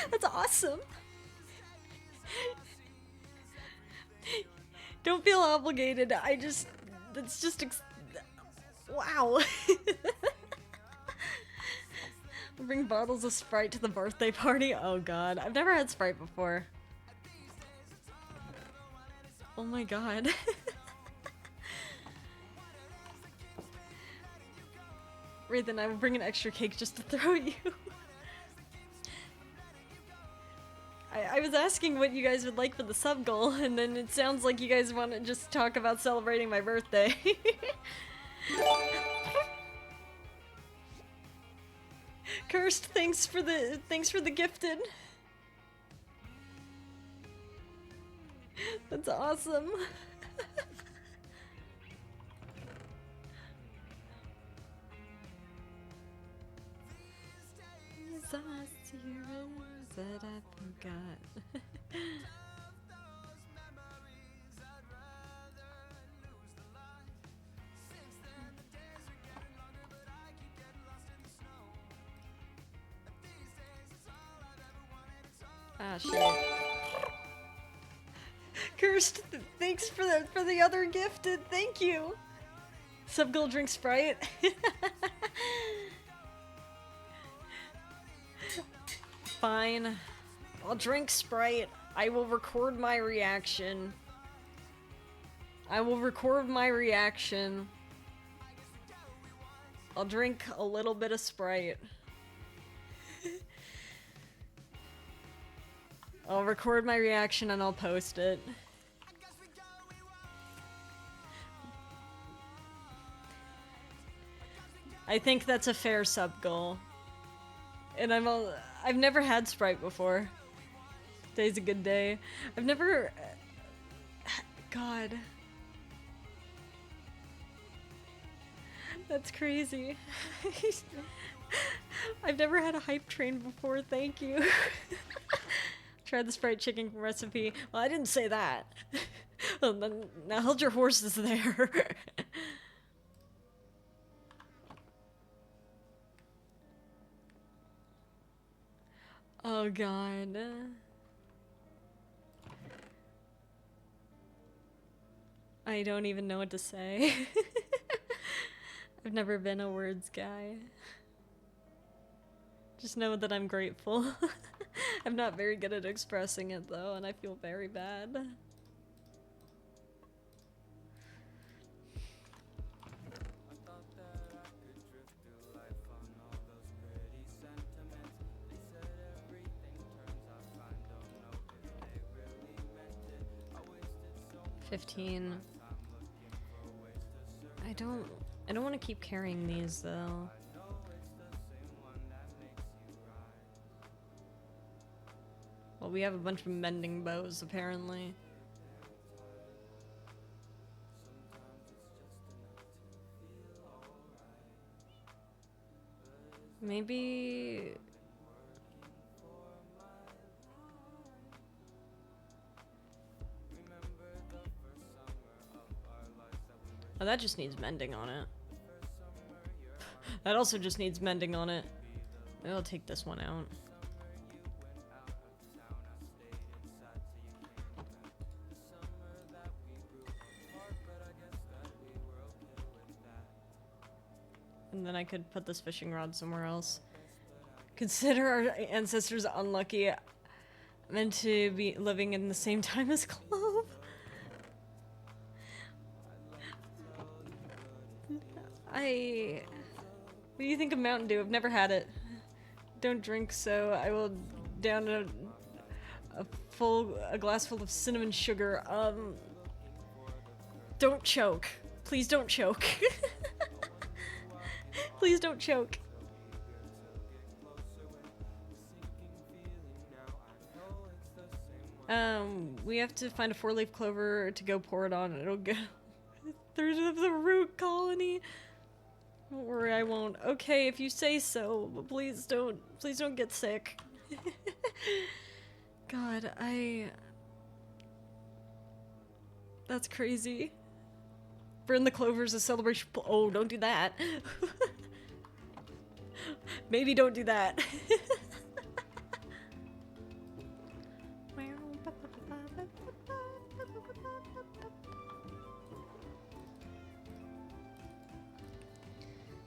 That's awesome. Don't feel obligated, I just... That's just... Wow. Bring bottles of Sprite to the birthday party? Oh god, I've never had Sprite before. Oh my god. Right then, I will bring an extra cake just to throw at you. I was asking what you guys would like for the sub goal, and then it sounds like you guys want to just talk about celebrating my birthday. Cursed, thanks for the gifted. That's awesome. That I forgot. Ah, shit. Cursed, thanks for the other gifted. Thank you. Subgirl drink Sprite. Fine. I'll drink Sprite. I will record my reaction. I will record my reaction. I'll drink a little bit of Sprite. I'll record my reaction and I'll post it. I think that's a fair sub goal. And I've never had Sprite before. Today's a good day. I've never... God. That's crazy. I've never had a hype train before, thank you. Try the Sprite chicken recipe. Well, I didn't say that. Well, then, now hold your horses there. Oh god. I don't even know what to say. I've never been a words guy. Just know that I'm grateful. I'm not very good at expressing it though, and I feel very bad. $15. I don't want to keep carrying these though. Well, we have a bunch of mending bows apparently. Maybe... Oh, that just needs mending on it. That also just needs mending on it. Maybe I'll take this one out. And then I could put this fishing rod somewhere else. Consider our ancestors unlucky. Meant to be living in the same time as Clove. What do you think of Mountain Dew? I've never had it. Don't drink, so I will down a glass full of cinnamon sugar. Don't choke. Please don't choke. Please don't choke. We have to find a 4-leaf clover to go pour it on, and it'll go through the root colony. Don't worry, I won't. Okay, if you say so, but please don't get sick. God, That's crazy. Burn the clovers, a celebration. Oh, don't do that. Maybe don't do that.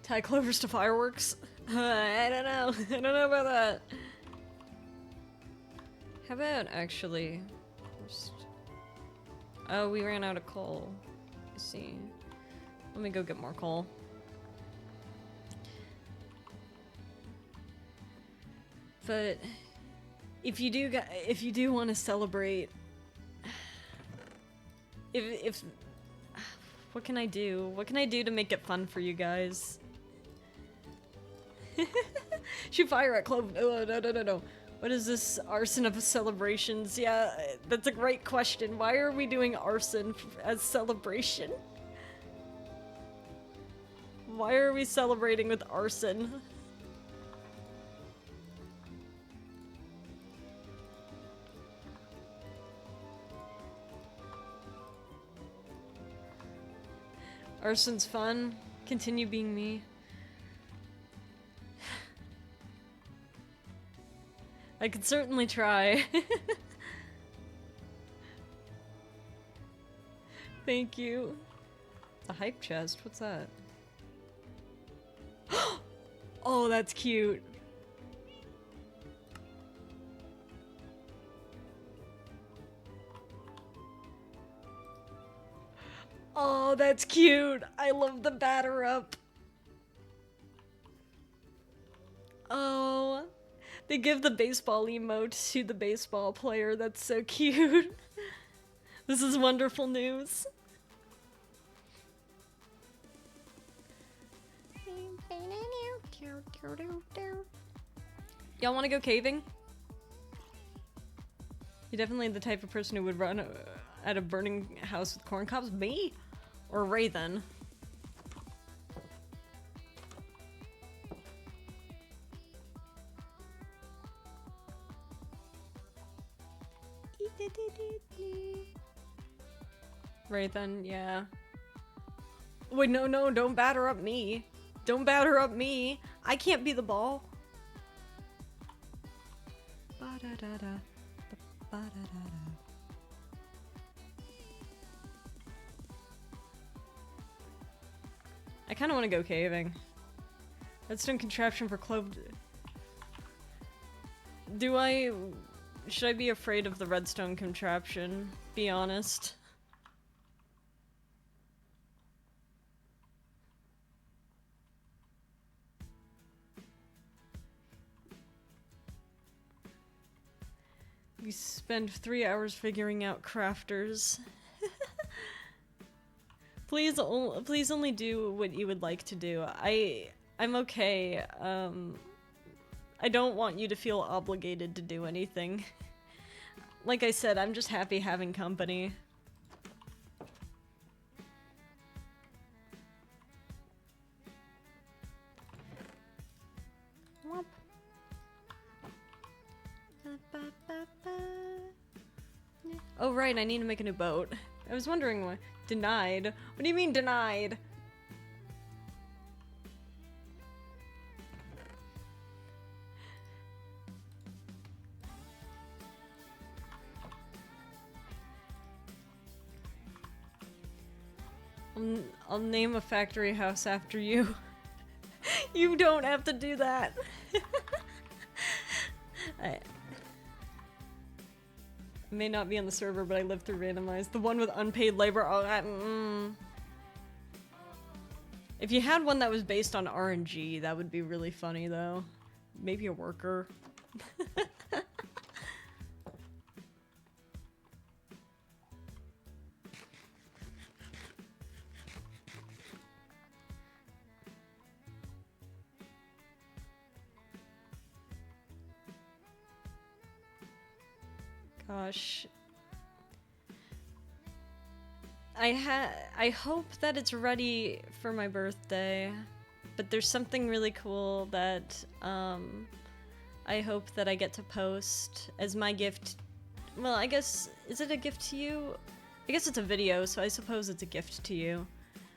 Tie clovers to fireworks? I don't know. I don't know about that. How about actually just... Oh, we ran out of coal. Let's see. Let me go get more coal. But if you do want to celebrate, if what can I do? What can I do to make it fun for you guys? Shoot fire at Clove. No. What is this arson of celebrations? Yeah, that's a great question. Why are we doing arson as celebration? Why are we celebrating with arson? Arson's fun. Continue being me. I could certainly try. Thank you. A hype chest? What's that? Oh, that's cute. Oh, that's cute. I love the batter up. Oh, they give the baseball emote to the baseball player. That's so cute. This is wonderful news. Y'all want to go caving? You're definitely the type of person who would run at a burning house with corn cobs. Me? Or Raven? Raven, yeah. Wait, no, don't batter up me. Don't batter up me. I can't be the ball. Ba-da-da-da. Ba-da-da-da. I kind of want to go caving. Redstone contraption for clove. Should I be afraid of the redstone contraption? Be honest. We spend 3 hours figuring out crafters. Please only do what you would like to do. I'm okay. I don't want you to feel obligated to do anything. Like I said, I'm just happy having company. Oh right, I need to make a new boat. I was wondering why. Denied? What do you mean denied? I'll name a factory house after you. You don't have to do that. I may not be on the server, but I live through randomized. The one with unpaid labor. Oh, If you had one that was based on RNG, that would be really funny, though. Maybe a worker. Gosh. I hope that it's ready for my birthday, but there's something really cool that I hope that I get to post as my gift. Well, I guess, is it a gift to you? I guess it's a video, so I suppose it's a gift to you.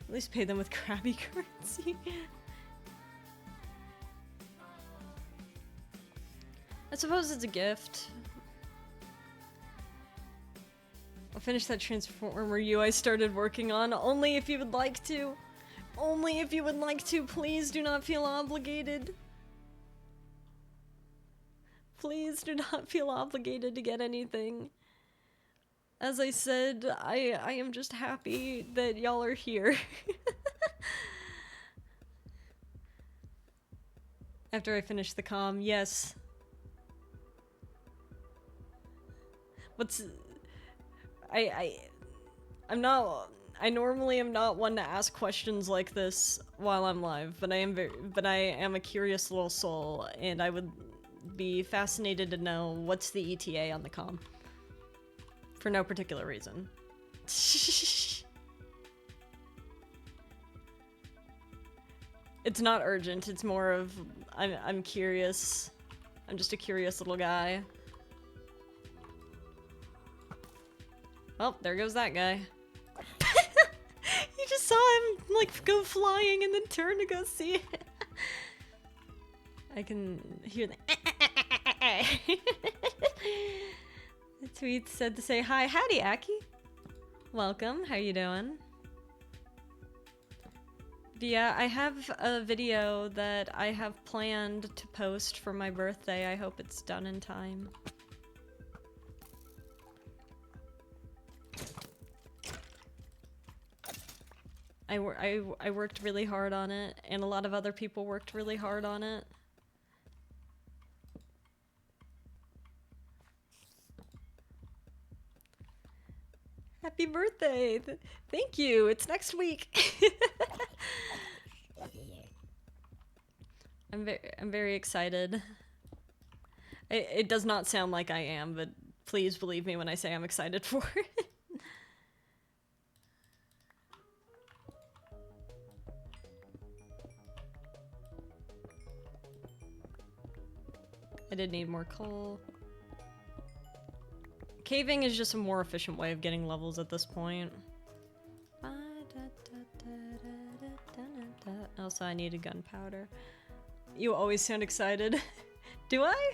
At least pay them with Krabby currency. I suppose it's a gift. I'll finish that Transformer UI started working on, only if you would like to. Only if you would like to, please do not feel obligated. Please do not feel obligated to get anything. As I said, I am just happy that y'all are here. After I finish the comm, yes. What's... I'm not... I normally am not one to ask questions like this while I'm live, but I am a curious little soul, and I would be fascinated to know what's the ETA on the comm. For no particular reason. It's not urgent, it's more of I'm curious. I'm just a curious little guy. Oh, there goes that guy. You just saw him like go flying and then turn to go see it. I can hear the The tweet said to say hi. Howdy, Aki. Welcome. How you doing? But yeah, I have a video that I have planned to post for my birthday. I hope it's done in time. I worked really hard on it, and a lot of other people worked really hard on it. Happy birthday! Thank you! It's next week! I'm very excited. It does not sound like I am, but please believe me when I say I'm excited for it. I did need more coal. Caving is just a more efficient way of getting levels at this point. Also, I needed gunpowder. You always sound excited. Do I?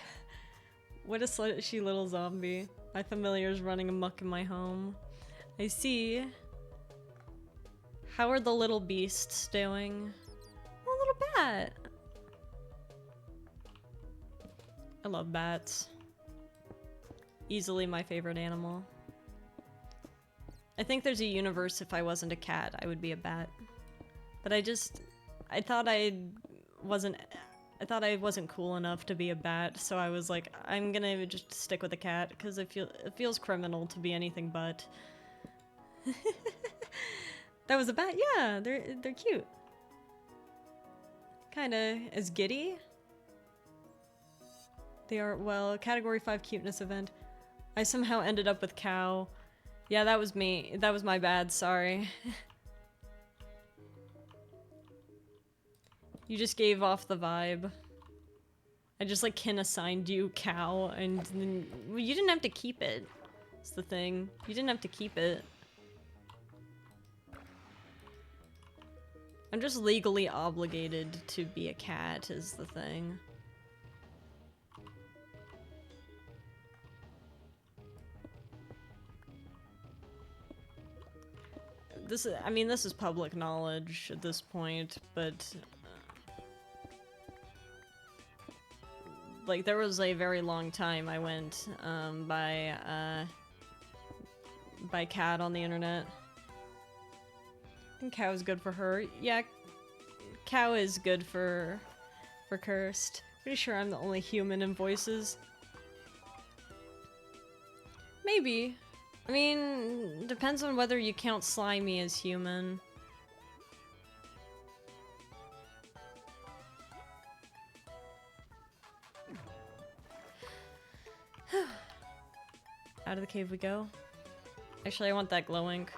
What a slushy little zombie. My familiar's running amok in my home. I see. How are the little beasts doing? Oh, little bat. I love bats. Easily my favorite animal. I think there's a universe if I wasn't a cat, I would be a bat. But I thought I wasn't cool enough to be a bat, so I was like, I'm gonna just stick with a cat, because it feels criminal to be anything but. That was a bat? Yeah, they're cute. Kinda as giddy. They are, well, category 5 cuteness event. I somehow ended up with cow. Yeah, that was me. That was my bad, sorry. You just gave off the vibe. I just like assigned you cow, and then well, you didn't have to keep it. That's the thing. You didn't have to keep it. I'm just legally obligated to be a cat is the thing. I mean, this is public knowledge at this point, but like, there was a very long time I went by cat on the internet. I think cow is good for her. Yeah, cow is good for cursed. Pretty sure I'm the only human in voices. Maybe. I mean, depends on whether you count Slimy as human. Out of the cave we go. Actually, I want that glow ink.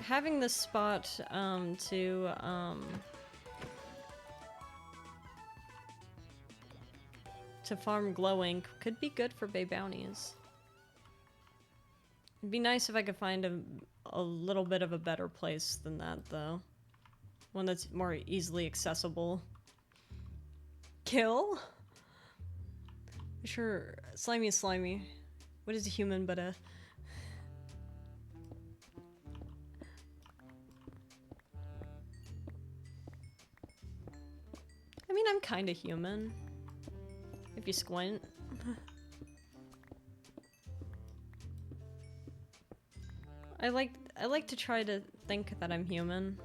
Having this spot to to farm glow ink could be good for bay bounties. It'd be nice if I could find a little bit of a better place than that, though. One that's more easily accessible. Kill? Sure, slimy is slimy. What is a human but a... I mean, I'm kinda human. If you squint. I like to try to think that I'm human.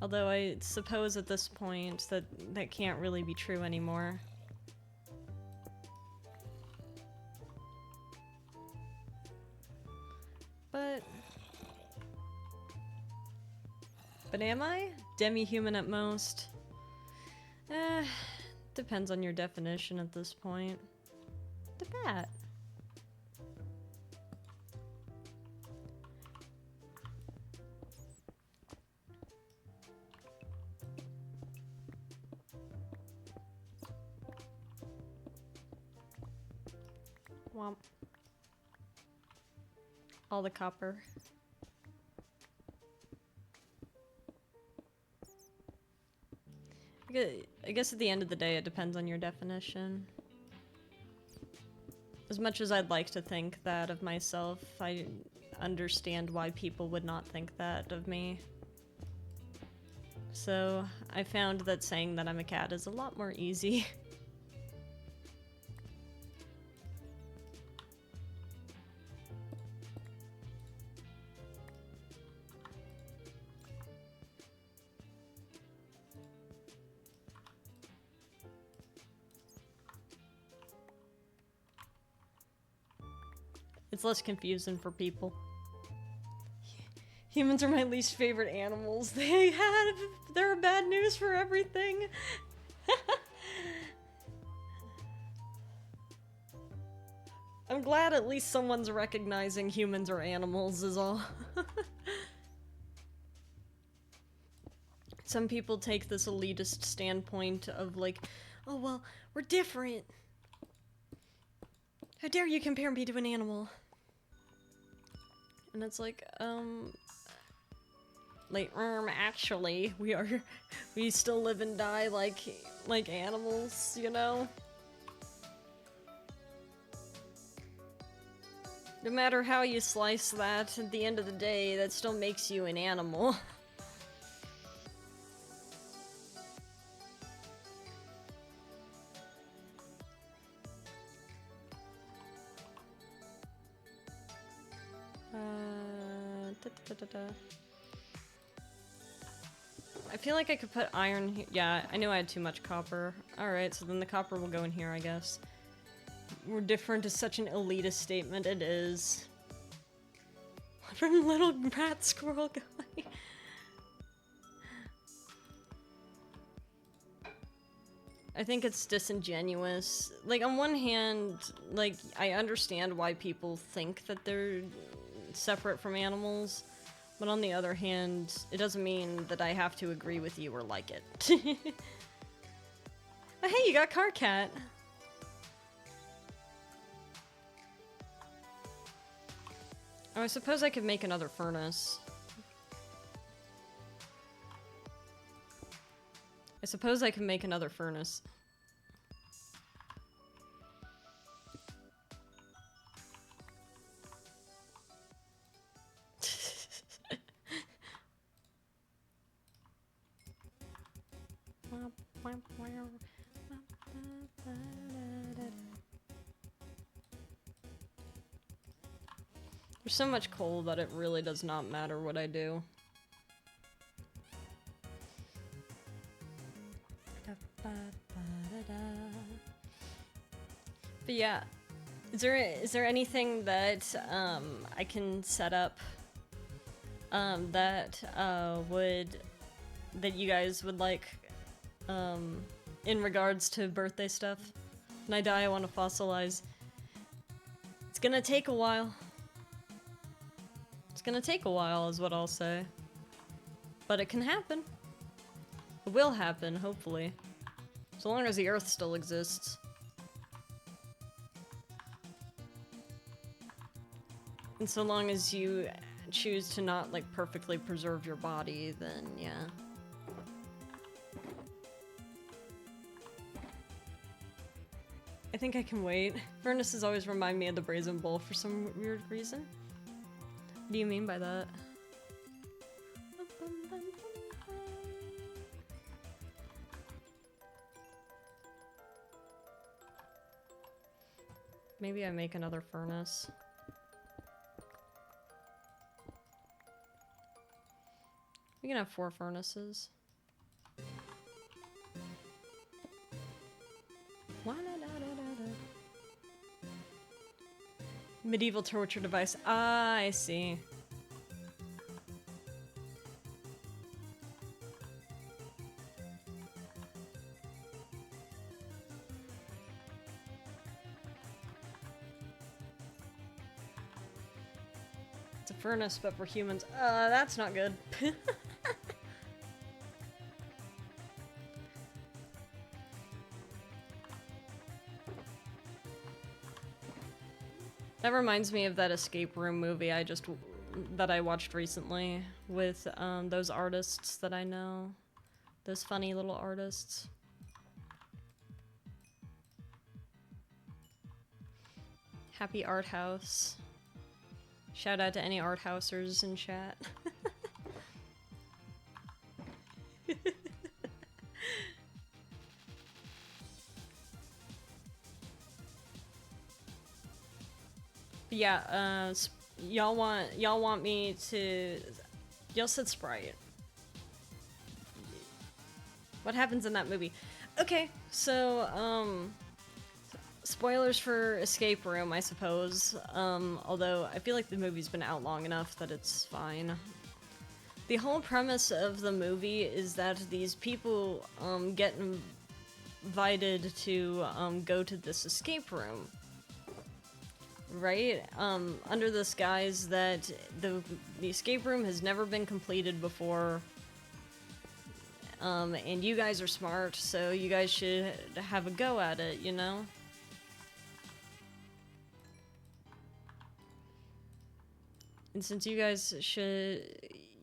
Although I suppose at this point that can't really be true anymore. But am I? Demi-human at most? Depends on your definition at this point. The bat. Womp. All the copper. I guess at the end of the day, it depends on your definition. As much as I'd like to think that of myself, I understand why people would not think that of me. So, I found that saying that I'm a cat is a lot more easy. It's less confusing for people. Humans are my least favorite animals. They're bad news for everything. I'm glad at least someone's recognizing humans are animals is all. Some people take this elitist standpoint of like, oh well, we're different. How dare you compare me to an animal? And it's like, actually, we still live and die like animals, you know? No matter how you slice that, at the end of the day, that still makes you an animal. I feel like I could put iron here. Yeah, I knew I had too much copper. Alright, so then the copper will go in here, I guess. We're different is such an elitist statement, it is. From little rat squirrel guy. I think it's disingenuous. Like, on one hand, like, I understand why people think that they're separate from animals, but on the other hand, it doesn't mean that I have to agree with you or like it. Oh, hey, you got Car Cat. Oh, I suppose I could make another furnace. I suppose I can make another furnace. There's so much coal that it really does not matter what I do. But yeah, is there anything that I can set up that that you guys would like in regards to birthday stuff? When I die, I want to fossilize. It's gonna take a while. It's gonna take a while, is what I'll say. But it can happen. It will happen, hopefully. So long as the Earth still exists. And so long as you choose to not, like, perfectly preserve your body, then yeah. I think I can wait. Furnaces always remind me of the Brazen Bull for some weird reason. What do you mean by that? Maybe I make another furnace. We can have 4 furnaces. Medieval torture device. Ah, I see. It's a furnace, but for humans. That's not good. That reminds me of that escape room movie that I watched recently with those artists that I know. Those funny little artists. Happy Art House. Shout out to any art housers in chat. Yeah, y'all want me to... Y'all said Sprite. What happens in that movie? Okay, so, spoilers for Escape Room, I suppose. Although, I feel like the movie's been out long enough that it's fine. The whole premise of the movie is that these people, get invited to, go to this escape room. Right? Under this guise that the escape room has never been completed before. And you guys are smart, so you guys should have a go at it, you know? And since you guys should...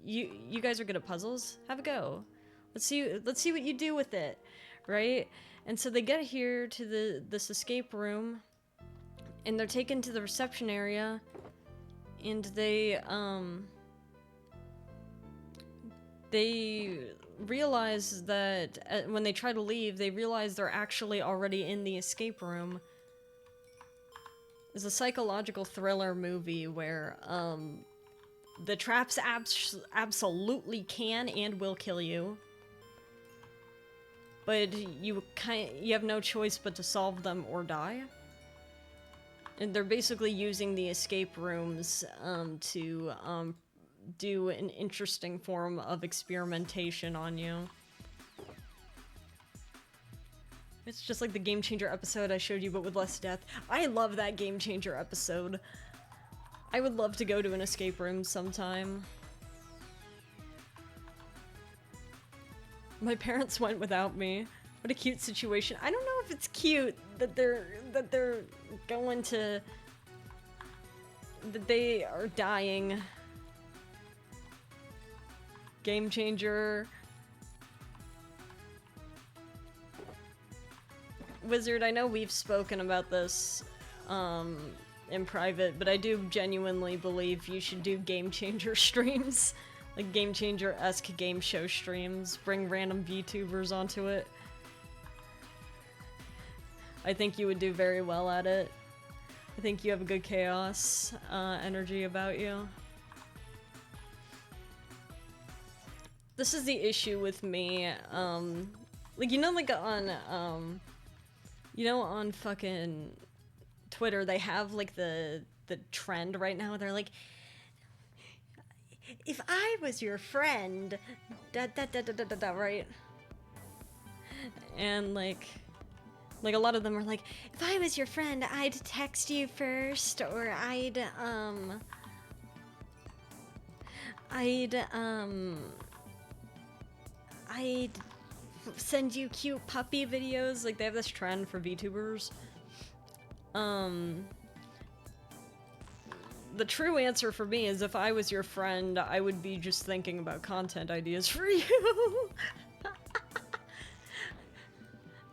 You guys are good at puzzles, have a go. Let's see what you do with it, right? And so they get here to this escape room, and they're taken to the reception area, and they realize that when they try to leave, they realize they're actually already in the escape room. It's a psychological thriller movie where the traps absolutely can and will kill you, but you have no choice but to solve them or die. And they're basically using the escape rooms to do an interesting form of experimentation on you. It's just like the Game Changer episode I showed you, but with less death. I love that Game Changer episode. I would love to go to an escape room sometime. My parents went without me. What a cute situation. I don't know if it's cute that they're going to... that they are dying. Game Changer. Wizard, I know we've spoken about this in private, but I do genuinely believe you should do Game Changer streams. Like Game Changer-esque game show streams. Bring random VTubers onto it. I think you would do very well at it. I think you have a good chaos energy about you. This is the issue with me. Like, you know, like on, you know, on fucking Twitter, they have like the trend right now. They're like, if I was your friend, da da da da da da da, right? And like a lot of them are like, if I was your friend, I'd text you first, or I'd I send you cute puppy videos. Like, they have this trend for VTubers. The true answer for me is if I was your friend, I would be just thinking about content ideas for you.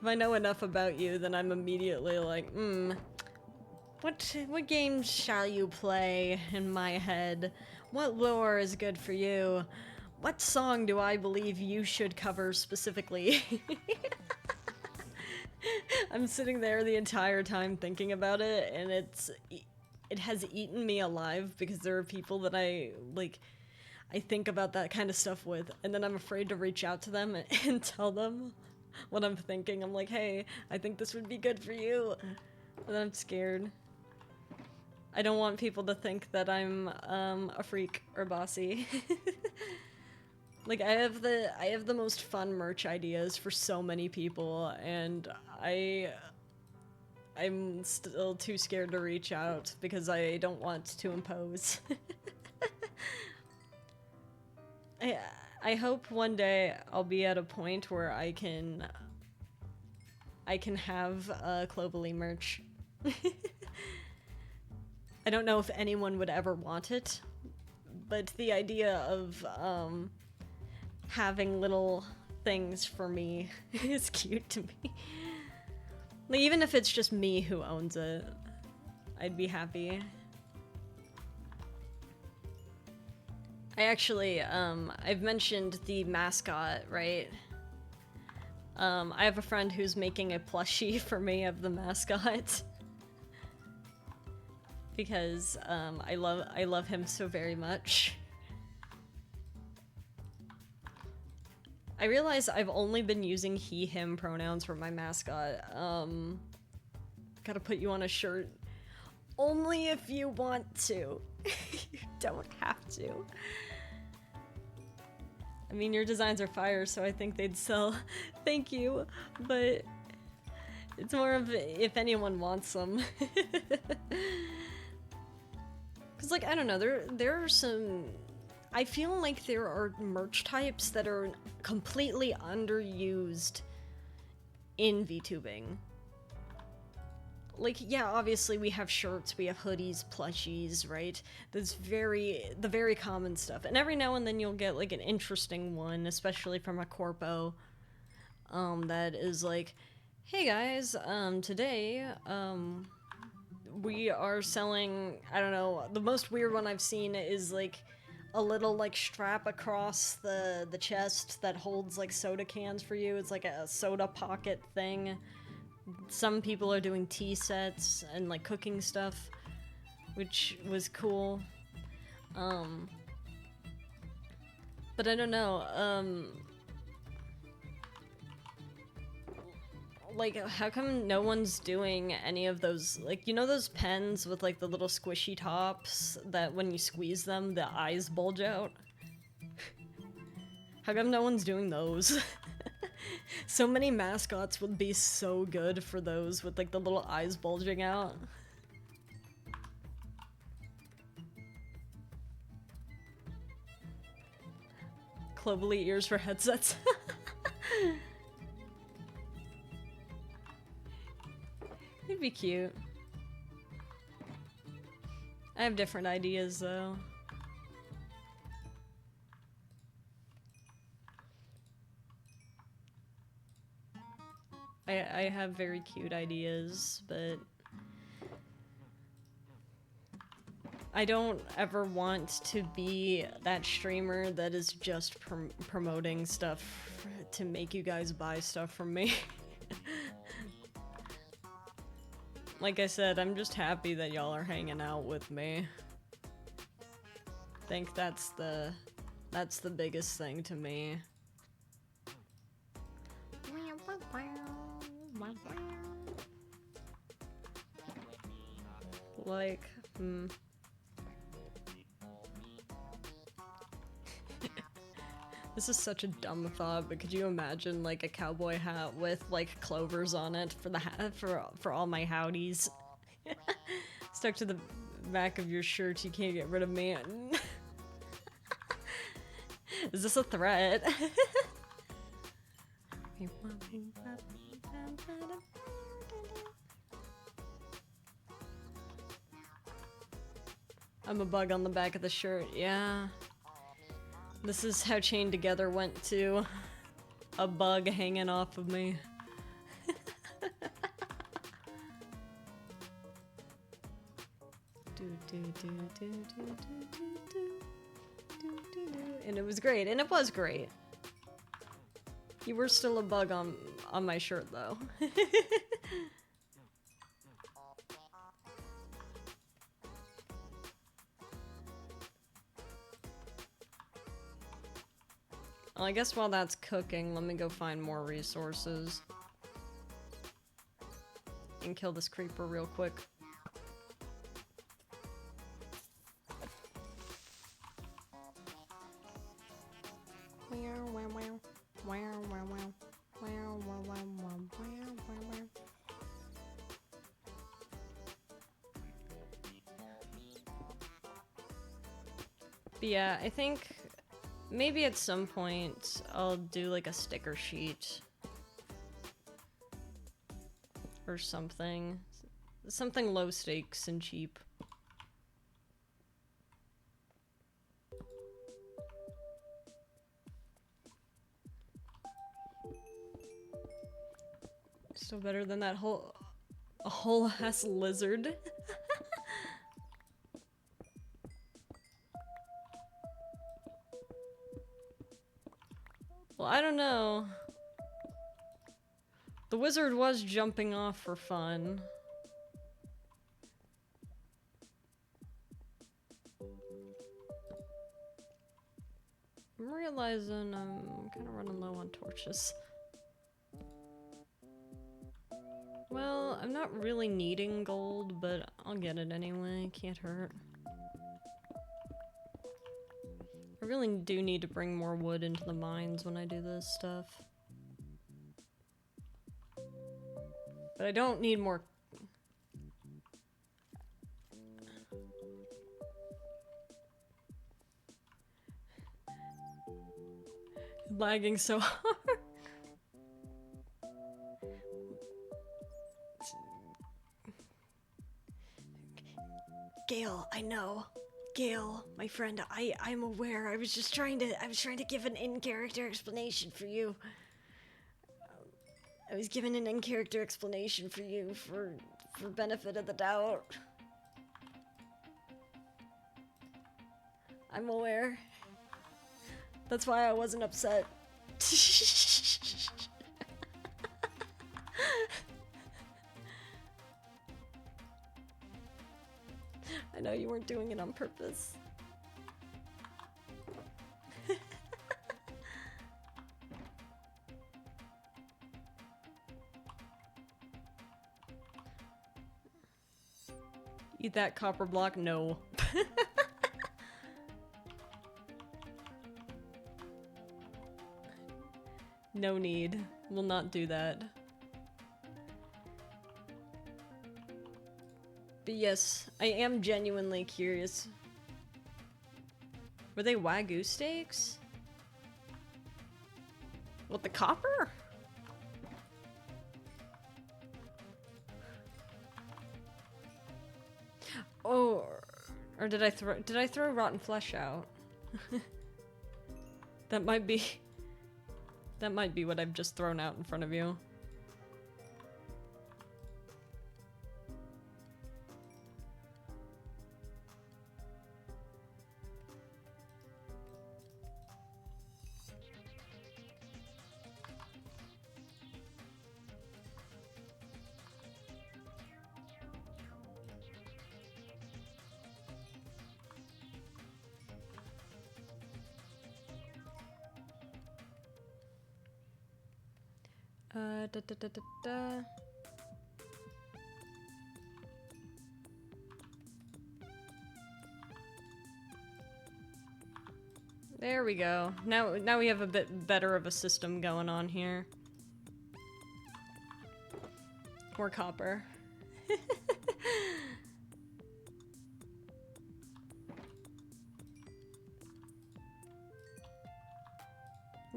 If I know enough about you, then I'm immediately like, what games shall you play in my head? What lore is good for you? What song do I believe you should cover specifically? I'm sitting there the entire time thinking about it, and it has eaten me alive because there are people that I think about that kind of stuff with, and then I'm afraid to reach out to them and tell them what I'm thinking. I'm like, hey, I think this would be good for you. And then I'm scared. I don't want people to think that I'm a freak or bossy. Like, I have the most fun merch ideas for so many people, and I'm still too scared to reach out because I don't want to impose. I hope one day I'll be at a point where I can have Clovelly merch. I don't know if anyone would ever want it, but the idea of having little things for me is cute to me. Like, even if it's just me who owns it, I'd be happy. I actually, I've mentioned the mascot, right? I have a friend who's making a plushie for me of the mascot. Because, I love him so very much. I realize I've only been using he, him pronouns for my mascot. Gotta put you on a shirt. Only if you want to. You don't have to. I mean, your designs are fire, so I think they'd sell. Thank you, but it's more of if anyone wants them. Cause, like, I don't know, there are some... I feel like there are merch types that are completely underused in VTubing. Like, yeah, obviously we have shirts, we have hoodies, plushies, right? That's the very common stuff. And every now and then you'll get, like, an interesting one, especially from a corpo, that is like, hey guys, today, we are selling, I don't know, the most weird one I've seen is, like, a little, like, strap across the chest that holds, like, soda cans for you. It's like a soda pocket thing. Some people are doing tea sets and, like, cooking stuff, which was cool. But I don't know, like, how come no one's doing any of those, like, you know those pens with, like, the little squishy tops that when you squeeze them, the eyes bulge out? How come no one's doing those? So many mascots would be so good for those with, like, the little eyes bulging out. Clovelly ears for headsets. It'd be cute. I have different ideas, though. I have very cute ideas, but I don't ever want to be that streamer that is just promoting stuff to make you guys buy stuff from me. Like I said, I'm just happy that y'all are hanging out with me. I think that's the biggest thing to me. Like, This is such a dumb thought, but could you imagine, like, a cowboy hat with, like, clovers on it for the for all my howdies? Stuck to the back of your shirt, you can't get rid of me. Is this a threat? I'm a bug on the back of the shirt, yeah. This is how Chained Together went to. A bug hanging off of me. And it was great, and it was great. You were still a bug on my shirt, though. Well, I guess while that's cooking, let me go find more resources. And kill this creeper real quick. But yeah, I think maybe at some point I'll do like a sticker sheet or something. Something low stakes and cheap. Still better than that whole ass lizard. Well, I don't know. The wizard was jumping off for fun. I'm realizing I'm kind of running low on torches. Well, I'm not really needing gold, but I'll get it anyway. Can't hurt. I really do need to bring more wood into the mines when I do this stuff. But I don't need more... Lagging so hard. Gale, I know. Gale, my friend, I'm aware. I was trying to give an in-character explanation for you. I was given an in-character explanation for you for benefit of the doubt. I'm aware. That's why I wasn't upset. I know you weren't doing it on purpose. Eat that copper block? No. No need. Will not do that. But yes, I am genuinely curious. Were they Wagyu steaks? What, the copper? Oh, or did I throw rotten flesh out? That might be what I've just thrown out in front of you. Da. There we go. Now we have a bit better of a system going on here. More copper.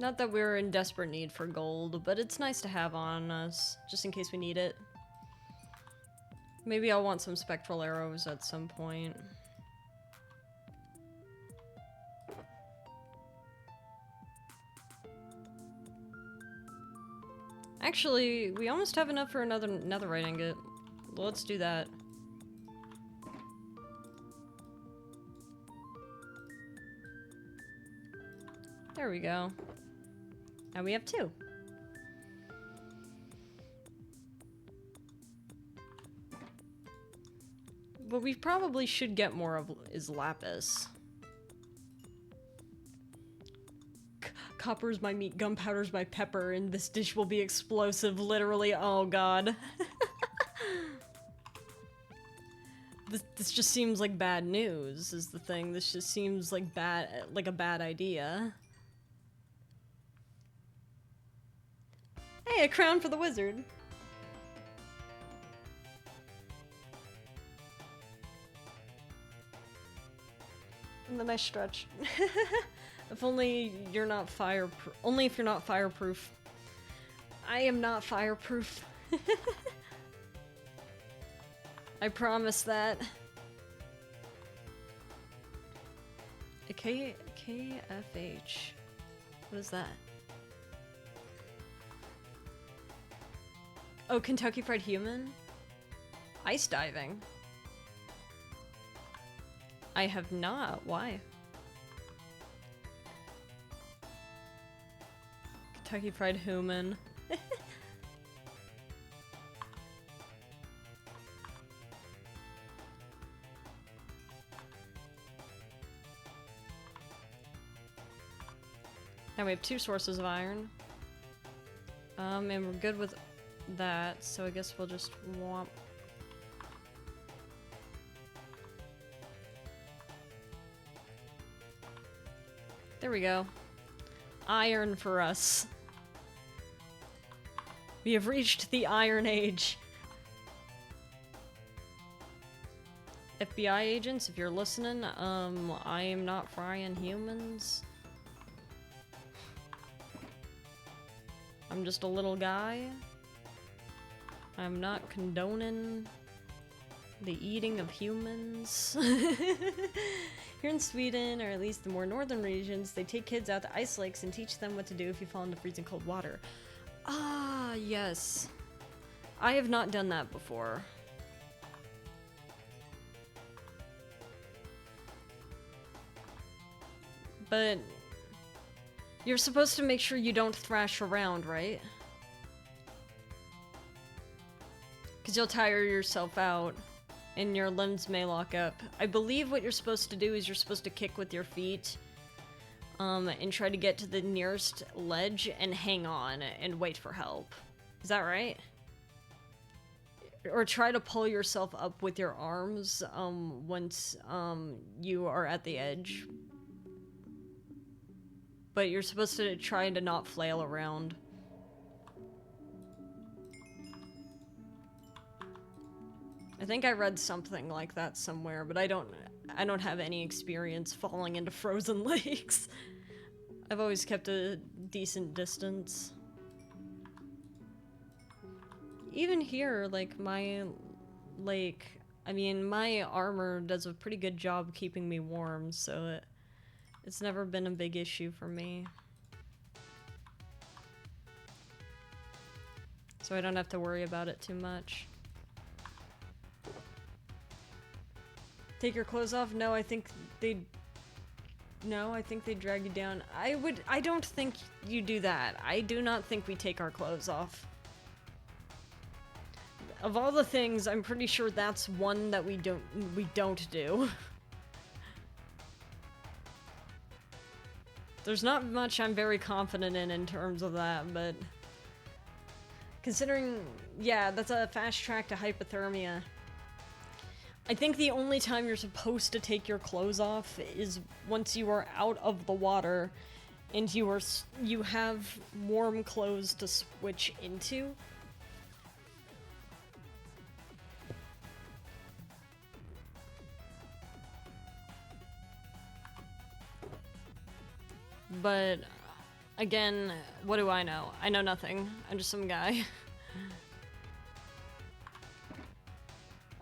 Not that we're in desperate need for gold, but it's nice to have on us, just in case we need it. Maybe I'll want some spectral arrows at some point. Actually, we almost have enough for another netherite ingot. Let's do that. There we go. Now we have 2. What we probably should get more of is lapis. Copper's my meat, gunpowder's my pepper, and this dish will be explosive, literally. Oh god. This just seems like bad news, is the thing. This just seems like a bad idea. Hey, a crown for the wizard. And the nice stretch. If only you're not fireproof. Only if you're not fireproof. I am not fireproof. I promise that. A KFH. What is that? Oh, Kentucky Fried Human? Ice diving. I have not. Why? Kentucky Fried Human. Now we have 2 sources of iron. And we're good with that, so I guess we'll just womp. There we go. Iron for us. We have reached the Iron Age. FBI agents, if you're listening, I am not frying humans. I'm just a little guy. I'm not condoning the eating of humans. Here in Sweden, or at least the more northern regions, they take kids out to ice lakes and teach them what to do if you fall into freezing cold water. Ah, yes. I have not done that before. But you're supposed to make sure you don't thrash around, right? Because you'll tire yourself out and your limbs may lock up. I believe what you're supposed to do is you're supposed to kick with your feet and try to get to the nearest ledge and hang on and wait for help. Is that right? Or try to pull yourself up with your arms once you are at the edge. But you're supposed to try to not flail around. I think I read something like that somewhere, but I don't have any experience falling into frozen lakes. I've always kept a decent distance. Even here, like, my lake, I mean, my armor does a pretty good job keeping me warm, so it's never been a big issue for me. So I don't have to worry about it too much. Take your clothes off? No, I think they drag you down. I don't think you do that. I do not think we take our clothes off. Of all the things, I'm pretty sure that's one that we don't do. There's not much I'm very confident in terms of that, but considering, yeah, that's a fast track to hypothermia. I think the only time you're supposed to take your clothes off is once you are out of the water and you have warm clothes to switch into. But Again, what do I know? I know nothing. I'm just some guy.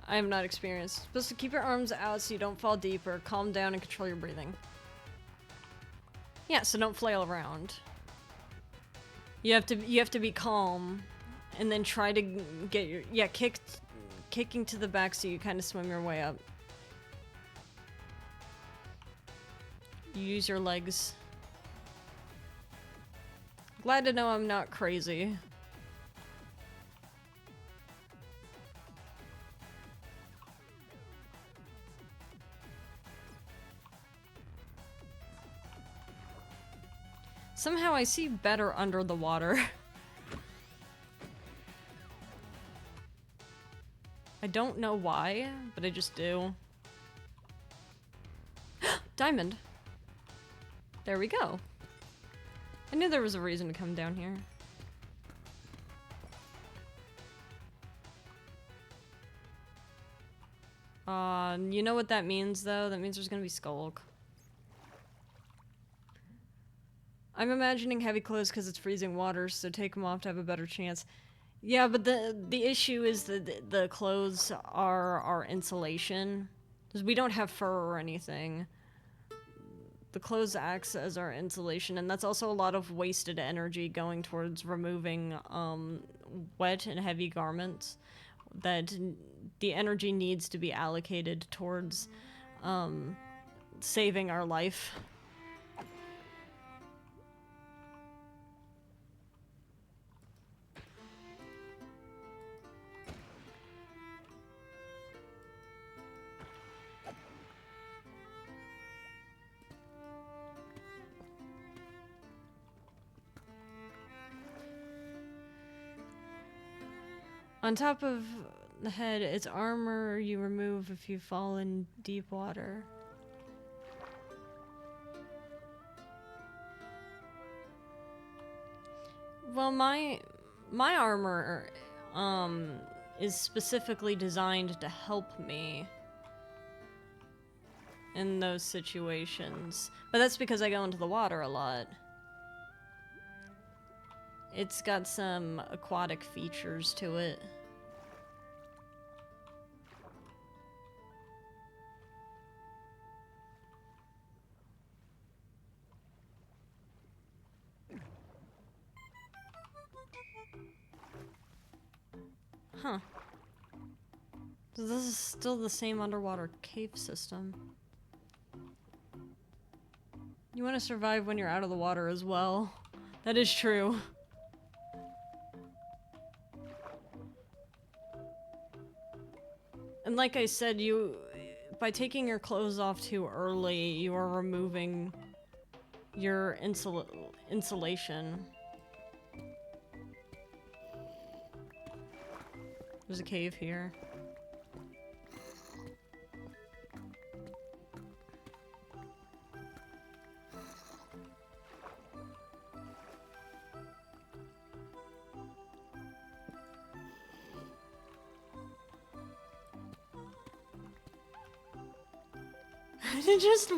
I have not experienced. Supposed to keep your arms out so you don't fall deeper. Calm down and control your breathing. Yeah, so don't flail around. You have to be calm, and then try to get your kicking to the back so you kind of swim your way up. You use your legs. Glad to know I'm not crazy. Somehow I see better under the water. I don't know why, but I just do. Diamond. There we go. I knew there was a reason to come down here. You know what that means, though? That means there's gonna be Skulk. I'm imagining heavy clothes because it's freezing water, so take them off to have a better chance. Yeah, but the issue is that the clothes are our insulation. Because we don't have fur or anything. The clothes acts as our insulation, and that's also a lot of wasted energy going towards removing wet and heavy garments. That the energy needs to be allocated towards saving our life. On top of the head, it's armor you remove if you fall in deep water. Well, my armor is specifically designed to help me in those situations. But that's because I go into the water a lot. It's got some aquatic features to it. Huh. So this is still the same underwater cave system. You want to survive when you're out of the water as well. That is true. And like I said, by taking your clothes off too early, you are removing your insulation. There's a cave here. Just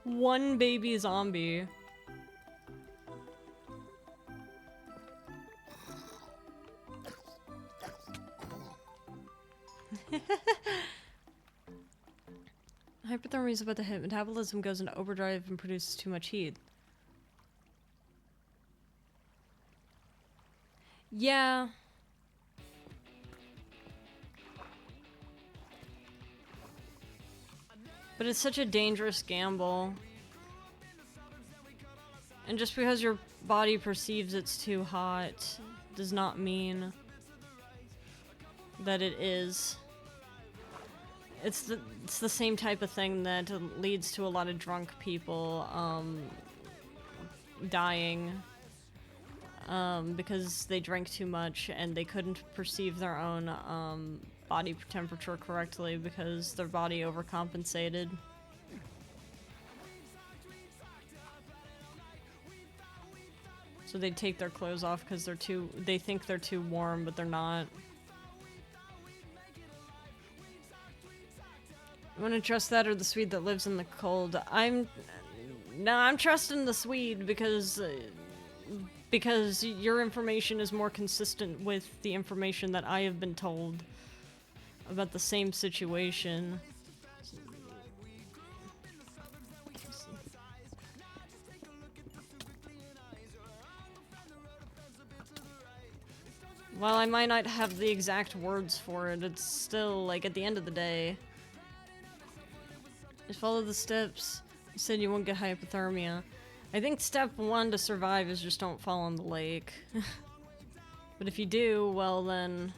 one baby zombie. Hypothermia is about to hit. Metabolism goes into overdrive and produces too much heat. Yeah. But it's such a dangerous gamble. And just because your body perceives it's too hot does not mean that it is. It's the same type of thing that leads to a lot of drunk people dying because they drank too much and they couldn't perceive their own body temperature correctly because their body overcompensated. So they take their clothes off because they think they're too warm, but they're not. You want to trust that or the Swede that lives in the cold? I'm trusting the Swede because because your information is more consistent with the information that I have been told about the same situation. While I might not have the exact words for it, it's still, like, at the end of the day, just follow the steps. You said you won't get hypothermia. I think step 1 to survive is just don't fall in the lake. But if you do, well then...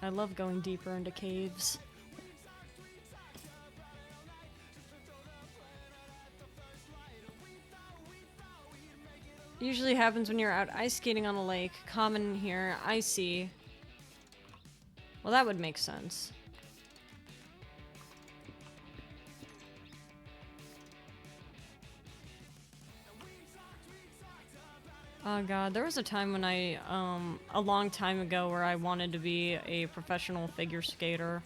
I love going deeper into caves. Usually happens when you're out ice skating on a lake. Common here, icy. Well, that would make sense. Oh god, there was a time when I, a long time ago where I wanted to be a professional figure skater.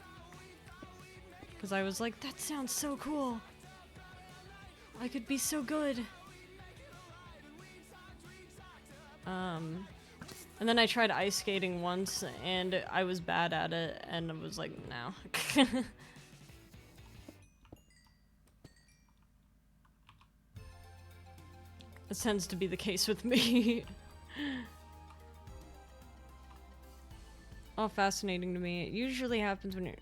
Because I was like, that sounds so cool. I could be so good. And then I tried ice skating once, and I was bad at it, and I was like, no. This tends to be the case with me. All fascinating to me. It usually happens when you're,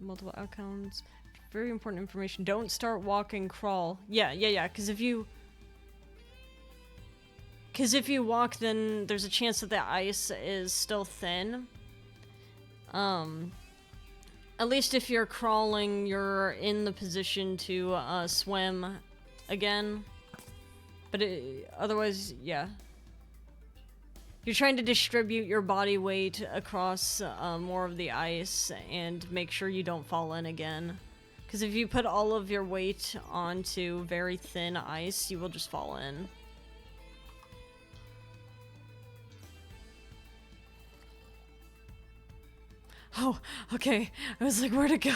multiple outcomes. Very important information. Don't start walking, crawl. Yeah, because if you walk, then there's a chance that the ice is still thin. At least if you're crawling, you're in the position to swim again. But otherwise, yeah. You're trying to distribute your body weight across more of the ice and make sure you don't fall in again. Because if you put all of your weight onto very thin ice, you will just fall in. Oh, okay. I was like, where to go?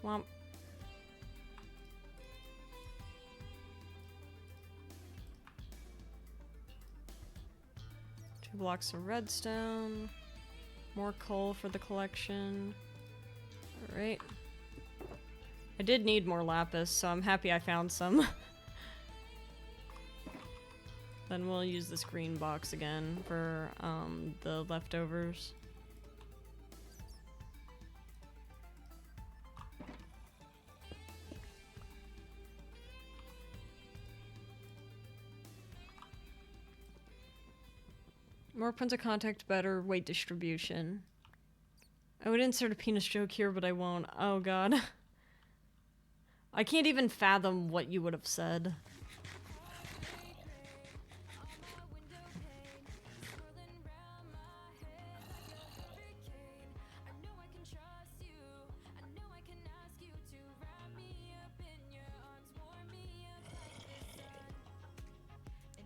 Womp. 2 blocks of redstone. More coal for the collection. Alright. I did need more lapis, so I'm happy I found some. Then we'll use this green box again for the leftovers. More points of contact, better weight distribution. I would insert a penis joke here, but I won't. Oh god. I can't even fathom what you would have said.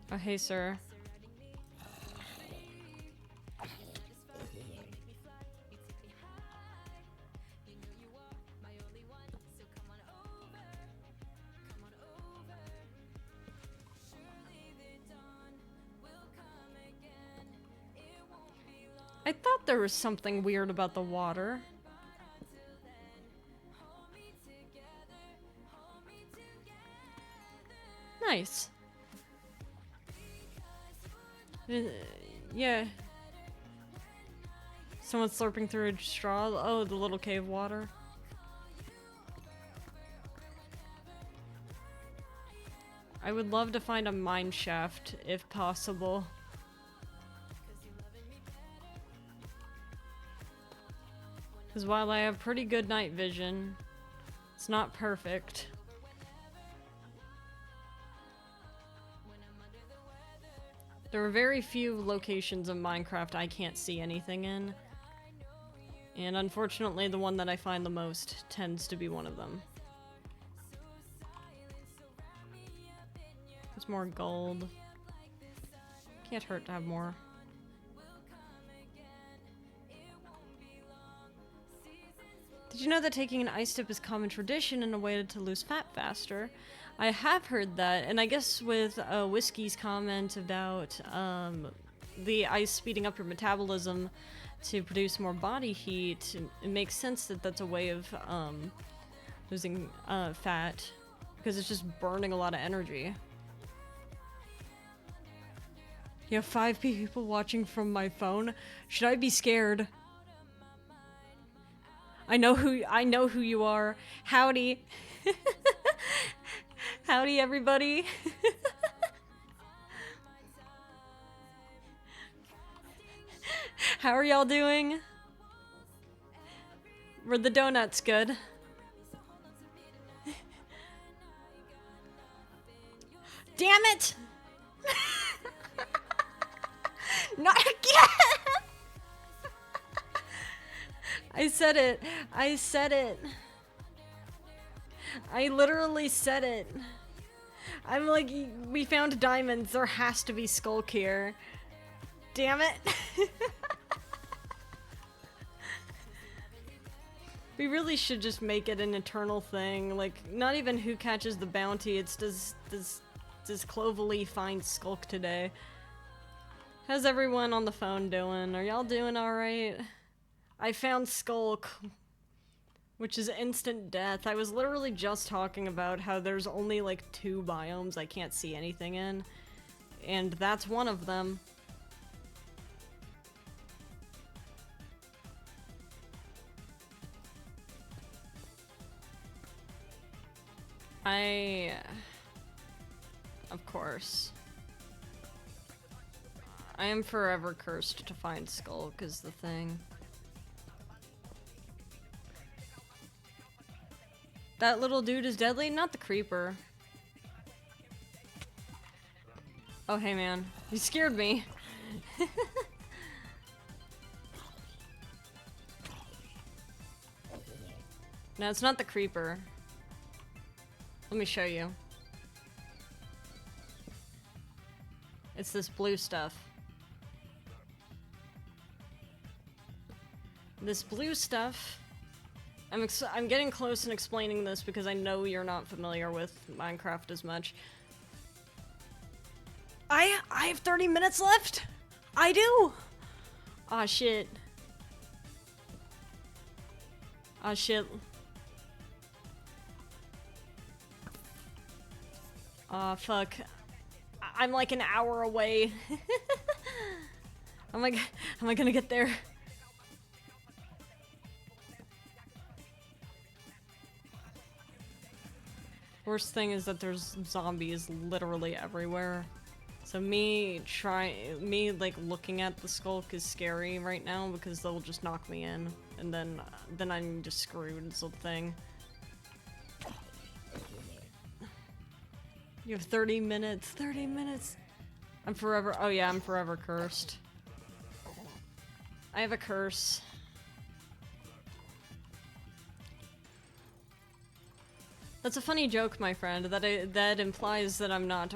Oh, hey, sir. I thought there was something weird about the water. Nice. Yeah. Someone's slurping through a straw. Oh, the little cave water. I would love to find a mine shaft, if possible. Because while I have pretty good night vision, it's not perfect. There are very few locations in Minecraft I can't see anything in. And unfortunately, the one that I find the most tends to be one of them. There's more gold. Can't hurt to have more. Did you know that taking an ice dip is common tradition and a way to lose fat faster? I have heard that, and I guess with Whiskey's comment about the ice speeding up your metabolism to produce more body heat, it makes sense that that's a way of losing fat, because it's just burning a lot of energy. You have 5 people watching from my phone. Should I be scared? I know who you are. Howdy. Howdy, everybody. How are y'all doing? Were the donuts good? Damn it! Not again! I said it. I said it. I literally said it. I'm like, we found diamonds. There has to be Skulk here. Damn it. We really should just make it an eternal thing. Like, not even who catches the bounty. It's does Clovelly find Skulk today? How's everyone on the phone doing? Are y'all doing alright? I found Skulk, which is instant death. I was literally just talking about how there's only like 2 biomes I can't see anything in, and that's one of them. Of course. I am forever cursed to find Skulk is the thing. That little dude is deadly? Not the creeper. Oh, hey man. You scared me. No, it's not the creeper. Let me show you. It's this blue stuff. This blue stuff... I'm getting close in explaining this because I know you're not familiar with Minecraft as much. I have 30 minutes left? I do! Aw, shit. Aw, shit. Aw, fuck. I'm like an hour away. Am I gonna get there? Worst thing is that there's zombies literally everywhere. So me like looking at the Skulk is scary right now because they'll just knock me in, and then I'm just screwed. It's a thing. You have 30 minutes. 30 minutes. I'm forever. Oh yeah, I'm forever cursed. I have a curse. That's a funny joke, my friend. That implies that I'm not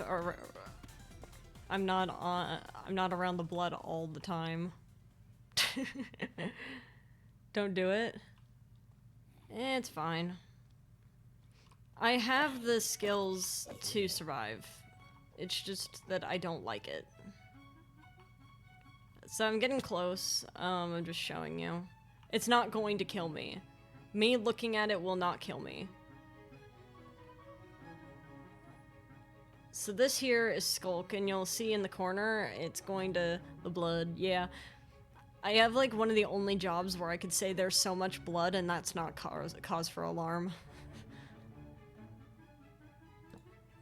around the blood all the time. Don't do it. It's fine. I have the skills to survive. It's just that I don't like it. So I'm getting close. I'm just showing you. It's not going to kill me. Me looking at it will not kill me. So this here is Skulk, and you'll see in the corner, it's going to the blood, yeah. I have like one of the only jobs where I could say there's so much blood and that's not cause for alarm.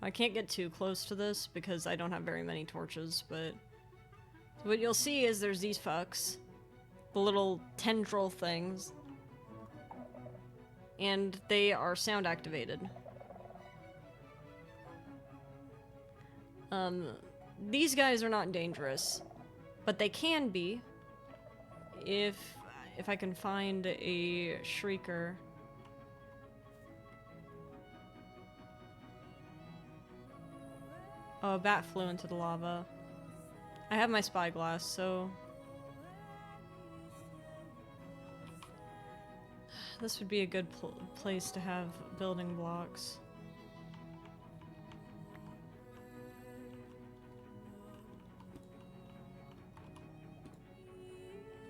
I can't get too close to this because I don't have very many torches, but what you'll see is there's these fucks. The little tendril things. And they are sound activated. these guys are not dangerous, but they can be if I can find a shrieker. Oh, a bat flew into the lava. I have my spyglass, so this would be a good place to have building blocks.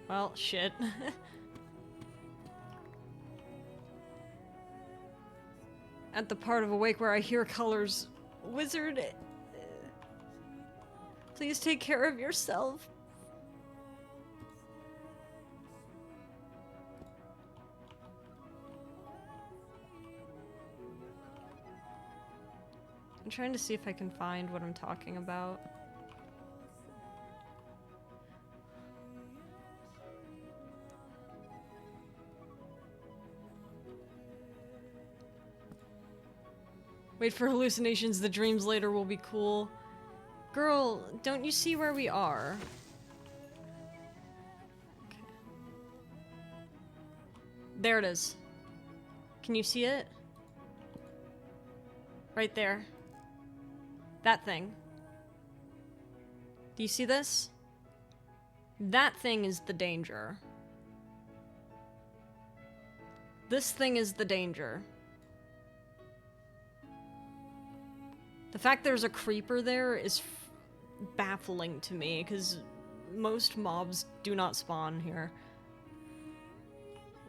Well, shit. At the part of Awake where I hear colors, wizard, please take care of yourself. I'm trying to see if I can find what I'm talking about. Wait for hallucinations, the dreams later will be cool. Girl, don't you see where we are? Okay. There it is. Can you see it? Right there. That thing. Do you see this? That thing is the danger. This thing is the danger. The fact there's a creeper there is baffling to me, because most mobs do not spawn here.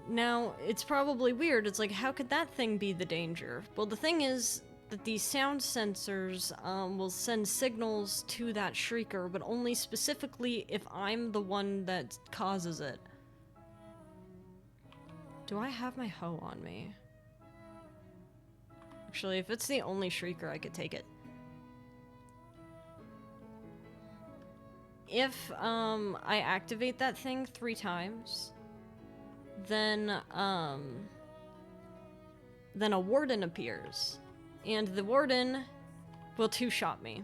Now, it's probably weird. It's like, how could that thing be the danger? Well, the thing is that these sound sensors will send signals to that shrieker, but only specifically if I'm the one that causes it. Do I have my hoe on me? Actually, if it's the only shrieker, I could take it. If I activate that thing 3 times, then a warden appears, and the warden will 2-shot me.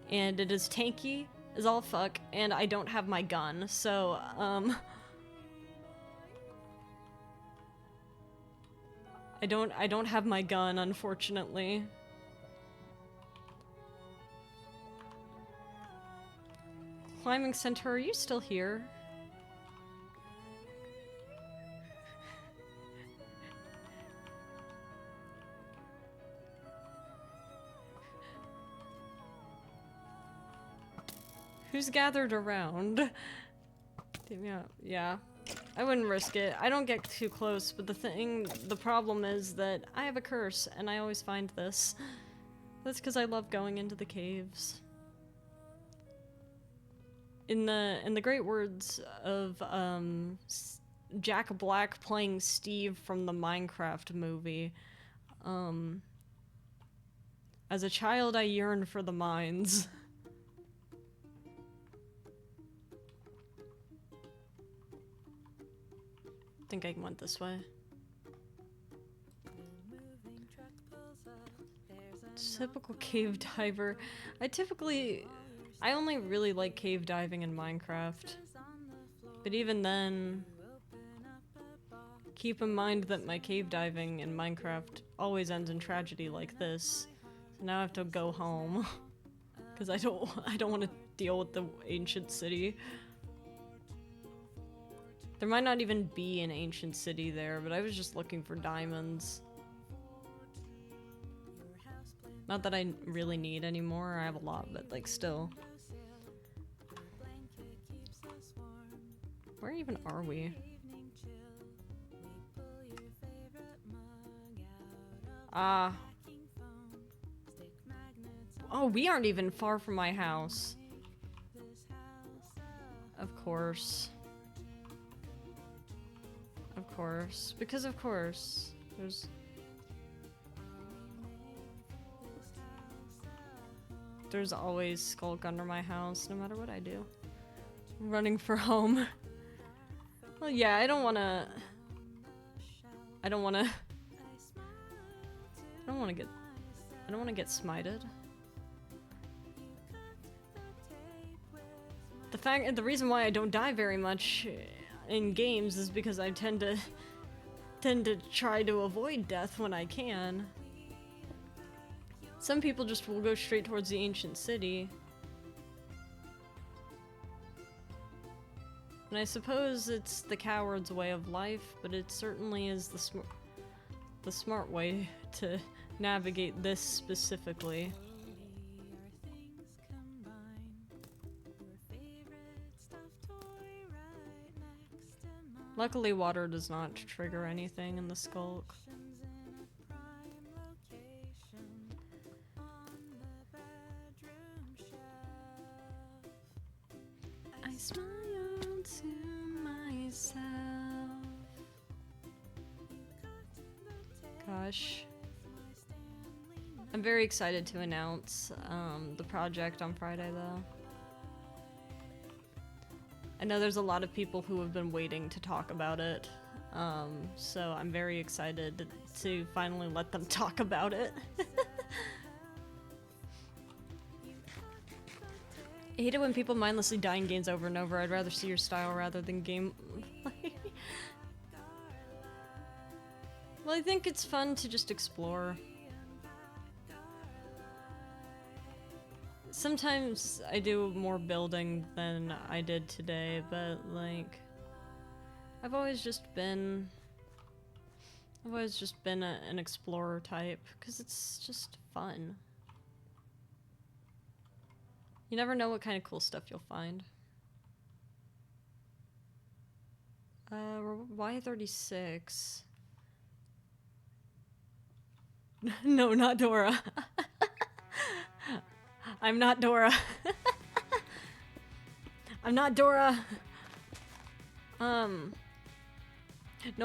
And it is tanky as all fuck, and I don't have my gun, so I don't have my gun, unfortunately. Climbing Center, are you still here? Who's gathered around? Yeah. I wouldn't risk it. I don't get too close, but the problem is that I have a curse, and I always find this. That's because I love going into the caves. In the great words of Jack Black playing Steve from the Minecraft movie, as a child I yearned for the mines. I think I went this way. Typical cave diver. I only really like cave diving in Minecraft. But even then, keep in mind that my cave diving in Minecraft always ends in tragedy like this. So now I have to go home. Because I don't want to deal with the ancient city. There might not even be an ancient city there, but I was just looking for diamonds. Not that I really need any more, I have a lot, but like still. Where even are we? Ah. Oh, we aren't even far from my house. Of course. Of course. Because of course. There's always Skulk under my house, no matter what I do. I'm running for home. Well, yeah, I don't wanna get smited. the reason why I don't die very much in games is because I tend to try to avoid death when I can. Some people just will go straight towards the ancient city. And I suppose it's the coward's way of life, but it certainly is the smart way to navigate this specifically. Luckily, water does not trigger anything in the Skulk. I smile to myself. Gosh. I'm very excited to announce the project on Friday, though. I know there's a lot of people who have been waiting to talk about it, so I'm very excited to finally let them talk about it. I hate it when people mindlessly die in games over and over. I'd rather see your style rather than game. Well, I think it's fun to just explore. Sometimes I do more building than I did today, but like, I've always just been an explorer type, because it's just fun. You never know what kind of cool stuff you'll find. Y36. No, not Dora. I'm not Dora. I'm not Dora. No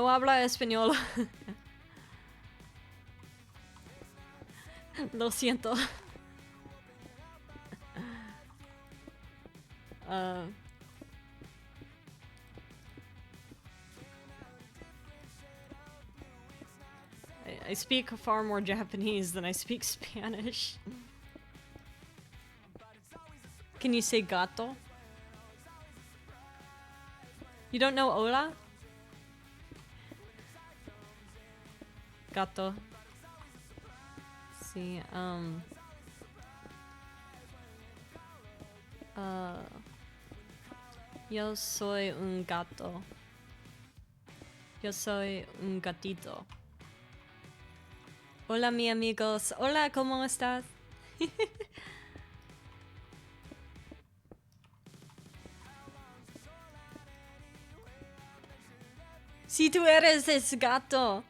habla español. Lo siento. I speak far more Japanese than I speak Spanish. Can you say gato? You don't know hola? Gato. See, yo soy un gato. Yo soy un gatito. Hola, mi amigos. Hola, ¿cómo estás? Si tú eres ese gato.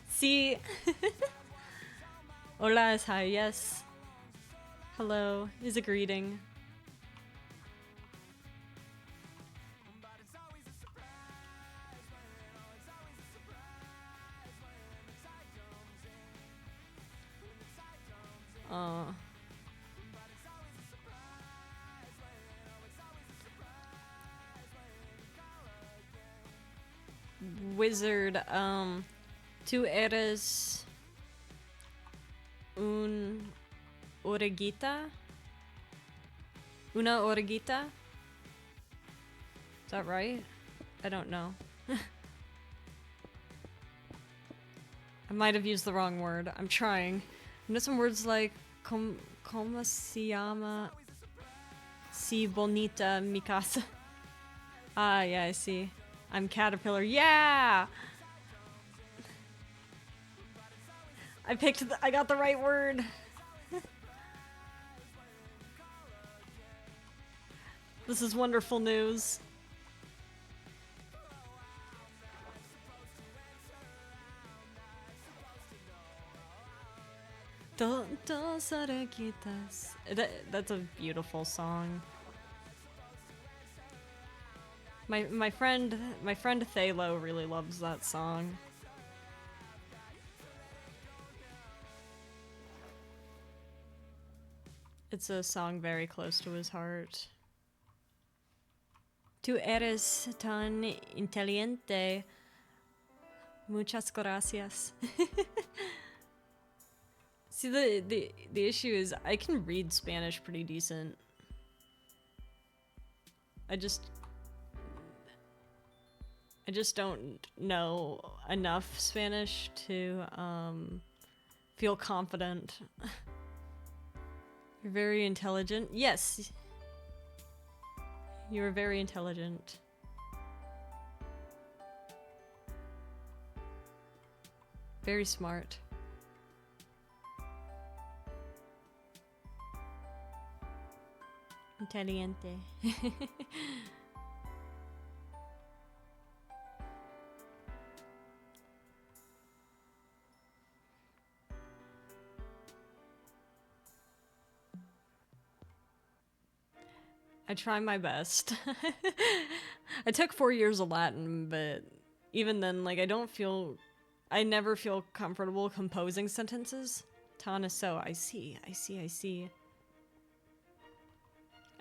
Sí. Hola is hi, yes. Hello is a greeting. Wizard, tú eres un oreguita? Una oreguita? Is that right? I don't know. I might have used the wrong word. I'm trying. I know some words like como se llama si bonita mi casa. Ah, yeah, I see. I'm Caterpillar. Yeah! I got the right word. This is wonderful news. Dos orejitas. That's a beautiful song. My friend Thalo really loves that song. It's a song very close to his heart. Tú eres tan inteligente. Muchas gracias. See, the issue is I can read Spanish pretty decent. I just don't know enough Spanish to feel confident. You're very intelligent. Yes. You're very intelligent. Very smart. Intelligente. I try my best. I took 4 years of Latin, but even then, like, I never feel comfortable composing sentences. Tana, so, I see.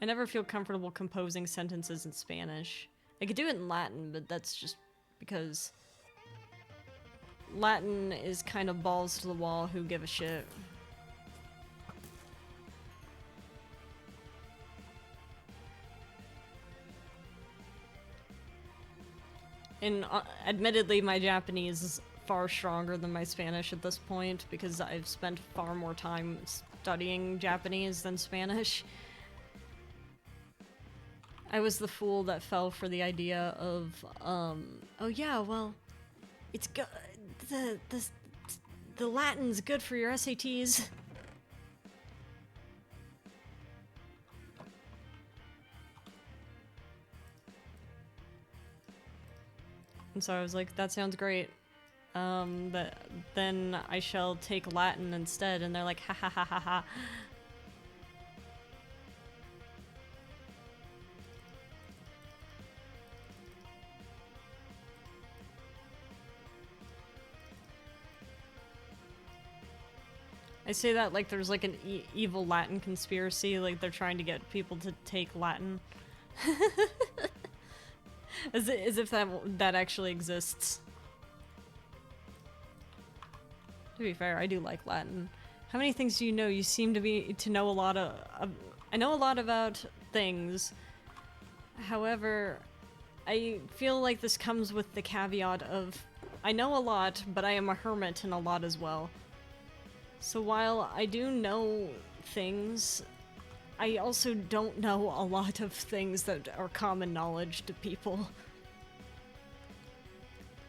I never feel comfortable composing sentences in Spanish. I could do it in Latin, but that's just because Latin is kind of balls to the wall, who give a shit. And admittedly, my Japanese is far stronger than my Spanish at this point because I've spent far more time studying Japanese than Spanish. I was the fool that fell for the idea of, oh yeah, well, it's good. The Latin's good for your SATs. And so I was like, that sounds great. But then I shall take Latin instead, and they're like, ha ha ha ha ha. I say that like there's like an evil Latin conspiracy, like they're trying to get people to take Latin. as if that actually exists. To be fair, I do like Latin. How many things do you know? You seem to know a lot of I know a lot about things. However, I feel like this comes with the caveat of I know a lot, but I am a hermit in a lot as well. So while I do know things, I also don't know a lot of things that are common knowledge to people.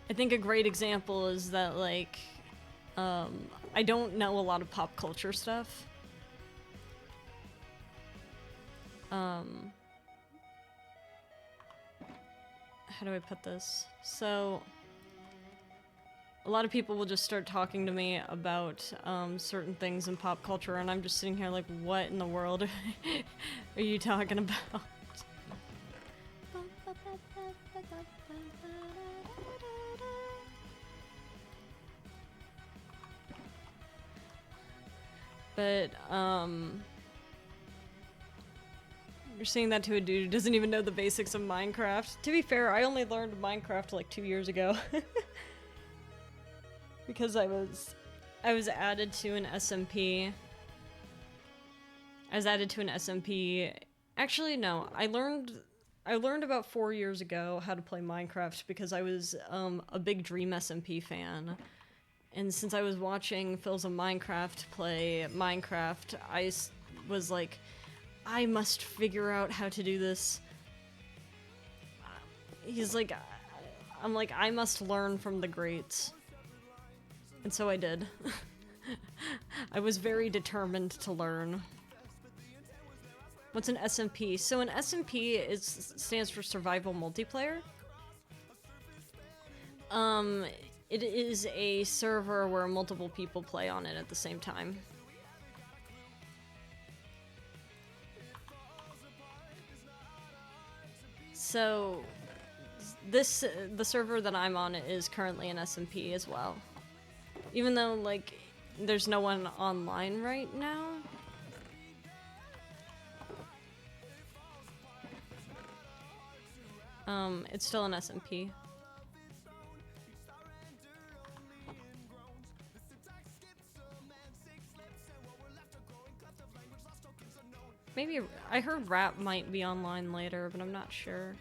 I think a great example is that, like, I don't know a lot of pop culture stuff. How do I put this? So a lot of people will just start talking to me about certain things in pop culture, and I'm just sitting here like, what in the world are you talking about? But, you're saying that to a dude who doesn't even know the basics of Minecraft. To be fair, I only learned Minecraft like 2 years ago. Because I was added to an SMP. I was added to an SMP. Actually, no. I learned about 4 years ago how to play Minecraft because I was a big Dream SMP fan. And since I was watching Phil's of Minecraft play Minecraft, I was like, I must figure out how to do this. He's like, I'm like, I must learn from the greats. And so I did. I was very determined to learn. What's an SMP? So an SMP stands for Survival Multiplayer. It is a server where multiple people play on it at the same time. So the server that I'm on is currently an SMP as well. Even though, like, there's no one online right now. It's still an SMP. Maybe I heard Rap might be online later, but I'm not sure.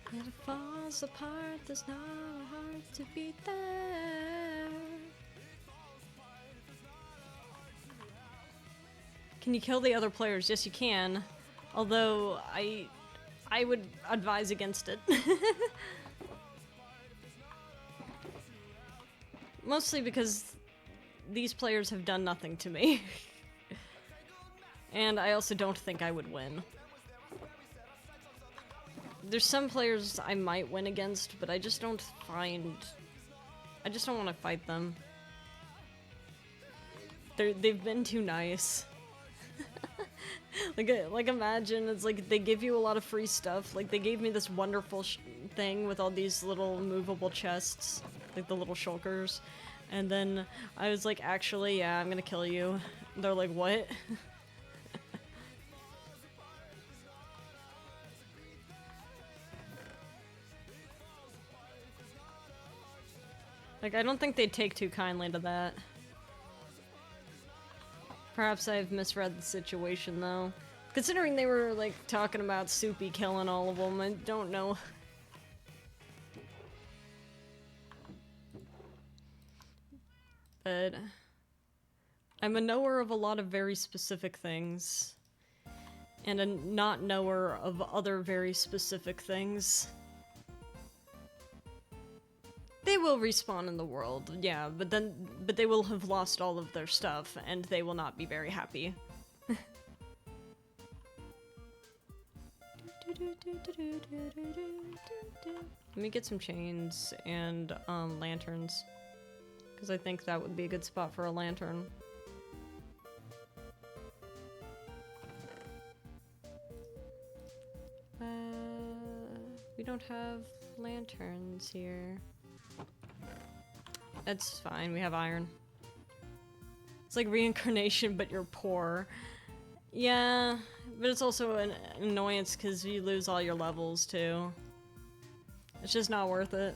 When it falls apart, there's not a heart to beat there. Can you kill the other players? Yes, you can. Although I would advise against it. Mostly because these players have done nothing to me. And I also don't think I would win. There's some players I might win against, but I just don't find... I just don't want to fight them. They've been too nice. like imagine, it's like they give you a lot of free stuff. Like they gave me this wonderful thing with all these little movable chests, like the little shulkers. And then I was like, actually, yeah, I'm gonna kill you. They're like, what? Like, I don't think they'd take too kindly to that. Perhaps I've misread the situation, though. Considering they were, like, talking about Soupy killing all of them, I don't know. But I'm a knower of a lot of very specific things. And a not knower of other very specific things. They will respawn in the world, yeah, but they will have lost all of their stuff, and they will not be very happy. Let me get some chains and lanterns, because I think that would be a good spot for a lantern. We don't have lanterns here. That's fine, we have iron. It's like reincarnation, but you're poor. Yeah, but it's also an annoyance because you lose all your levels too. It's just not worth it.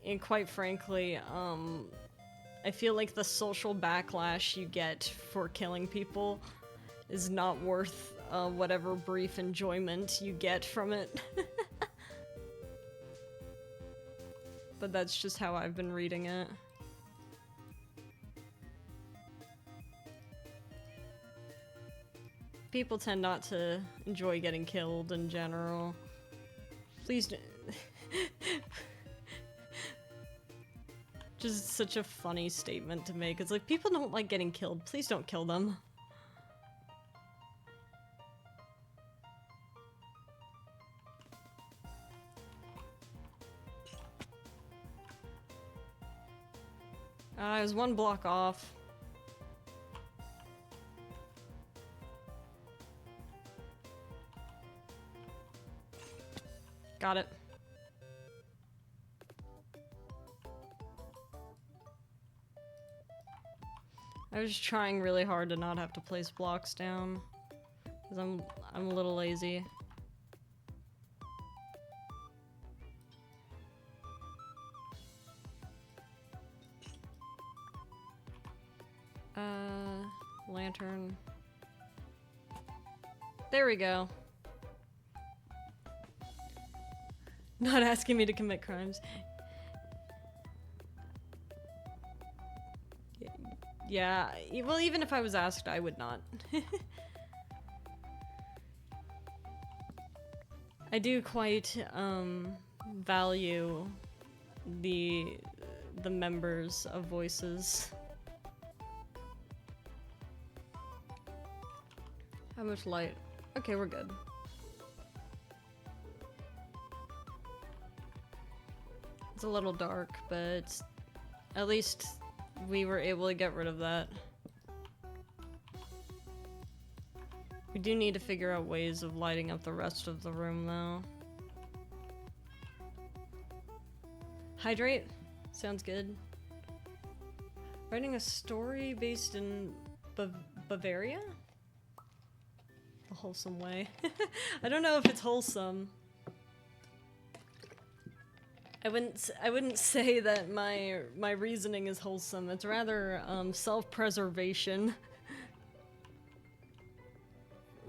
And quite frankly, I feel like the social backlash you get for killing people is not worth whatever brief enjoyment you get from it. But that's just how I've been reading it. People tend not to enjoy getting killed in general. Please do. Just such a funny statement to make. It's like, people don't like getting killed. Please don't kill them. I was one block off. Got it. I was trying really hard to not have to place blocks down, because I'm a little lazy. Lantern. There we go. Not asking me to commit crimes. Yeah, well, even if I was asked, I would not. I do quite, value the members of Voices. How much light? Okay, we're good. It's a little dark, but at least we were able to get rid of that. We do need to figure out ways of lighting up the rest of the room, though. Hydrate? Sounds good. Writing a story based in Bavaria? The wholesome way. I don't know if it's wholesome. I wouldn't say that my reasoning is wholesome. It's rather self-preservation.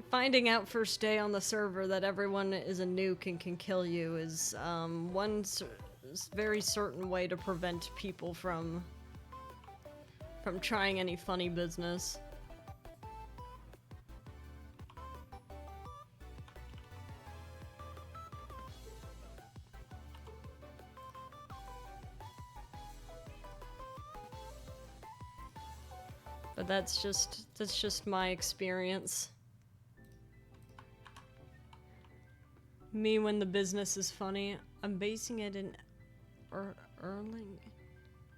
Finding out first day on the server that everyone is a nuke and can kill you is one very certain way to prevent people from trying any funny business. But that's just my experience. Me when the business is funny. I'm basing it in Erling.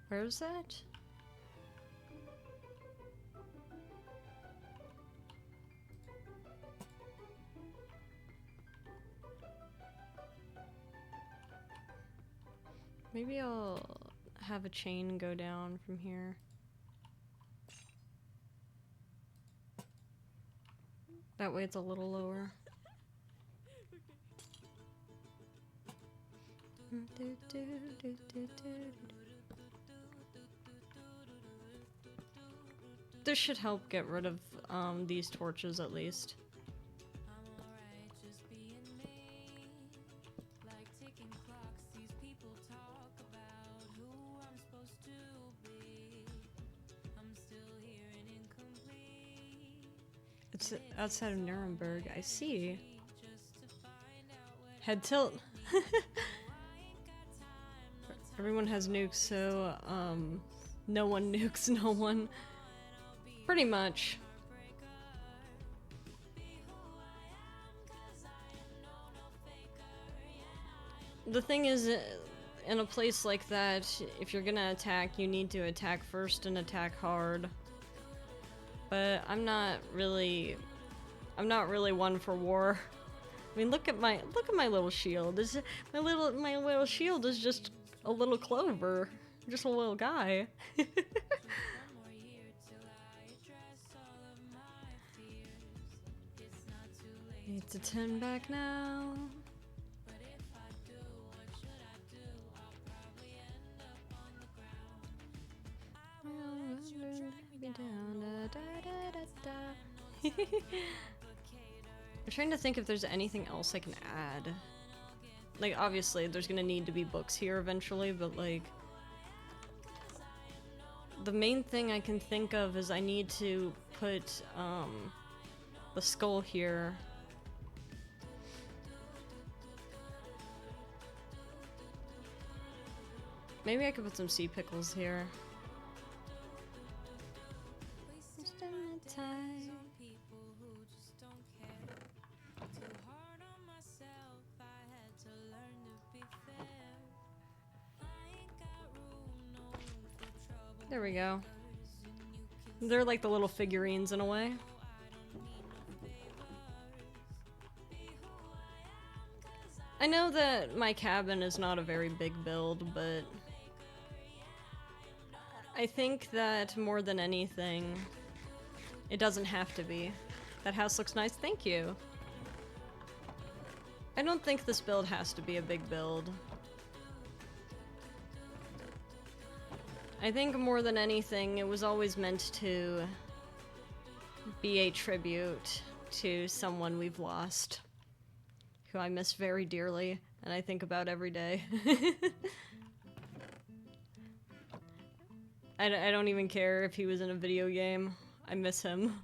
Where's that? Maybe I'll have a chain go down from here. That way it's a little lower. This should help get rid of these torches at least. It's outside of Nuremberg. I see. Head tilt. Everyone has nukes, so no one nukes no one. Pretty much. The thing is, in a place like that, if you're gonna attack, you need to attack first and attack hard. But I'm not really one for war. I mean, look at my little shield. My little shield is just a little clover, just a little guy. Need to turn back now. I'm trying to think if there's anything else I can add. Like, obviously, there's gonna need to be books here eventually, but like... the main thing I can think of is I need to put, the skull here. Maybe I could put some sea pickles here. There we go. They're like the little figurines in a way. I know that my cabin is not a very big build, but I think that more than anything, it doesn't have to be. That house looks nice, thank you. I don't think this build has to be a big build. I think more than anything, it was always meant to be a tribute to someone we've lost, who I miss very dearly, and I think about every day. I don't even care if he was in a video game. I miss him.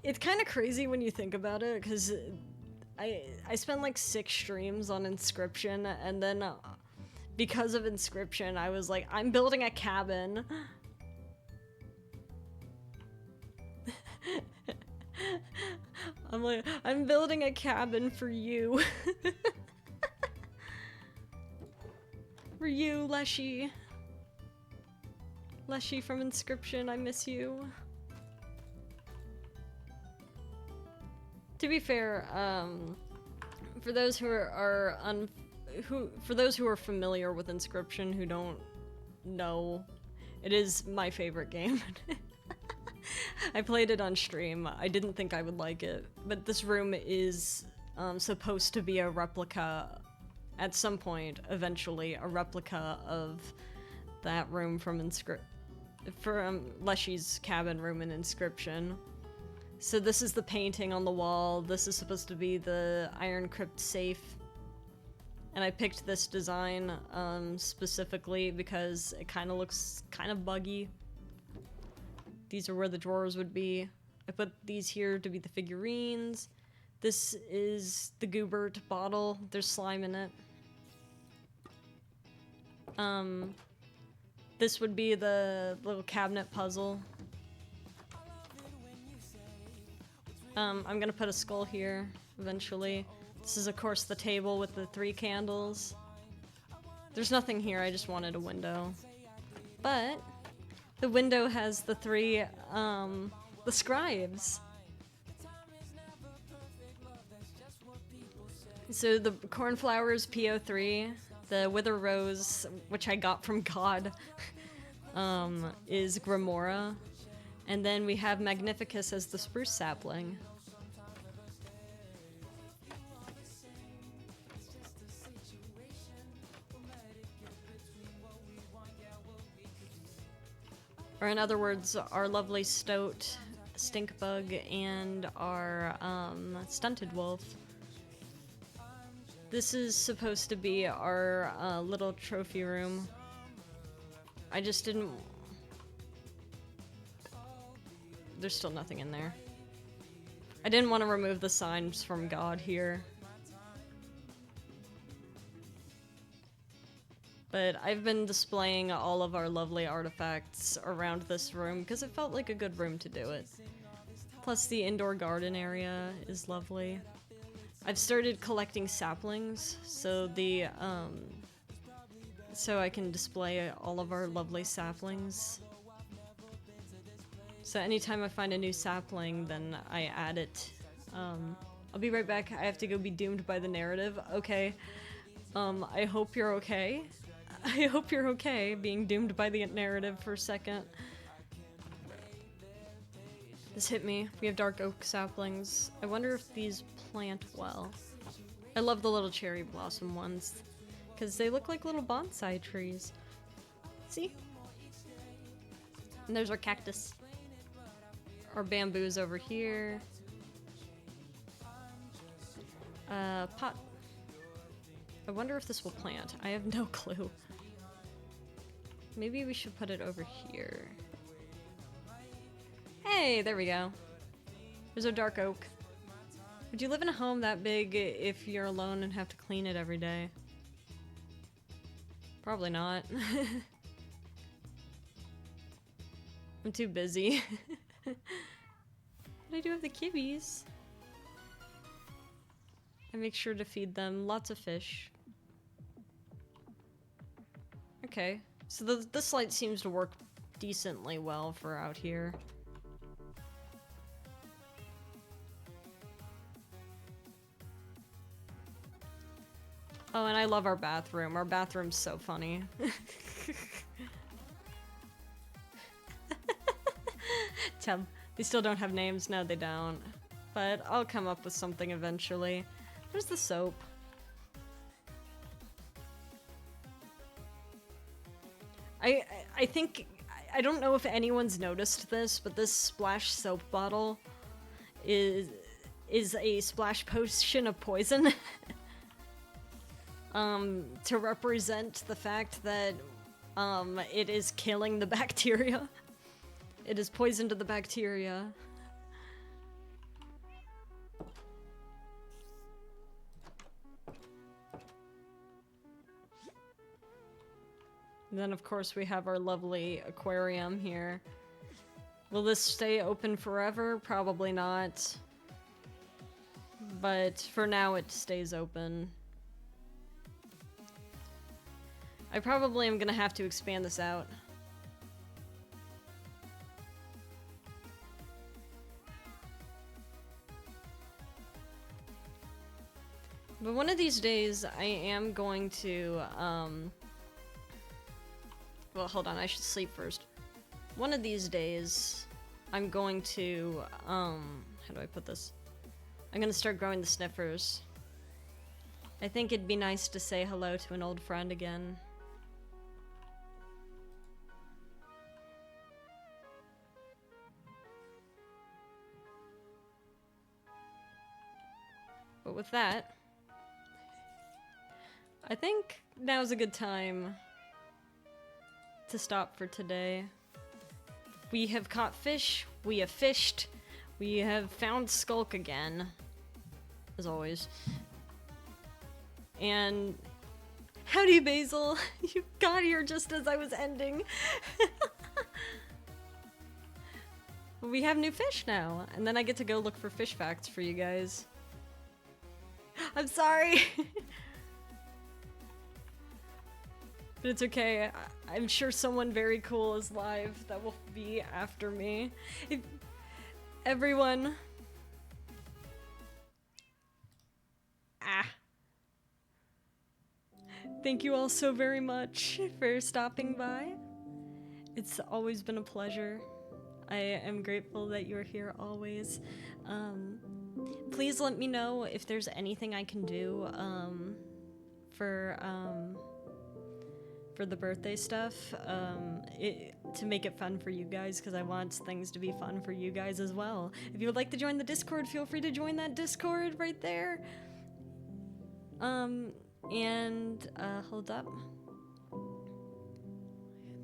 It's kind of crazy when you think about it, because I spent like 6 streams on Inscription, and then because of Inscription, I was like, I'm building a cabin. I'm like, I'm building a cabin for you. For you, Leshy. Leshy from Inscription, I miss you. To be fair, for those who are for those who are familiar with Inscription who don't know, it is my favorite game. I played it on stream. I didn't think I would like it, but this room is supposed to be a replica, at some point, eventually, a replica of that room from Leshy's cabin room in Inscription. So this is the painting on the wall. This is supposed to be the Iron Crypt safe. And I picked this design specifically because it kind of looks kind of buggy. These are where the drawers would be. I put these here to be the figurines. This is the Goobert bottle. There's slime in it. This would be the little cabinet puzzle. I'm gonna put a skull here eventually. This is, of course, the table with the 3 candles. There's nothing here, I just wanted a window. But the window has the 3, the scribes. So the cornflower is PO3, the wither rose, which I got from God, is Grimora, and then we have Magnificus as the spruce sapling. Or in other words, our lovely Stoat, Stinkbug, and our Stunted Wolf. This is supposed to be our little trophy room. I just didn't... There's still nothing in there. I didn't want to remove the signs from God here. But I've been displaying all of our lovely artifacts around this room because it felt like a good room to do it. Plus the indoor garden area is lovely. I've started collecting saplings, so so I can display all of our lovely saplings. So anytime I find a new sapling, then I add it. I'll be right back. I have to go be doomed by the narrative. Okay. I hope you're okay. I hope you're okay being doomed by the narrative for a second. This hit me. We have dark oak saplings. I wonder if these plant well. I love the little cherry blossom ones because they look like little bonsai trees. See? And there's our cactus. Our bamboo's over here. Pot. I wonder if this will plant. I have no clue. Maybe we should put it over here. Hey, there we go. There's our dark oak. Would you live in a home that big if you're alone and have to clean it every day? Probably not. I'm too busy. But I do have the kibbies. I make sure to feed them lots of fish. Okay, so this light seems to work decently well for out here. Oh, and I love our bathroom. Our bathroom's so funny. Tell they still don't have names. No, they don't. But I'll come up with something eventually. There's the soap. I think, I don't know if anyone's noticed this, but this splash soap bottle is a splash potion of poison. To represent the fact that it is killing the bacteria. It is poison to the bacteria. And then, of course, we have our lovely aquarium here. Will this stay open forever? Probably not. But for now, it stays open. I probably am gonna have to expand this out. But one of these days, I am going to, well, hold on, I should sleep first. One of these days, I'm going to, how do I put this? I'm gonna start growing the sniffers. I think it'd be nice to say hello to an old friend again. But with that, I think now's a good time to stop for today. We have caught fish, we have fished, we have found Skulk again, as always. And howdy, Basil! You got here just as I was ending. We have new fish now, and then I get to go look for fish facts for you guys. I'm sorry! But it's okay, I'm sure someone very cool is live that will be after me. Everyone... Thank you all so very much for stopping by. It's always been a pleasure. I am grateful that you're here always. Please let me know if there's anything I can do for the birthday stuff to make it fun for you guys, because I want things to be fun for you guys as well. If you would like to join the Discord, feel free to join that Discord right there. Hold up.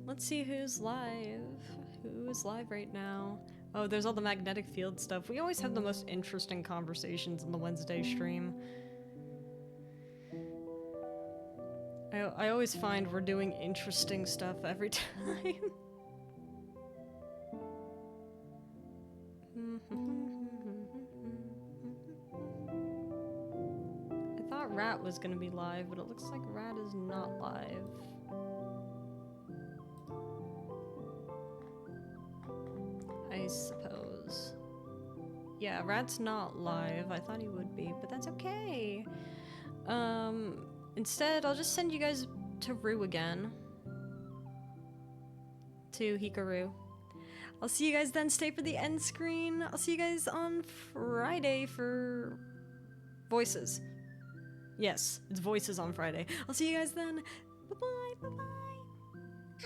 Let's see who's live. Who is live right now? Oh, there's all the magnetic field stuff. We always have the most interesting conversations in the Wednesday stream. I always find we're doing interesting stuff every time. I thought Rat was gonna be live, but it looks like Rat is not live. I suppose. Yeah, Rat's not live. I thought he would be, but that's okay. Instead, I'll just send you guys to Rue again. To Hikaru. I'll see you guys then. Stay for the end screen. I'll see you guys on Friday for Voices. Yes, it's Voices on Friday. I'll see you guys then. Bye-bye, bye-bye.